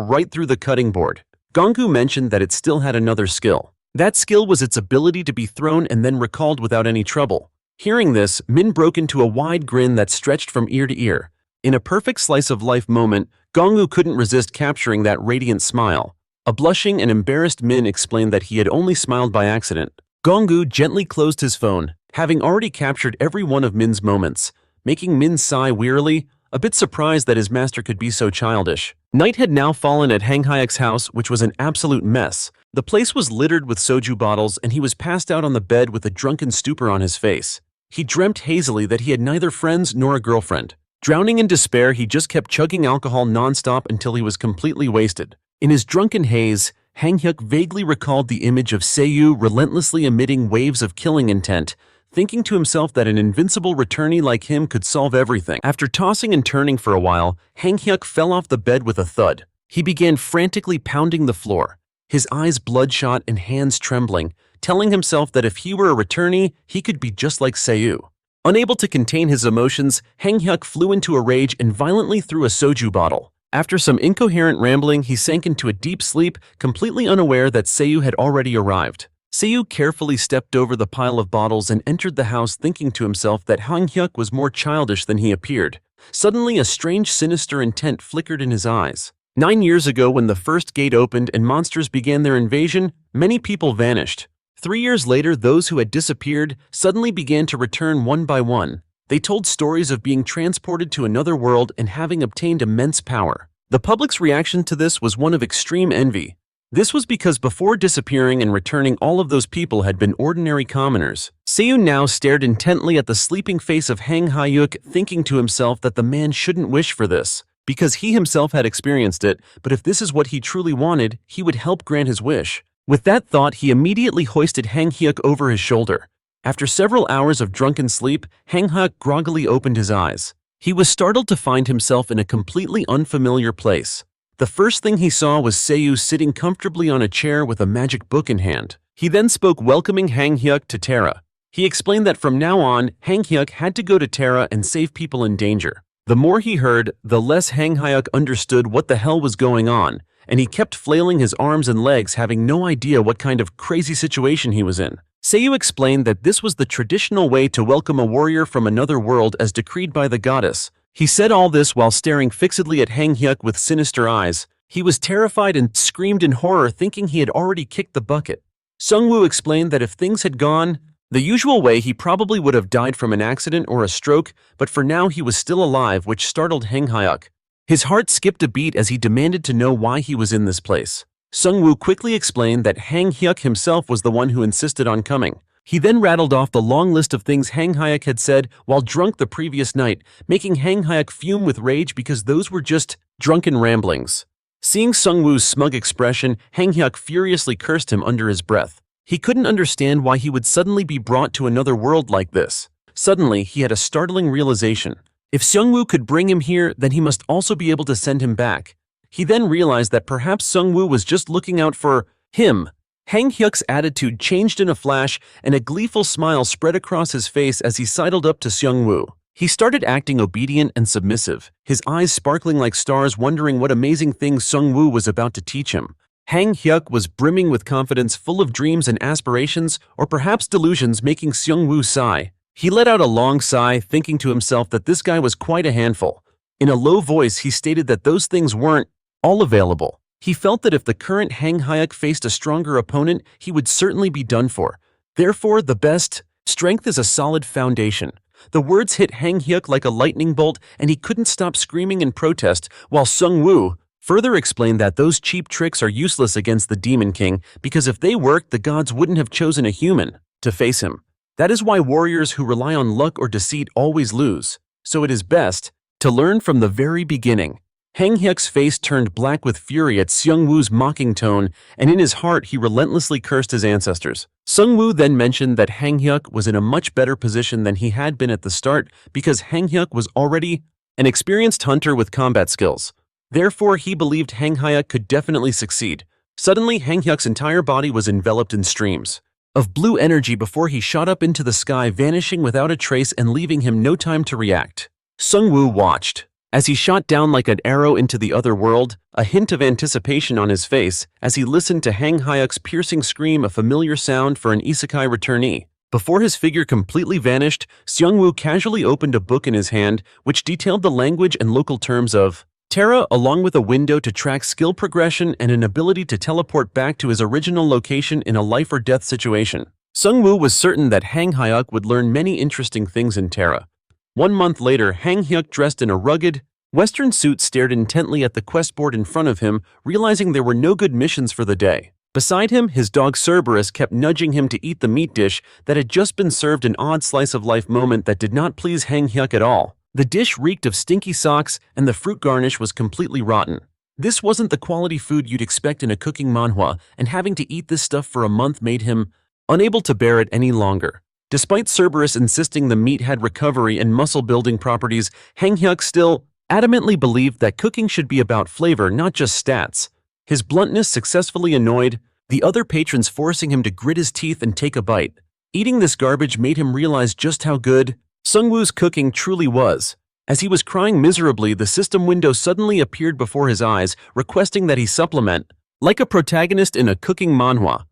right through the cutting board. Gong-u mentioned that it still had another skill. That skill was its ability to be thrown and then recalled without any trouble. Hearing this, Min broke into a wide grin that stretched from ear to ear. In a perfect slice-of-life moment, Gong-u couldn't resist capturing that radiant smile. A blushing and embarrassed Min explained that he had only smiled by accident. Gong-u gently closed his phone, having already captured every one of Min's moments, making Min sigh wearily, a bit surprised that his master could be so childish. Night had now fallen at Hang Hyuk's house, which was an absolute mess. The place was littered with soju bottles, and he was passed out on the bed with a drunken stupor on his face. He dreamt hazily that he had neither friends nor a girlfriend. Drowning in despair, he just kept chugging alcohol nonstop until he was completely wasted. In his drunken haze, Hang Hyuk vaguely recalled the image of Seung U relentlessly emitting waves of killing intent, thinking to himself that an invincible returnee like him could solve everything. After tossing and turning for a while, Hang Hyuk fell off the bed with a thud. He began frantically pounding the floor, his eyes bloodshot and hands trembling, telling himself that if he were a returnee, he could be just like Seung U. Unable to contain his emotions, Hang Hyuk flew into a rage and violently threw a soju bottle. After some incoherent rambling, he sank into a deep sleep, completely unaware that Seung U had already arrived. Seung U carefully stepped over the pile of bottles and entered the house, thinking to himself that Hang Hyuk was more childish than he appeared. Suddenly, a strange, sinister intent flickered in his eyes. 9 years ago, when the first gate opened and monsters began their invasion, many people vanished. 3 years later, those who had disappeared suddenly began to return one by one. They told stories of being transported to another world and having obtained immense power. The public's reaction to this was one of extreme envy. This was because before disappearing and returning, all of those people had been ordinary commoners. Seung U now stared intently at the sleeping face of Hang Hyuk, thinking to himself that the man shouldn't wish for this, because he himself had experienced it, but if this is what he truly wanted, he would help grant his wish. With that thought, he immediately hoisted Hang Hyuk over his shoulder. After several hours of drunken sleep, Hang Hyuk groggily opened his eyes. He was startled to find himself in a completely unfamiliar place. The first thing he saw was Seung U sitting comfortably on a chair with a magic book in hand. He then spoke, welcoming Hang Hyuk to Terra. He explained that from now on, Hang Hyuk had to go to Terra and save people in danger. The more he heard, the less Hang Hyuk understood what the hell was going on, and he kept flailing his arms and legs, having no idea what kind of crazy situation he was in. Seung U explained that this was the traditional way to welcome a warrior from another world as decreed by the goddess. He said all this while staring fixedly at Hang Hyuk with sinister eyes. He was terrified and screamed in horror, thinking he had already kicked the bucket. Seung Woo explained that if things had gone the usual way, he probably would have died from an accident or a stroke, but for now he was still alive, which startled Hang Hyuk. His heart skipped a beat as he demanded to know why he was in this place. Seung Woo quickly explained that Hang Hyuk himself was the one who insisted on coming. He then rattled off the long list of things Hang Hyuk had said while drunk the previous night, making Hang Hyuk fume with rage because those were just drunken ramblings. Seeing Seung Woo's smug expression, Hang Hyuk furiously cursed him under his breath. He couldn't understand why he would suddenly be brought to another world like this. Suddenly, he had a startling realization. If Seung Woo could bring him here, then he must also be able to send him back. He then realized that perhaps Seung Woo was just looking out for him. Hang Hyuk's attitude changed in a flash, and a gleeful smile spread across his face as he sidled up to Seung Woo. He started acting obedient and submissive, his eyes sparkling like stars, wondering what amazing things Seung Woo was about to teach him. Hang Hyuk was brimming with confidence, full of dreams and aspirations, or perhaps delusions, making Seung Woo sigh. He let out a long sigh, thinking to himself that this guy was quite a handful. In a low voice, he stated that those things weren't all available. He felt that if the current Hang Hyuk faced a stronger opponent, he would certainly be done for. Therefore, the best strength is a solid foundation. The words hit Hang Hyuk like a lightning bolt, and he couldn't stop screaming in protest, while Seung Woo further explained that those cheap tricks are useless against the Demon King because if they worked, the gods wouldn't have chosen a human to face him. That is why warriors who rely on luck or deceit always lose. So it is best to learn from the very beginning. Hang Hyuk's face turned black with fury at Seung Woo's mocking tone, and in his heart he relentlessly cursed his ancestors. Seung Woo then mentioned that Hang Hyuk was in a much better position than he had been at the start because Hang Hyuk was already an experienced hunter with combat skills. Therefore, he believed Hang Hyuk could definitely succeed. Suddenly, Hang Hyuk's entire body was enveloped in streams of blue energy before he shot up into the sky, vanishing without a trace and leaving him no time to react. Seung Woo watched as he shot down like an arrow into the other world, a hint of anticipation on his face as he listened to Hang Hyuk's piercing scream, a familiar sound for an isekai returnee. Before his figure completely vanished, Seung Woo casually opened a book in his hand, which detailed the language and local terms of Terra, along with a window to track skill progression and an ability to teleport back to his original location in a life-or-death situation. Seung Woo was certain that Hang Hyuk would learn many interesting things in Terra. 1 month later, Hang Hyuk, dressed in a rugged Western suit, stared intently at the quest board in front of him, realizing there were no good missions for the day. Beside him, his dog Cerberus kept nudging him to eat the meat dish that had just been served, an odd slice-of-life moment that did not please Hang Hyuk at all. The dish reeked of stinky socks, and the fruit garnish was completely rotten. This wasn't the quality food you'd expect in a cooking manhwa, and having to eat this stuff for a month made him unable to bear it any longer. Despite Cerberus insisting the meat had recovery and muscle-building properties, Hang Hyuk still adamantly believed that cooking should be about flavor, not just stats. His bluntness successfully annoyed the other patrons, forcing him to grit his teeth and take a bite. Eating this garbage made him realize just how good Seung Woo's cooking truly was. As he was crying miserably, the system window suddenly appeared before his eyes, requesting that he supplement. Like a protagonist in a cooking manhwa,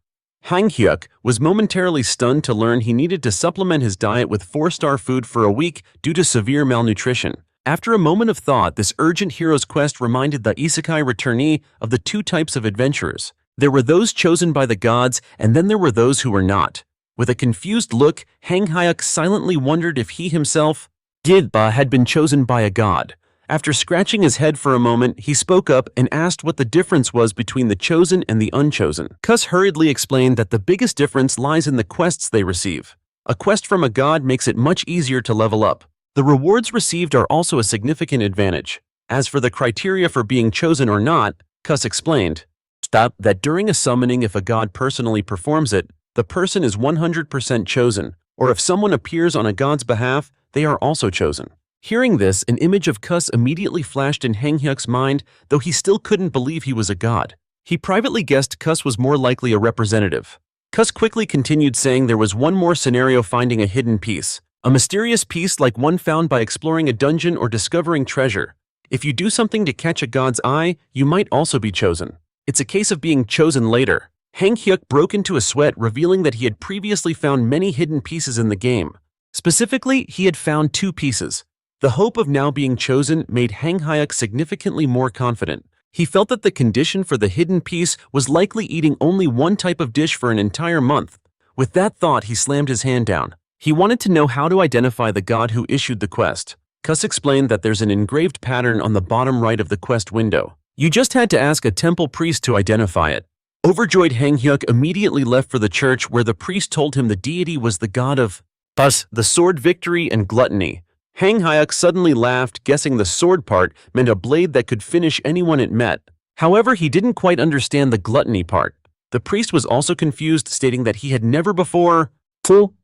Hang Hyuk was momentarily stunned to learn he needed to supplement his diet with 4-star food for a week due to severe malnutrition. After a moment of thought, this urgent hero's quest reminded the isekai returnee of the 2 types of adventurers. There were those chosen by the gods, and then there were those who were not. With a confused look, Hang Hyuk silently wondered if he himself had been chosen by a god. After scratching his head for a moment, he spoke up and asked what the difference was between the chosen and the unchosen. Kus hurriedly explained that the biggest difference lies in the quests they receive. A quest from a god makes it much easier to level up. The rewards received are also a significant advantage. As for the criteria for being chosen or not, Kus explained that during a summoning, if a god personally performs it, the person is 100% chosen, or if someone appears on a god's behalf, they are also chosen. Hearing this, an image of Kus immediately flashed in Hang Hyuk's mind, though he still couldn't believe he was a god. He privately guessed Kus was more likely a representative. Kus quickly continued, saying there was one more scenario: finding a hidden piece. A mysterious piece like one found by exploring a dungeon or discovering treasure. If you do something to catch a god's eye, you might also be chosen. It's a case of being chosen later. Hang Hyuk broke into a sweat, revealing that he had previously found many hidden pieces in the game. Specifically, he had found 2 pieces. The hope of now being chosen made Hang Hyuk significantly more confident. He felt that the condition for the hidden piece was likely eating only one type of dish for an entire month. With that thought, he slammed his hand down. He wanted to know how to identify the god who issued the quest. Kus explained that there's an engraved pattern on the bottom right of the quest window. You just had to ask a temple priest to identify it. Overjoyed, Hang Hyuk immediately left for the church, where the priest told him the deity was the god of the sword, victory, and gluttony. Hang Hyuk suddenly laughed, guessing the sword part meant a blade that could finish anyone it met. However, he didn't quite understand the gluttony part. The priest was also confused, stating that he had never before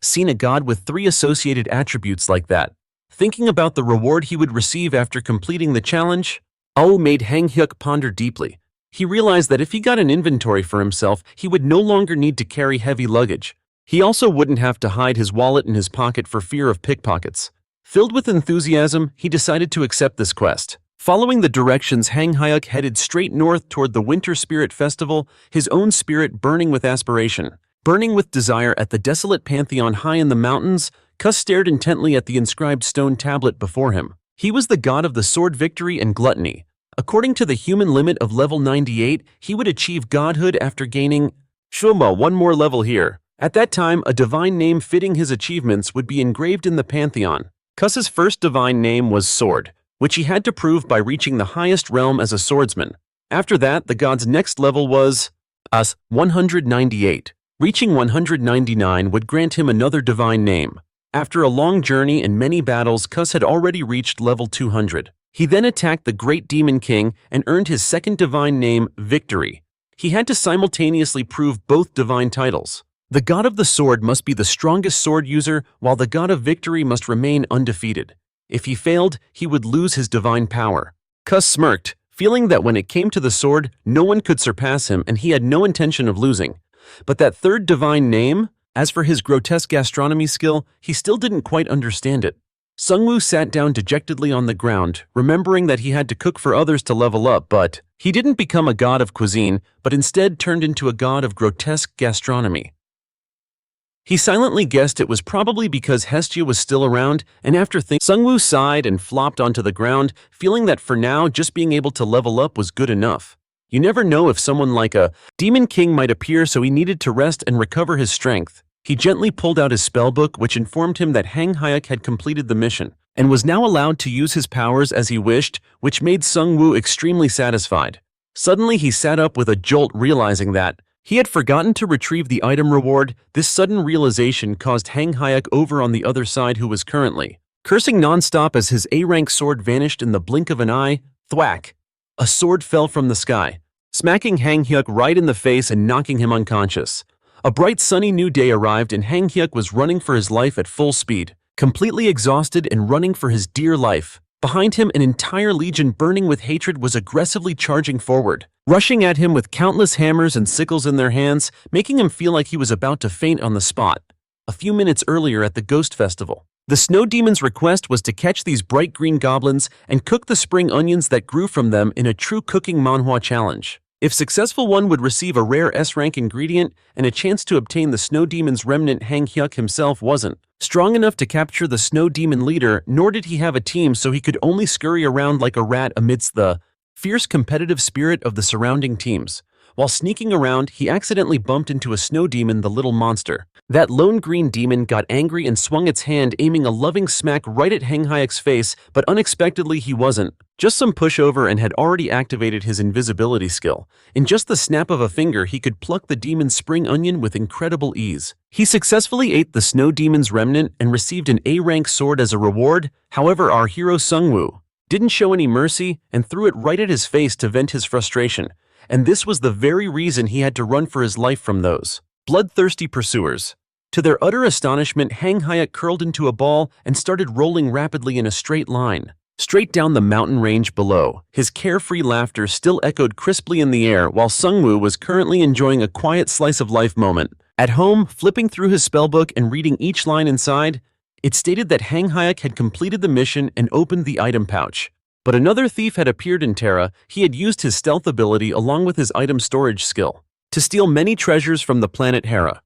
seen a god with 3 associated attributes like that. Thinking about the reward he would receive after completing the challenge, made Hang Hyuk ponder deeply. He realized that if he got an inventory for himself, he would no longer need to carry heavy luggage. He also wouldn't have to hide his wallet in his pocket for fear of pickpockets. Filled with enthusiasm, he decided to accept this quest. Following the directions, Hang Hyuk headed straight north toward the Winter Spirit Festival, his own spirit burning with aspiration. Burning with desire at the desolate pantheon high in the mountains, Kus stared intently at the inscribed stone tablet before him. He was the god of the sword, victory, and gluttony. According to the human limit of level 98, he would achieve godhood after gaining one more level here. At that time, a divine name fitting his achievements would be engraved in the pantheon. Kus's first divine name was Sword, which he had to prove by reaching the highest realm as a swordsman. After that, the god's next level was 198. Reaching 199 would grant him another divine name. After a long journey and many battles, Kus had already reached level 200. He then attacked the Great Demon King and earned his second divine name, Victory. He had to simultaneously prove both divine titles. The god of the sword must be the strongest sword user, while the god of victory must remain undefeated. If he failed, he would lose his divine power. Kus smirked, feeling that when it came to the sword, no one could surpass him and he had no intention of losing. But that third divine name? As for his grotesque gastronomy skill, he still didn't quite understand it. Seung U sat down dejectedly on the ground, remembering that he had to cook for others to level up, but he didn't become a god of cuisine, but instead turned into a god of grotesque gastronomy. He silently guessed it was probably because Hestia was still around, and after thinking, Seung U sighed and flopped onto the ground, feeling that for now just being able to level up was good enough. You never know if someone like a Demon King might appear, so he needed to rest and recover his strength. He gently pulled out his spellbook, which informed him that Hang Hyuk had completed the mission, and was now allowed to use his powers as he wished, which made Seung U extremely satisfied. Suddenly he sat up with a jolt, realizing that he had forgotten to retrieve the item reward. This sudden realization caused Hang Hyuk over on the other side, who was currently cursing non-stop as his A-rank sword vanished in the blink of an eye. Thwack! A sword fell from the sky, smacking Hang Hyuk right in the face and knocking him unconscious. A bright sunny new day arrived and Hang Hyuk was running for his life at full speed, completely exhausted and running for his dear life. Behind him, an entire legion burning with hatred was aggressively charging forward, rushing at him with countless hammers and sickles in their hands, making him feel like he was about to faint on the spot. A few minutes earlier at the Ghost Festival, the Snow Demon's request was to catch these bright green goblins and cook the spring onions that grew from them in a true cooking manhwa challenge. If successful, one would receive a rare S-rank ingredient and a chance to obtain the Snow Demon's remnant. Hang Hyuk himself wasn't strong enough to capture the Snow Demon leader, nor did he have a team, so he could only scurry around like a rat amidst the fierce competitive spirit of the surrounding teams. While sneaking around, he accidentally bumped into a snow demon, the little monster. That lone green demon got angry and swung its hand, aiming a loving smack right at Hang Hyuk's face, but unexpectedly he wasn't just some pushover and had already activated his invisibility skill. In just the snap of a finger, he could pluck the demon's spring onion with incredible ease. He successfully ate the snow demon's remnant and received an A-rank sword as a reward. However, our hero Seung U didn't show any mercy and threw it right at his face to vent his frustration. And this was the very reason he had to run for his life from those bloodthirsty pursuers. To their utter astonishment, Hang Hyuk curled into a ball and started rolling rapidly in a straight line, straight down the mountain range below. His carefree laughter still echoed crisply in the air, while Seung U was currently enjoying a quiet slice-of-life moment. At home, flipping through his spellbook and reading each line inside, it stated that Hang Hyuk had completed the mission and opened the item pouch. But another thief had appeared in Terra. He had used his stealth ability along with his item storage skill to steal many treasures from the planet Hera.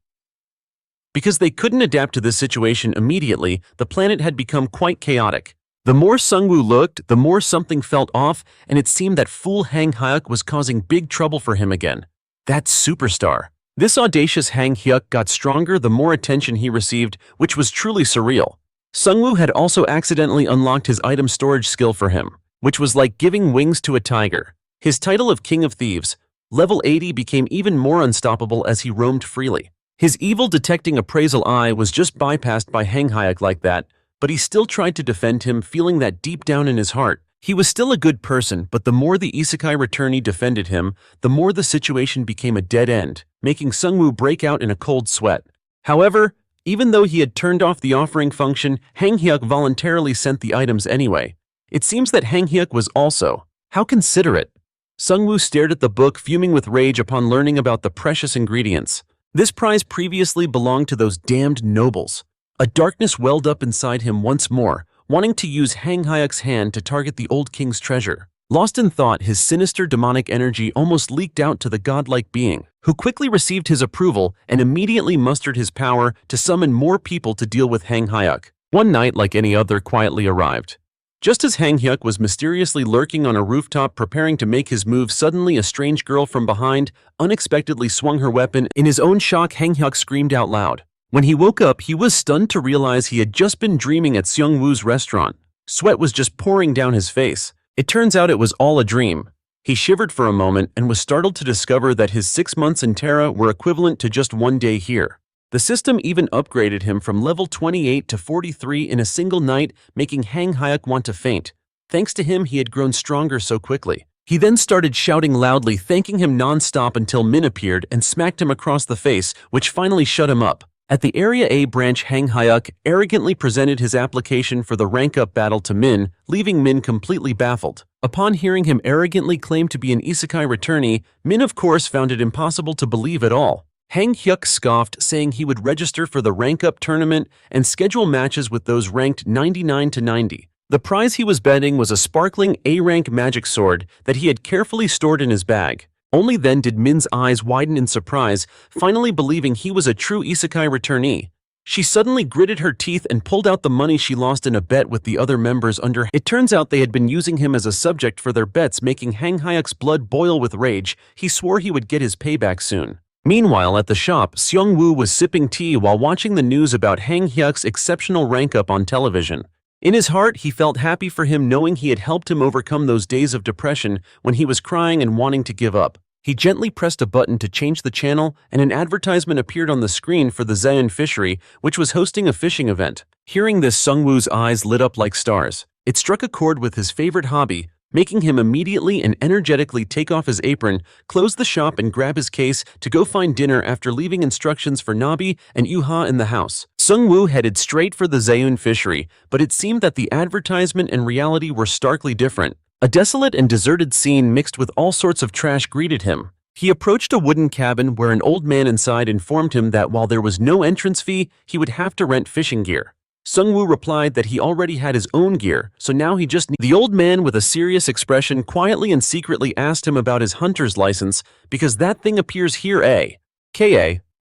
Because they couldn't adapt to this situation immediately, the planet had become quite chaotic. The more Seung Woo looked, the more something felt off, and it seemed that fool Hang Hyuk was causing big trouble for him again. That superstar. This audacious Hang Hyuk got stronger the more attention he received, which was truly surreal. Seung Woo had also accidentally unlocked his item storage skill for him, which was like giving wings to a tiger. His title of King of Thieves, level 80, became even more unstoppable as he roamed freely. His evil detecting appraisal eye was just bypassed by Hang Hyuk like that, but he still tried to defend him, feeling that deep down in his heart, he was still a good person. But the more the isekai returnee defended him, the more the situation became a dead end, making Seung Woo break out in a cold sweat. However, even though he had turned off the offering function, Hang Hyuk voluntarily sent the items anyway. It seems that Hang Hyuk was also, how considerate. Seung Woo stared at the book, fuming with rage upon learning about the precious ingredients. This prize previously belonged to those damned nobles. A darkness welled up inside him once more, wanting to use Hang Hyuk's hand to target the old king's treasure. Lost in thought, his sinister demonic energy almost leaked out to the godlike being, who quickly received his approval and immediately mustered his power to summon more people to deal with Hang Hyuk. One night, like any other, quietly arrived. Just as Hang Hyuk was mysteriously lurking on a rooftop preparing to make his move, suddenly a strange girl from behind unexpectedly swung her weapon. In his own shock, Hang Hyuk screamed out loud. When he woke up, he was stunned to realize he had just been dreaming at Seung Woo's restaurant. Sweat was just pouring down his face. It turns out it was all a dream. He shivered for a moment and was startled to discover that his 6 months in Terra were equivalent to just 1 day here. The system even upgraded him from level 28 to 43 in a single night, making Hang Hyuk want to faint. Thanks to him, he had grown stronger so quickly. He then started shouting loudly, thanking him non-stop until Min appeared and smacked him across the face, which finally shut him up. At the Area A branch, Hang Hyuk arrogantly presented his application for the rank-up battle to Min, leaving Min completely baffled. Upon hearing him arrogantly claim to be an isekai returnee, Min of course found it impossible to believe at all. Hang Hyuk scoffed, saying he would register for the rank-up tournament and schedule matches with those ranked 99 to 90. The prize he was betting was a sparkling A-rank magic sword that he had carefully stored in his bag. Only then did Min's eyes widen in surprise, finally believing he was a true isekai returnee. She suddenly gritted her teeth and pulled out the money she lost in a bet with the other members under. It turns out they had been using him as a subject for their bets, making Hang Hyuk's blood boil with rage. He swore he would get his payback soon. Meanwhile, at the shop, Seung Woo was sipping tea while watching the news about Hang Hyuk's exceptional rank-up on television. In his heart, he felt happy for him, knowing he had helped him overcome those days of depression when he was crying and wanting to give up. He gently pressed a button to change the channel, and an advertisement appeared on the screen for the Zaeun Fishery, which was hosting a fishing event. Hearing this, Seung Woo's eyes lit up like stars. It struck a chord with his favorite hobby, making him immediately and energetically take off his apron, close the shop, and grab his case to go find dinner after leaving instructions for Nabi and Yuha in the house. Seung Woo headed straight for the Zaeun Fishery, but it seemed that the advertisement and reality were starkly different. A desolate and deserted scene mixed with all sorts of trash greeted him. He approached a wooden cabin where an old man inside informed him that while there was no entrance fee, he would have to rent fishing gear. Seung Woo replied that he already had his own gear, so now he just needed. The old man, with a serious expression, quietly and secretly asked him about his hunter's license, because that thing appears here a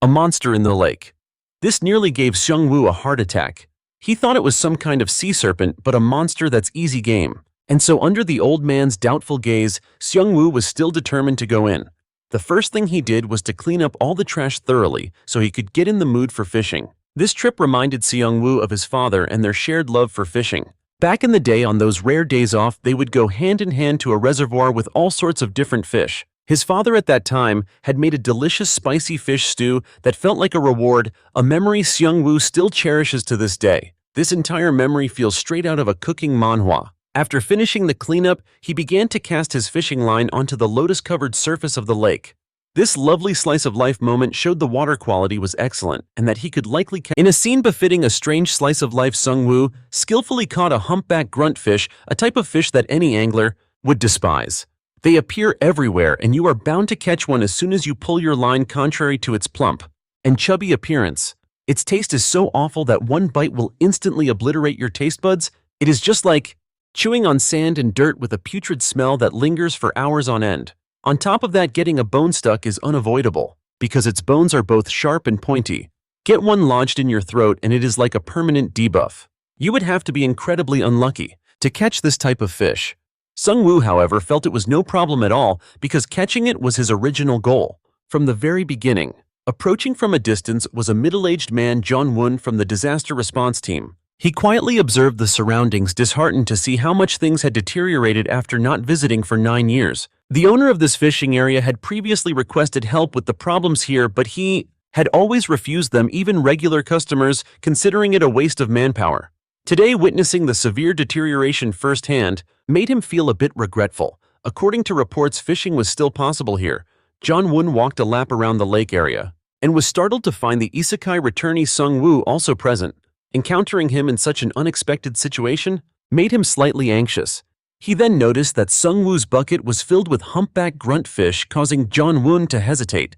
monster in the lake. This nearly gave Seung Woo a heart attack. He thought it was some kind of sea serpent, but a monster that's easy game. And so under the old man's doubtful gaze, Seung Woo was still determined to go in. The first thing he did was to clean up all the trash thoroughly so he could get in the mood for fishing. This trip reminded Seung Woo of his father and their shared love for fishing. Back in the day, on those rare days off, they would go hand in hand to a reservoir with all sorts of different fish. His father at that time had made a delicious spicy fish stew that felt like a reward, a memory Seung Woo still cherishes to this day. This entire memory feels straight out of a cooking manhwa. After finishing the cleanup, he began to cast his fishing line onto the lotus-covered surface of the lake. This lovely slice-of-life moment showed the water quality was excellent and that he could likely catch. In a scene befitting a strange slice-of-life, Seung Woo skillfully caught a humpback gruntfish, a type of fish that any angler would despise. They appear everywhere, and you are bound to catch one as soon as you pull your line, contrary to its plump and chubby appearance. Its taste is so awful that one bite will instantly obliterate your taste buds. It is just like chewing on sand and dirt with a putrid smell that lingers for hours on end. On top of that, getting a bone stuck is unavoidable, because its bones are both sharp and pointy. Get one lodged in your throat and it is like a permanent debuff. You would have to be incredibly unlucky. to catch this type of fish. Seung Woo, however, felt it was no problem at all because catching it was his original goal. From the very beginning, approaching from a distance was a middle-aged man, John Woon, from the disaster response team. He quietly observed the surroundings, disheartened to see how much things had deteriorated after not visiting for 9 years. The owner of this fishing area had previously requested help with the problems here, but he had always refused them, even regular customers, considering it a waste of manpower. Today, witnessing the severe deterioration firsthand made him feel a bit regretful. According to reports, fishing was still possible here. John Woon walked a lap around the lake area and was startled to find the isekai returnee Seung Woo also present. Encountering him in such an unexpected situation made him slightly anxious. He then noticed that Seung Woo's bucket was filled with humpback grunt fish, causing John Woon to hesitate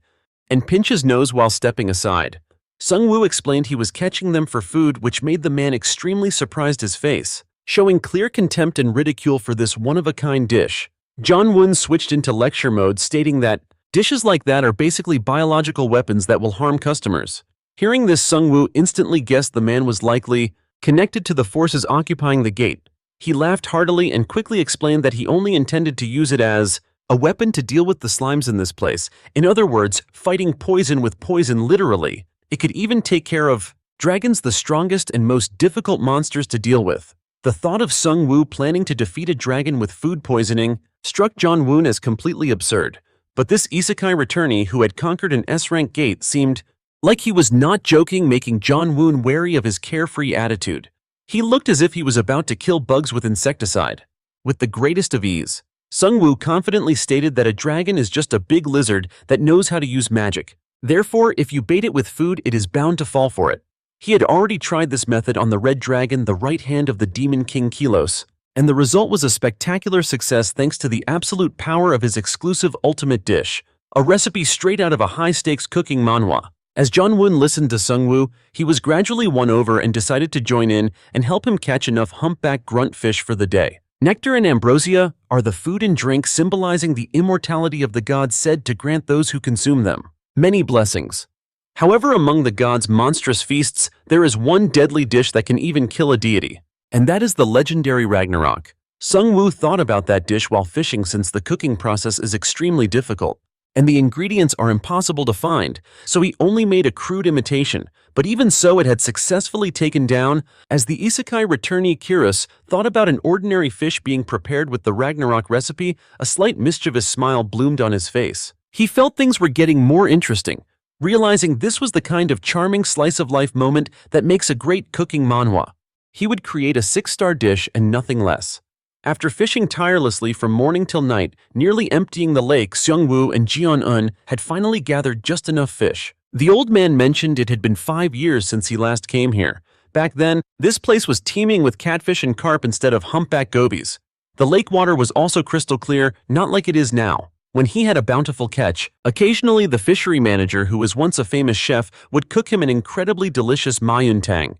and pinch his nose while stepping aside. Seung Woo explained he was catching them for food, which made the man extremely surprised, his face showing clear contempt and ridicule for this one-of-a-kind dish. John Woon switched into lecture mode, stating that dishes like that are basically biological weapons that will harm customers. Hearing this, Seung Woo instantly guessed the man was likely connected to the forces occupying the gate. He laughed heartily and quickly explained that he only intended to use it as a weapon to deal with the slimes in this place. In other words, fighting poison with poison, literally. It could even take care of dragons, the strongest and most difficult monsters to deal with. The thought of Seung Woo planning to defeat a dragon with food poisoning struck John Woon as completely absurd. But this isekai returnee who had conquered an S-rank gate seemed like he was not joking, making John Woon wary of his carefree attitude. He looked as if he was about to kill bugs with insecticide. With the greatest of ease, Seung Woo confidently stated that a dragon is just a big lizard that knows how to use magic. Therefore, if you bait it with food, it is bound to fall for it. He had already tried this method on the red dragon, the right hand of the demon king Kilos, and the result was a spectacular success thanks to the absolute power of his exclusive ultimate dish, a recipe straight out of a high-stakes cooking manhwa. As John Woon listened to Seung Woo, he was gradually won over and decided to join in and help him catch enough humpback grunt fish for the day. Nectar and ambrosia are the food and drink symbolizing the immortality of the gods, said to grant those who consume them many blessings. However, among the gods' monstrous feasts, there is one deadly dish that can even kill a deity, and that is the legendary Ragnarok. Seung Woo thought about that dish while fishing, since the cooking process is extremely difficult and the ingredients are impossible to find, so he only made a crude imitation, but even so it had successfully taken down. As the isekai returnee Kirus thought about an ordinary fish being prepared with the Ragnarok recipe, a slight mischievous smile bloomed on his face. He felt things were getting more interesting, realizing this was the kind of charming slice-of-life moment that makes a great cooking manhwa. He would create a 6-star dish and nothing less. After fishing tirelessly from morning till night, nearly emptying the lake, Seung Woo and Jeon Un had finally gathered just enough fish. The old man mentioned it had been 5 years since he last came here. Back then, this place was teeming with catfish and carp instead of humpback gobies. The lake water was also crystal clear, not like it is now. When he had a bountiful catch, occasionally the fishery manager, who was once a famous chef, would cook him an incredibly delicious mayuntang.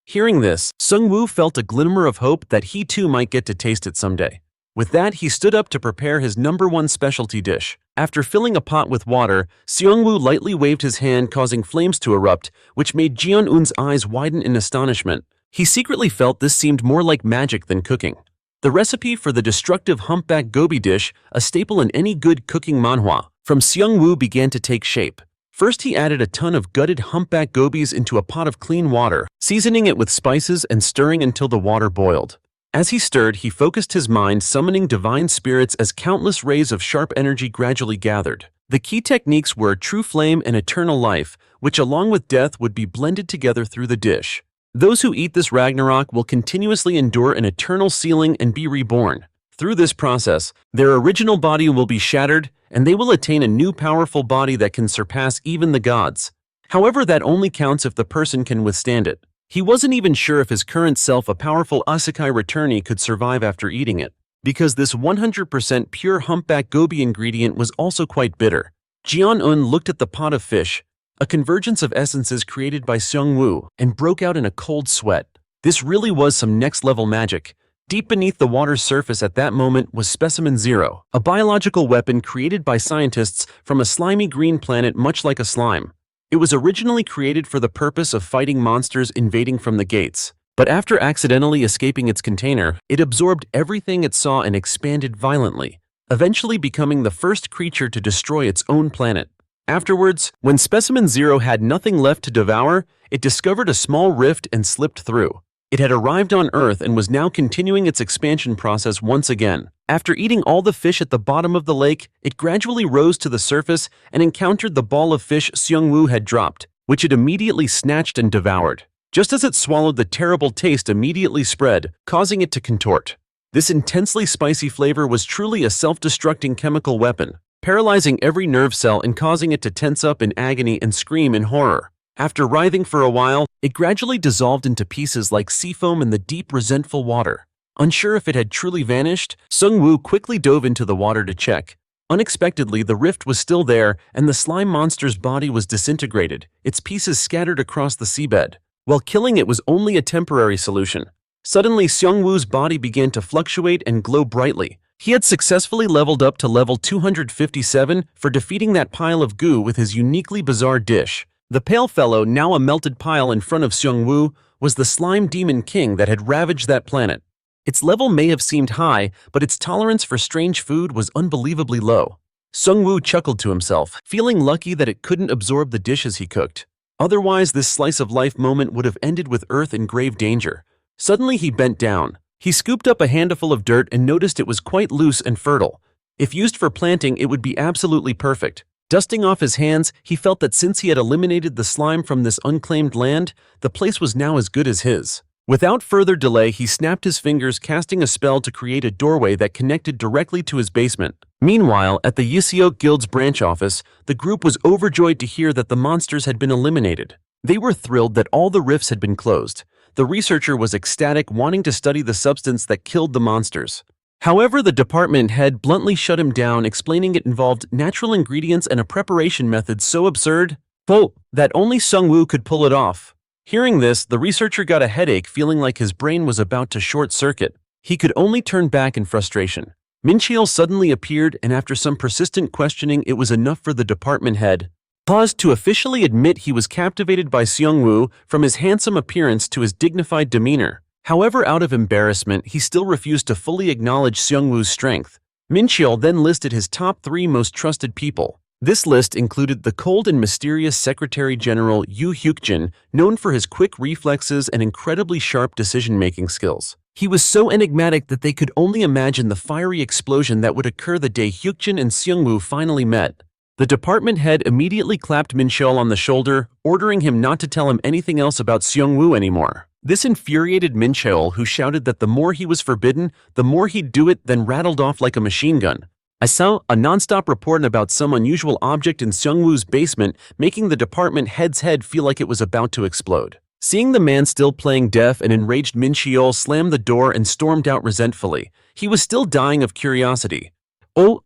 Hearing this, Seung Woo felt a glimmer of hope that he too might get to taste it someday. With that, he stood up to prepare his #1 specialty dish. After filling a pot with water, Seung Woo lightly waved his hand, causing flames to erupt, which made Jeon Un's eyes widen in astonishment. He secretly felt this seemed more like magic than cooking. The recipe for the destructive humpback gobi dish, a staple in any good cooking manhwa, from Seung Woo began to take shape. First, he added a ton of gutted humpback gobies into a pot of clean water, seasoning it with spices and stirring until the water boiled. As he stirred, he focused his mind, summoning divine spirits as countless rays of sharp energy gradually gathered. The key techniques were true flame and eternal life, which along with death would be blended together through the dish. Those who eat this Ragnarok will continuously endure an eternal sealing and be reborn. Through this process, their original body will be shattered, and they will attain a new powerful body that can surpass even the gods. However, that only counts if the person can withstand it. He wasn't even sure if his current self, a powerful isekai returnee, could survive after eating it, because this 100% pure humpback gobi ingredient was also quite bitter. Jeon Un looked at the pot of fish, a convergence of essences created by Seung Woo, and broke out in a cold sweat. This really was some next-level magic. Deep beneath the water's surface at that moment was Specimen Zero, a biological weapon created by scientists from a slimy green planet much like a slime. It was originally created for the purpose of fighting monsters invading from the gates. But after accidentally escaping its container, it absorbed everything it saw and expanded violently, eventually becoming the first creature to destroy its own planet. Afterwards, when Specimen Zero had nothing left to devour, it discovered a small rift and slipped through. It had arrived on Earth and was now continuing its expansion process once again. After eating all the fish at the bottom of the lake, it gradually rose to the surface and encountered the ball of fish Seung Woo had dropped, which it immediately snatched and devoured. Just as it swallowed, the terrible taste immediately spread, causing it to contort. This intensely spicy flavor was truly a self-destructing chemical weapon, paralyzing every nerve cell and causing it to tense up in agony and scream in horror. After writhing for a while, it gradually dissolved into pieces like sea foam in the deep, resentful water. Unsure if it had truly vanished, Seung Woo quickly dove into the water to check. Unexpectedly, the rift was still there, and the slime monster's body was disintegrated, its pieces scattered across the seabed. While killing it was only a temporary solution. Suddenly, Seung Woo's body began to fluctuate and glow brightly. He had successfully leveled up to level 257 for defeating that pile of goo with his uniquely bizarre dish. The pale fellow, now a melted pile in front of Seung Woo, was the slime demon king that had ravaged that planet. Its level may have seemed high, but its tolerance for strange food was unbelievably low. Seung Woo chuckled to himself, feeling lucky that it couldn't absorb the dishes he cooked. Otherwise, this slice-of-life moment would have ended with Earth in grave danger. Suddenly, he bent down. He scooped up a handful of dirt and noticed it was quite loose and fertile. If used for planting, it would be absolutely perfect. Dusting off his hands, he felt that since he had eliminated the slime from this unclaimed land, the place was now as good as his. Without further delay, he snapped his fingers, casting a spell to create a doorway that connected directly to his basement. Meanwhile, at the Yiseok Guild's branch office, the group was overjoyed to hear that the monsters had been eliminated. They were thrilled that all the rifts had been closed. The researcher was ecstatic, wanting to study the substance that killed the monsters. However, the department head bluntly shut him down, explaining it involved natural ingredients and a preparation method so absurd, that only Seung Woo could pull it off. Hearing this, the researcher got a headache, feeling like his brain was about to short-circuit. He could only turn back in frustration. Min Cheol suddenly appeared, and after some persistent questioning, it was enough for the department head paused to officially admit he was captivated by Seung Woo, from his handsome appearance to his dignified demeanor. However, out of embarrassment, he still refused to fully acknowledge Seung Woo's strength. Min Cheol then listed his top 3 most trusted people. This list included the cold and mysterious Secretary General Yoo Hyuk-jin, known for his quick reflexes and incredibly sharp decision-making skills. He was so enigmatic that they could only imagine the fiery explosion that would occur the day Hyuk-jin and Seung Woo finally met. The department head immediately clapped Min Cheol on the shoulder, ordering him not to tell him anything else about Seung Woo anymore. This infuriated Min Cheol, who shouted that the more he was forbidden, the more he'd do it, then rattled off like a machine gun. I saw a non-stop report about some unusual object in Seung Woo's basement, making the department head's head feel like it was about to explode. Seeing the man still playing deaf, an enraged Min Cheol slammed the door and stormed out resentfully. He was still dying of curiosity.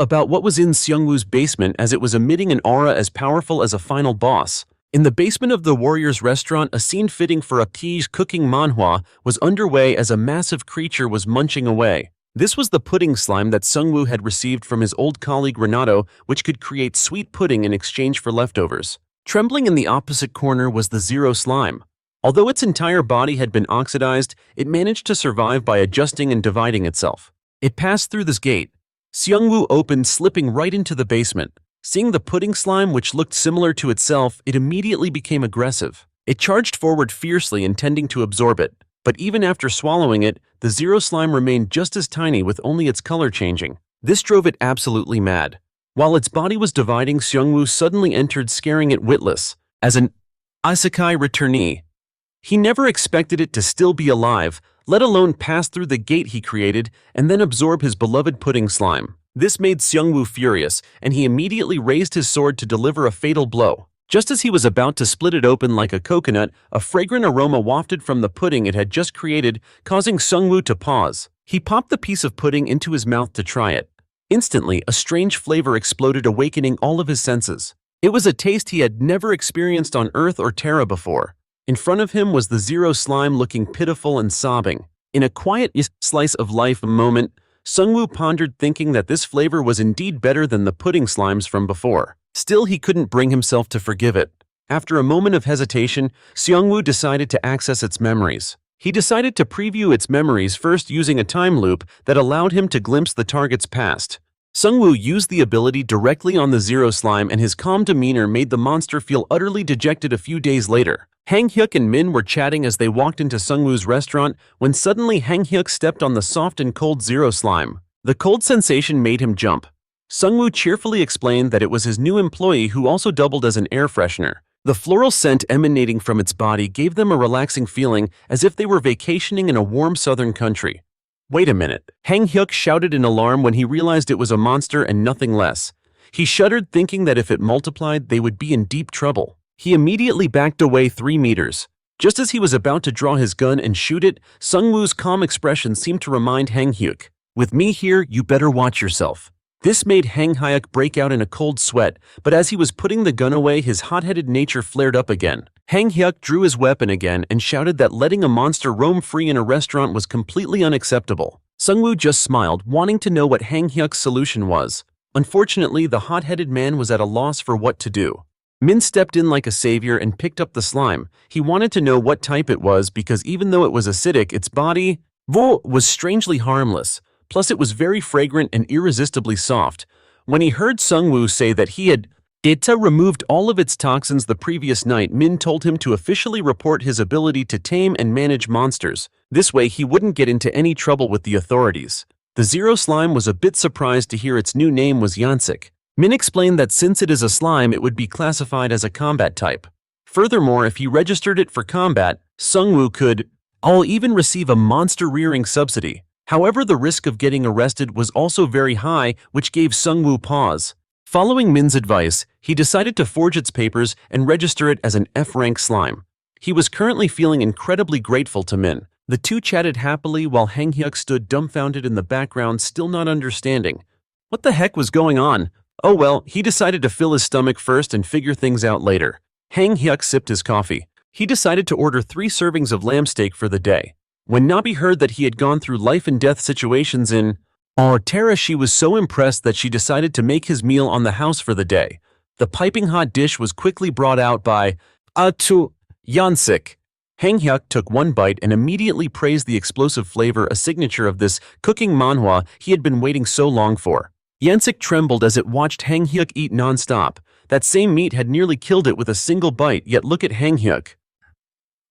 About what was in Seung Woo's basement, as it was emitting an aura as powerful as a final boss. In the basement of the Warriors restaurant, a scene fitting for a Key's cooking manhwa was underway as a massive creature was munching away. This was the pudding slime that Seung Woo had received from his old colleague Renato, which could create sweet pudding in exchange for leftovers. Trembling in the opposite corner was the Zero slime. Although its entire body had been oxidized, it managed to survive by adjusting and dividing itself. It passed through this gate. Seung Woo opened, slipping right into the basement. Seeing the pudding slime, which looked similar to itself, it immediately became aggressive. It charged forward fiercely, intending to absorb it. But even after swallowing it, the Zero slime remained just as tiny, with only its color changing. This drove it absolutely mad. While its body was dividing, Seung Woo suddenly entered, scaring it witless. As an isekai returnee, he never expected it to still be alive, let alone pass through the gate he created and then absorb his beloved pudding slime. This made Seung Woo furious, and he immediately raised his sword to deliver a fatal blow. Just as he was about to split it open like a coconut, a fragrant aroma wafted from the pudding it had just created, causing Seung Woo to pause. He popped the piece of pudding into his mouth to try it. Instantly, a strange flavor exploded, awakening all of his senses. It was a taste he had never experienced on Earth or Terra before. In front of him was the Zero slime, looking pitiful and sobbing. In a quiet slice of life moment, Seung Woo pondered, thinking that this flavor was indeed better than the pudding slimes from before. Still, he couldn't bring himself to forgive it. After a moment of hesitation, Seung Woo decided to access its memories. He decided to preview its memories first using a time loop that allowed him to glimpse the target's past. Seung Woo used the ability directly on the Zero Slime, and his calm demeanor made the monster feel utterly dejected. A few days later, Hang Hyuk and Min were chatting as they walked into Seung Woo's restaurant when suddenly Hang Hyuk stepped on the soft and cold Zero Slime. The cold sensation made him jump. Seung Woo cheerfully explained that it was his new employee who also doubled as an air freshener. The floral scent emanating from its body gave them a relaxing feeling, as if they were vacationing in a warm southern country. Wait a minute, Hang Hyuk shouted in alarm when he realized it was a monster and nothing less. He shuddered, thinking that if it multiplied, they would be in deep trouble. He immediately backed away 3 meters. Just as he was about to draw his gun and shoot it, Seung Woo's calm expression seemed to remind Hang Hyuk, "With me here, you better watch yourself." This made Hang Hyuk break out in a cold sweat, but as he was putting the gun away, his hot-headed nature flared up again. Hang Hyuk drew his weapon again and shouted that letting a monster roam free in a restaurant was completely unacceptable. Seung Woo just smiled, wanting to know what Hang Hyuk's solution was. Unfortunately, the hot-headed man was at a loss for what to do. Min stepped in like a savior and picked up the slime. He wanted to know what type it was because even though it was acidic, its body was strangely harmless. Plus, it was very fragrant and irresistibly soft. When he heard Seung Woo say that he had removed all of its toxins the previous night, Min told him to officially report his ability to tame and manage monsters. This way, he wouldn't get into any trouble with the authorities. The Zero Slime was a bit surprised to hear its new name was Yansik. Min explained that since it is a slime, it would be classified as a combat type. Furthermore, if he registered it for combat, Seung Woo could even receive a monster-rearing subsidy. However, the risk of getting arrested was also very high, which gave Seung Woo pause. Following Min's advice, he decided to forge its papers and register it as an F-rank slime. He was currently feeling incredibly grateful to Min. The two chatted happily while Hang Hyuk stood dumbfounded in the background, still not understanding. What the heck was going on? Oh well, he decided to fill his stomach first and figure things out later. Hang Hyuk sipped his coffee. He decided to order 3 servings of lamb steak for the day. When Nabi heard that he had gone through life-and-death situations in Terra, she was so impressed that she decided to make his meal on the house for the day. The piping hot dish was quickly brought out by Yansik. Hang Hyuk took one bite and immediately praised the explosive flavor, a signature of this cooking manhwa he had been waiting so long for. Yansik trembled as it watched Hang Hyuk eat non-stop. That same meat had nearly killed it with a single bite, yet look at Hang Hyuk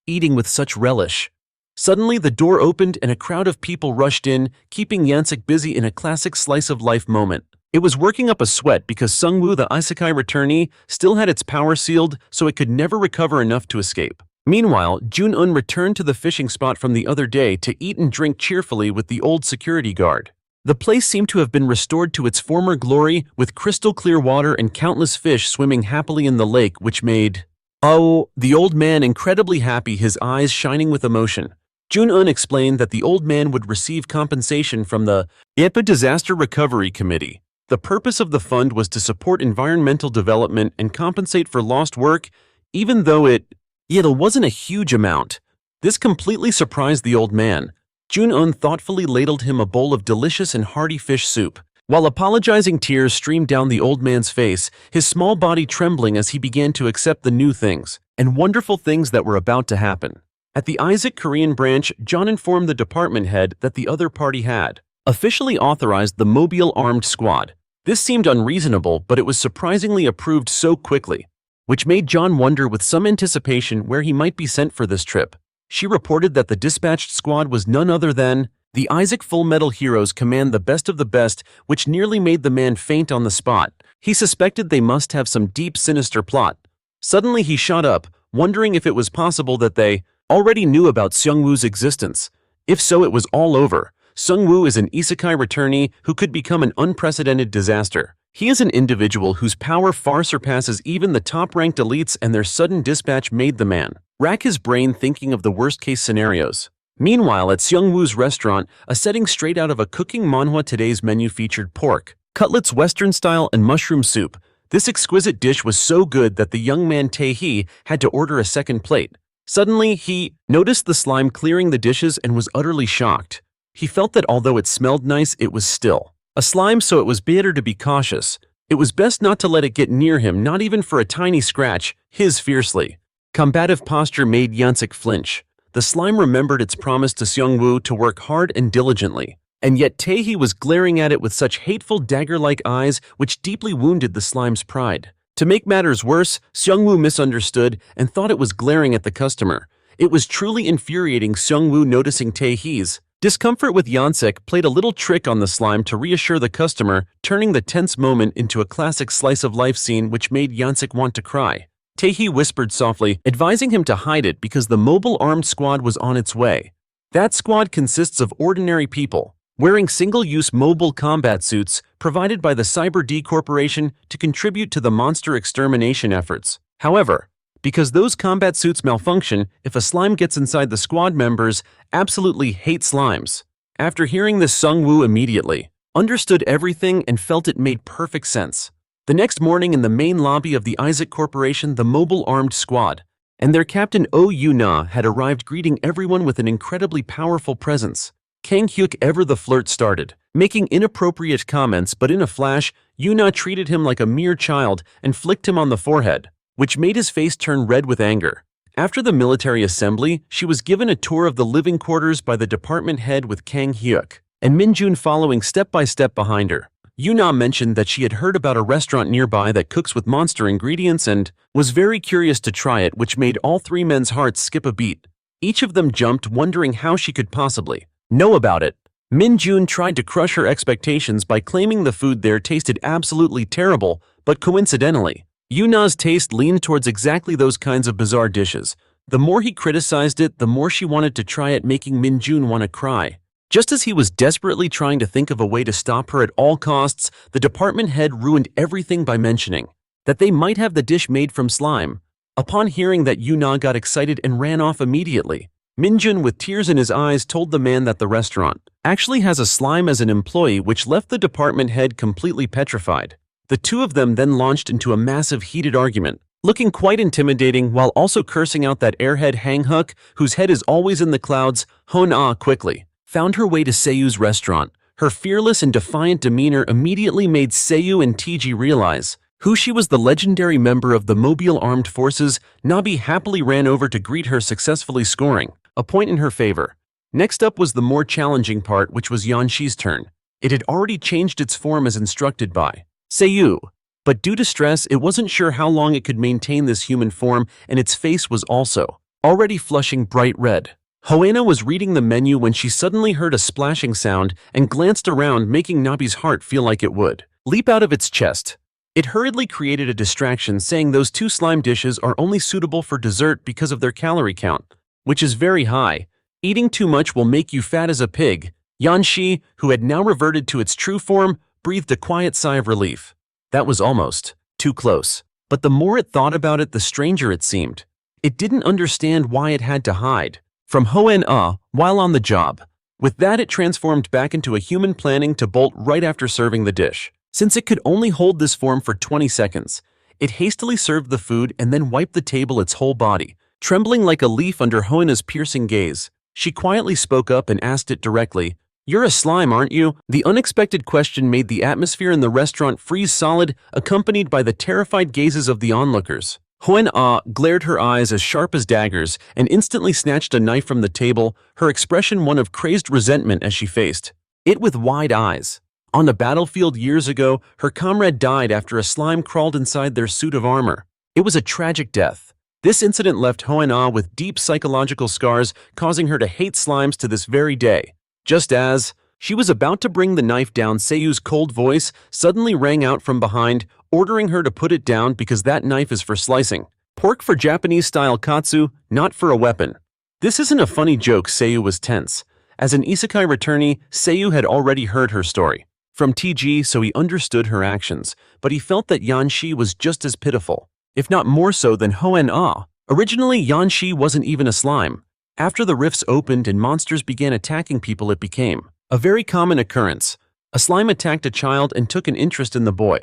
eating with such relish. Suddenly, the door opened and a crowd of people rushed in, keeping Yansik busy in a classic slice-of-life moment. It was working up a sweat because Seung Woo, the isekai returnee, still had its power sealed, so it could never recover enough to escape. Meanwhile, Jun-un returned to the fishing spot from the other day to eat and drink cheerfully with the old security guard. The place seemed to have been restored to its former glory, with crystal-clear water and countless fish swimming happily in the lake, which made the old man incredibly happy, his eyes shining with emotion. Jun-un explained that the old man would receive compensation from the IPA Disaster Recovery Committee. The purpose of the fund was to support environmental development and compensate for lost work, even though it wasn't a huge amount. This completely surprised the old man. Jun-un thoughtfully ladled him a bowl of delicious and hearty fish soup. While apologizing, tears streamed down the old man's face, his small body trembling as he began to accept the new things and wonderful things that were about to happen. At the Isaac Korean branch, John informed the department head that the other party had officially authorized the Mobile Armed Squad. This seemed unreasonable, but it was surprisingly approved so quickly, which made John wonder with some anticipation where he might be sent for this trip. She reported that the dispatched squad was none other than the Isaac Full Metal Heroes Command, the best of the best, which nearly made the man faint on the spot. He suspected they must have some deep, sinister plot. Suddenly he shot up, wondering if it was possible that they already knew about Seung Woo's existence. If so, it was all over. Seung Woo is an isekai returnee who could become an unprecedented disaster. He is an individual whose power far surpasses even the top-ranked elites, and their sudden dispatch made the man rack his brain thinking of the worst-case scenarios. Meanwhile, at Seung Woo's restaurant, a setting straight out of a cooking manhwa, today's menu featured pork cutlets, Western style, and mushroom soup. This exquisite dish was so good that the young man Tae-hee had to order a second plate. Suddenly, he noticed the slime clearing the dishes and was utterly shocked. He felt that although it smelled nice, it was still a slime, so it was better to be cautious. It was best not to let it get near him, not even for a tiny scratch. His fiercely combative posture made Yansik flinch. the slime remembered its promise to Seung Woo to work hard and diligently. And yet Tae-hee was glaring at it with such hateful dagger-like eyes which deeply wounded the slime's pride. To make matters worse, Seung Woo misunderstood and thought it was glaring at the customer. It was truly infuriating Seung Woo noticing Tae-hee's discomfort with Yeonsik played a little trick on the slime to reassure the customer, turning the tense moment into a classic slice-of-life scene which made Yeonsik want to cry. Tae-hee whispered softly, advising him to hide it because the mobile armed squad was on its way. That squad consists of ordinary people, wearing single-use mobile combat suits provided by the Cyber D Corporation to contribute to the monster extermination efforts. However, because those combat suits malfunction if a slime gets inside, the squad members absolutely hate slimes. After hearing this, Seung Woo immediately understood everything and felt it made perfect sense. The next morning in the main lobby of the Isaac Corporation, the mobile armed squad and their captain Oh Yoo-na had arrived, greeting everyone with an incredibly powerful presence. Hang Hyuk, ever the flirt, started making inappropriate comments, but in a flash, Yoo-na treated him like a mere child and flicked him on the forehead, which made his face turn red with anger. After the military assembly, she was given a tour of the living quarters by the department head with Hang Hyuk and Min-jun following step by step behind her. Yoo-na mentioned that she had heard about a restaurant nearby that cooks with monster ingredients and was very curious to try it, which made all three men's hearts skip a beat. Each of them jumped, wondering how she could possibly know about it. Min-jun tried to crush her expectations by claiming the food there tasted absolutely terrible, but coincidentally, Yoo-na's taste leaned towards exactly those kinds of bizarre dishes. The more he criticized it, the more she wanted to try it, making Min-jun want to cry. Just as he was desperately trying to think of a way to stop her at all costs, the department head ruined everything by mentioning that they might have the dish made from slime. Upon hearing that, Yoo-na got excited and ran off immediately. Min-jun, with tears in his eyes, told the man that the restaurant actually has a slime as an employee, which left the department head completely petrified. The two of them then launched into a massive heated argument, looking quite intimidating while also cursing out that airhead Hang Hyuk, whose head is always in the clouds. Hon-ah quickly found her way to Seiyu's restaurant. Her fearless and defiant demeanor immediately made Seiyu and TG realize who she was. The legendary member of the Mobile Armed Forces. Nabi happily ran over to greet her, successfully scoring a point in her favor. Next up was the more challenging part, which was Yeonshi's turn. It had already changed its form as instructed by Seiyu, but due to stress, it wasn't sure how long it could maintain this human form, and its face was also already flushing bright red. Hoena was reading the menu when she suddenly heard a splashing sound and glanced around, making Nabi's heart feel like it would leap out of its chest. It hurriedly created a distraction, saying those two slime dishes are only suitable for dessert because of their calorie count, which is very high. Eating too much will make you fat as a pig. Yeonshi, who had now reverted to its true form, breathed a quiet sigh of relief. That was almost too close. But the more it thought about it, the stranger it seemed. It didn't understand why it had to hide from Hoen-ah while on the job. With that, it transformed back into a human, planning to bolt right after serving the dish. Since it could only hold this form for 20 seconds, it hastily served the food and then wiped the table its whole body. Trembling like a leaf under Hoena's piercing gaze, she quietly spoke up and asked it directly, "You're a slime, aren't you?" The unexpected question made the atmosphere in the restaurant freeze solid, accompanied by the terrified gazes of the onlookers. Hoen-ah glared, her eyes as sharp as daggers, and instantly snatched a knife from the table, her expression one of crazed resentment as she faced it with wide eyes. On the battlefield years ago, her comrade died after a slime crawled inside their suit of armor. It was a tragic death. This incident left Hoen-ah with deep psychological scars, causing her to hate slimes to this very day. Just as she was about to bring the knife down, Seiyu's cold voice suddenly rang out from behind, ordering her to put it down because that knife is for slicing pork, for Japanese-style katsu, not for a weapon. This isn't a funny joke. Seiyu was tense. As an isekai returnee, Seiyu had already heard her story from TG, so he understood her actions, but he felt that Yeonshi was just as pitiful, if not more so, than Hoen-ah. Originally, Yeonshi wasn't even a slime. After the rifts opened and monsters began attacking people, it became a very common occurrence. A slime attacked a child and took an interest in the boy.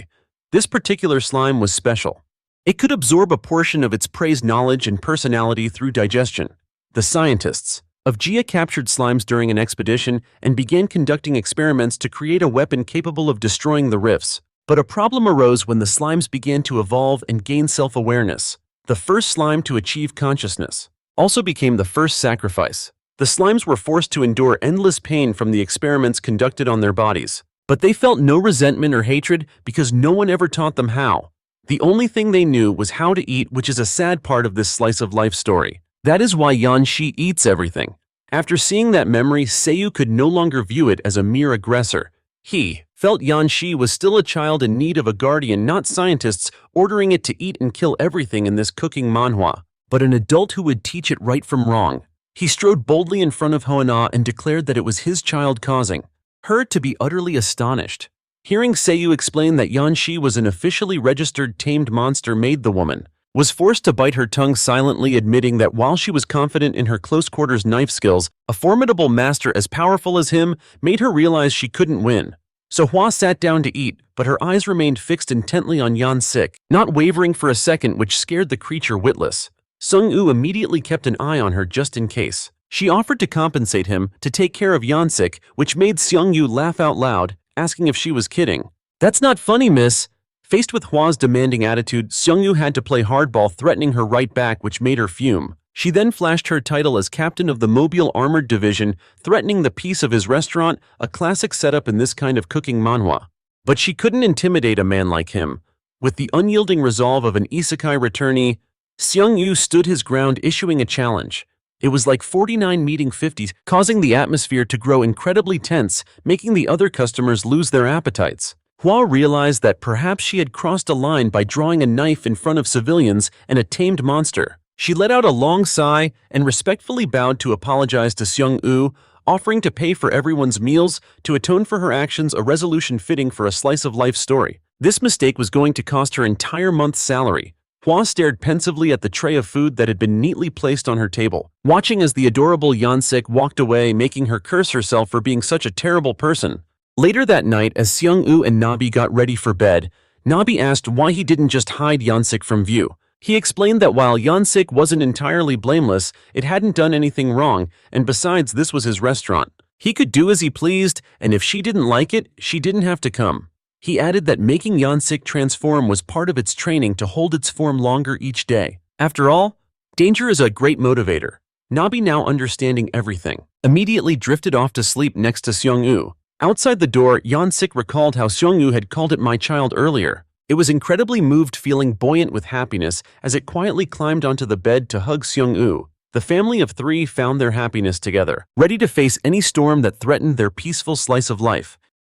This particular slime was special. It could absorb a portion of its prey's knowledge and personality through digestion. The scientists of Gia captured slimes during an expedition and began conducting experiments to create a weapon capable of destroying the rifts. But a problem arose when the slimes began to evolve and gain self-awareness. The first slime to achieve consciousness also became the first sacrifice. The slimes were forced to endure endless pain from the experiments conducted on their bodies. But they felt no resentment or hatred because no one ever taught them how. The only thing they knew was how to eat, which is a sad part of this slice of life story. That is why Yanxi eats everything. After seeing that memory, Seiyu could no longer view it as a mere aggressor. He felt Yanxi was still a child in need of a guardian, not scientists ordering it to eat and kill everything in this cooking manhwa, but an adult who would teach it right from wrong. He strode boldly in front of Hoana and declared that it was his child causing her to be utterly astonished. Hearing Seiyu explain that Yanxi was an officially registered tamed monster, made the woman was forced to bite her tongue silently, admitting that while she was confident in her close-quarters knife skills, a formidable master as powerful as him made her realize she couldn't win. So Hua sat down to eat, but her eyes remained fixed intently on Yansik, not wavering for a second, which scared the creature witless. Seung U immediately kept an eye on her just in case. She offered to compensate him to take care of Yansik, which made Seung U laugh out loud, asking if she was kidding. "That's not funny, miss." Faced with Hua's demanding attitude, Seung U had to play hardball, threatening her right back, which made her fume. She then flashed her title as captain of the Mobile Armored Division, threatening the peace of his restaurant, a classic setup in this kind of cooking manhwa. But she couldn't intimidate a man like him. With the unyielding resolve of an isekai returnee, Seung U stood his ground, issuing a challenge. It was like 49 meeting 50s, causing the atmosphere to grow incredibly tense, making the other customers lose their appetites. Hua realized that perhaps she had crossed a line by drawing a knife in front of civilians and a tamed monster. She let out a long sigh and respectfully bowed to apologize to Seung U, offering to pay for everyone's meals to atone for her actions, a resolution fitting for a slice of life story. This mistake was going to cost her entire month's salary. Hua stared pensively at the tray of food that had been neatly placed on her table, watching as the adorable Yansik walked away, making her curse herself for being such a terrible person. Later that night, as Seung U and Nabi got ready for bed, Nabi asked why he didn't just hide Yansik from view. He explained that while Yansik wasn't entirely blameless, it hadn't done anything wrong, and besides, this was his restaurant. He could do as he pleased, and if she didn't like it, she didn't have to come. He added that making Yansik transform was part of its training to hold its form longer each day. After all, danger is a great motivator. Nabi, now understanding everything, immediately drifted off to sleep next to Seung U. Outside the door, Yansik recalled how Seung U had called it my child earlier. It was incredibly moved, feeling buoyant with happiness as it quietly climbed onto the bed to hug Seung U. The family of three found their happiness together, ready to face any storm that threatened their peaceful slice of life.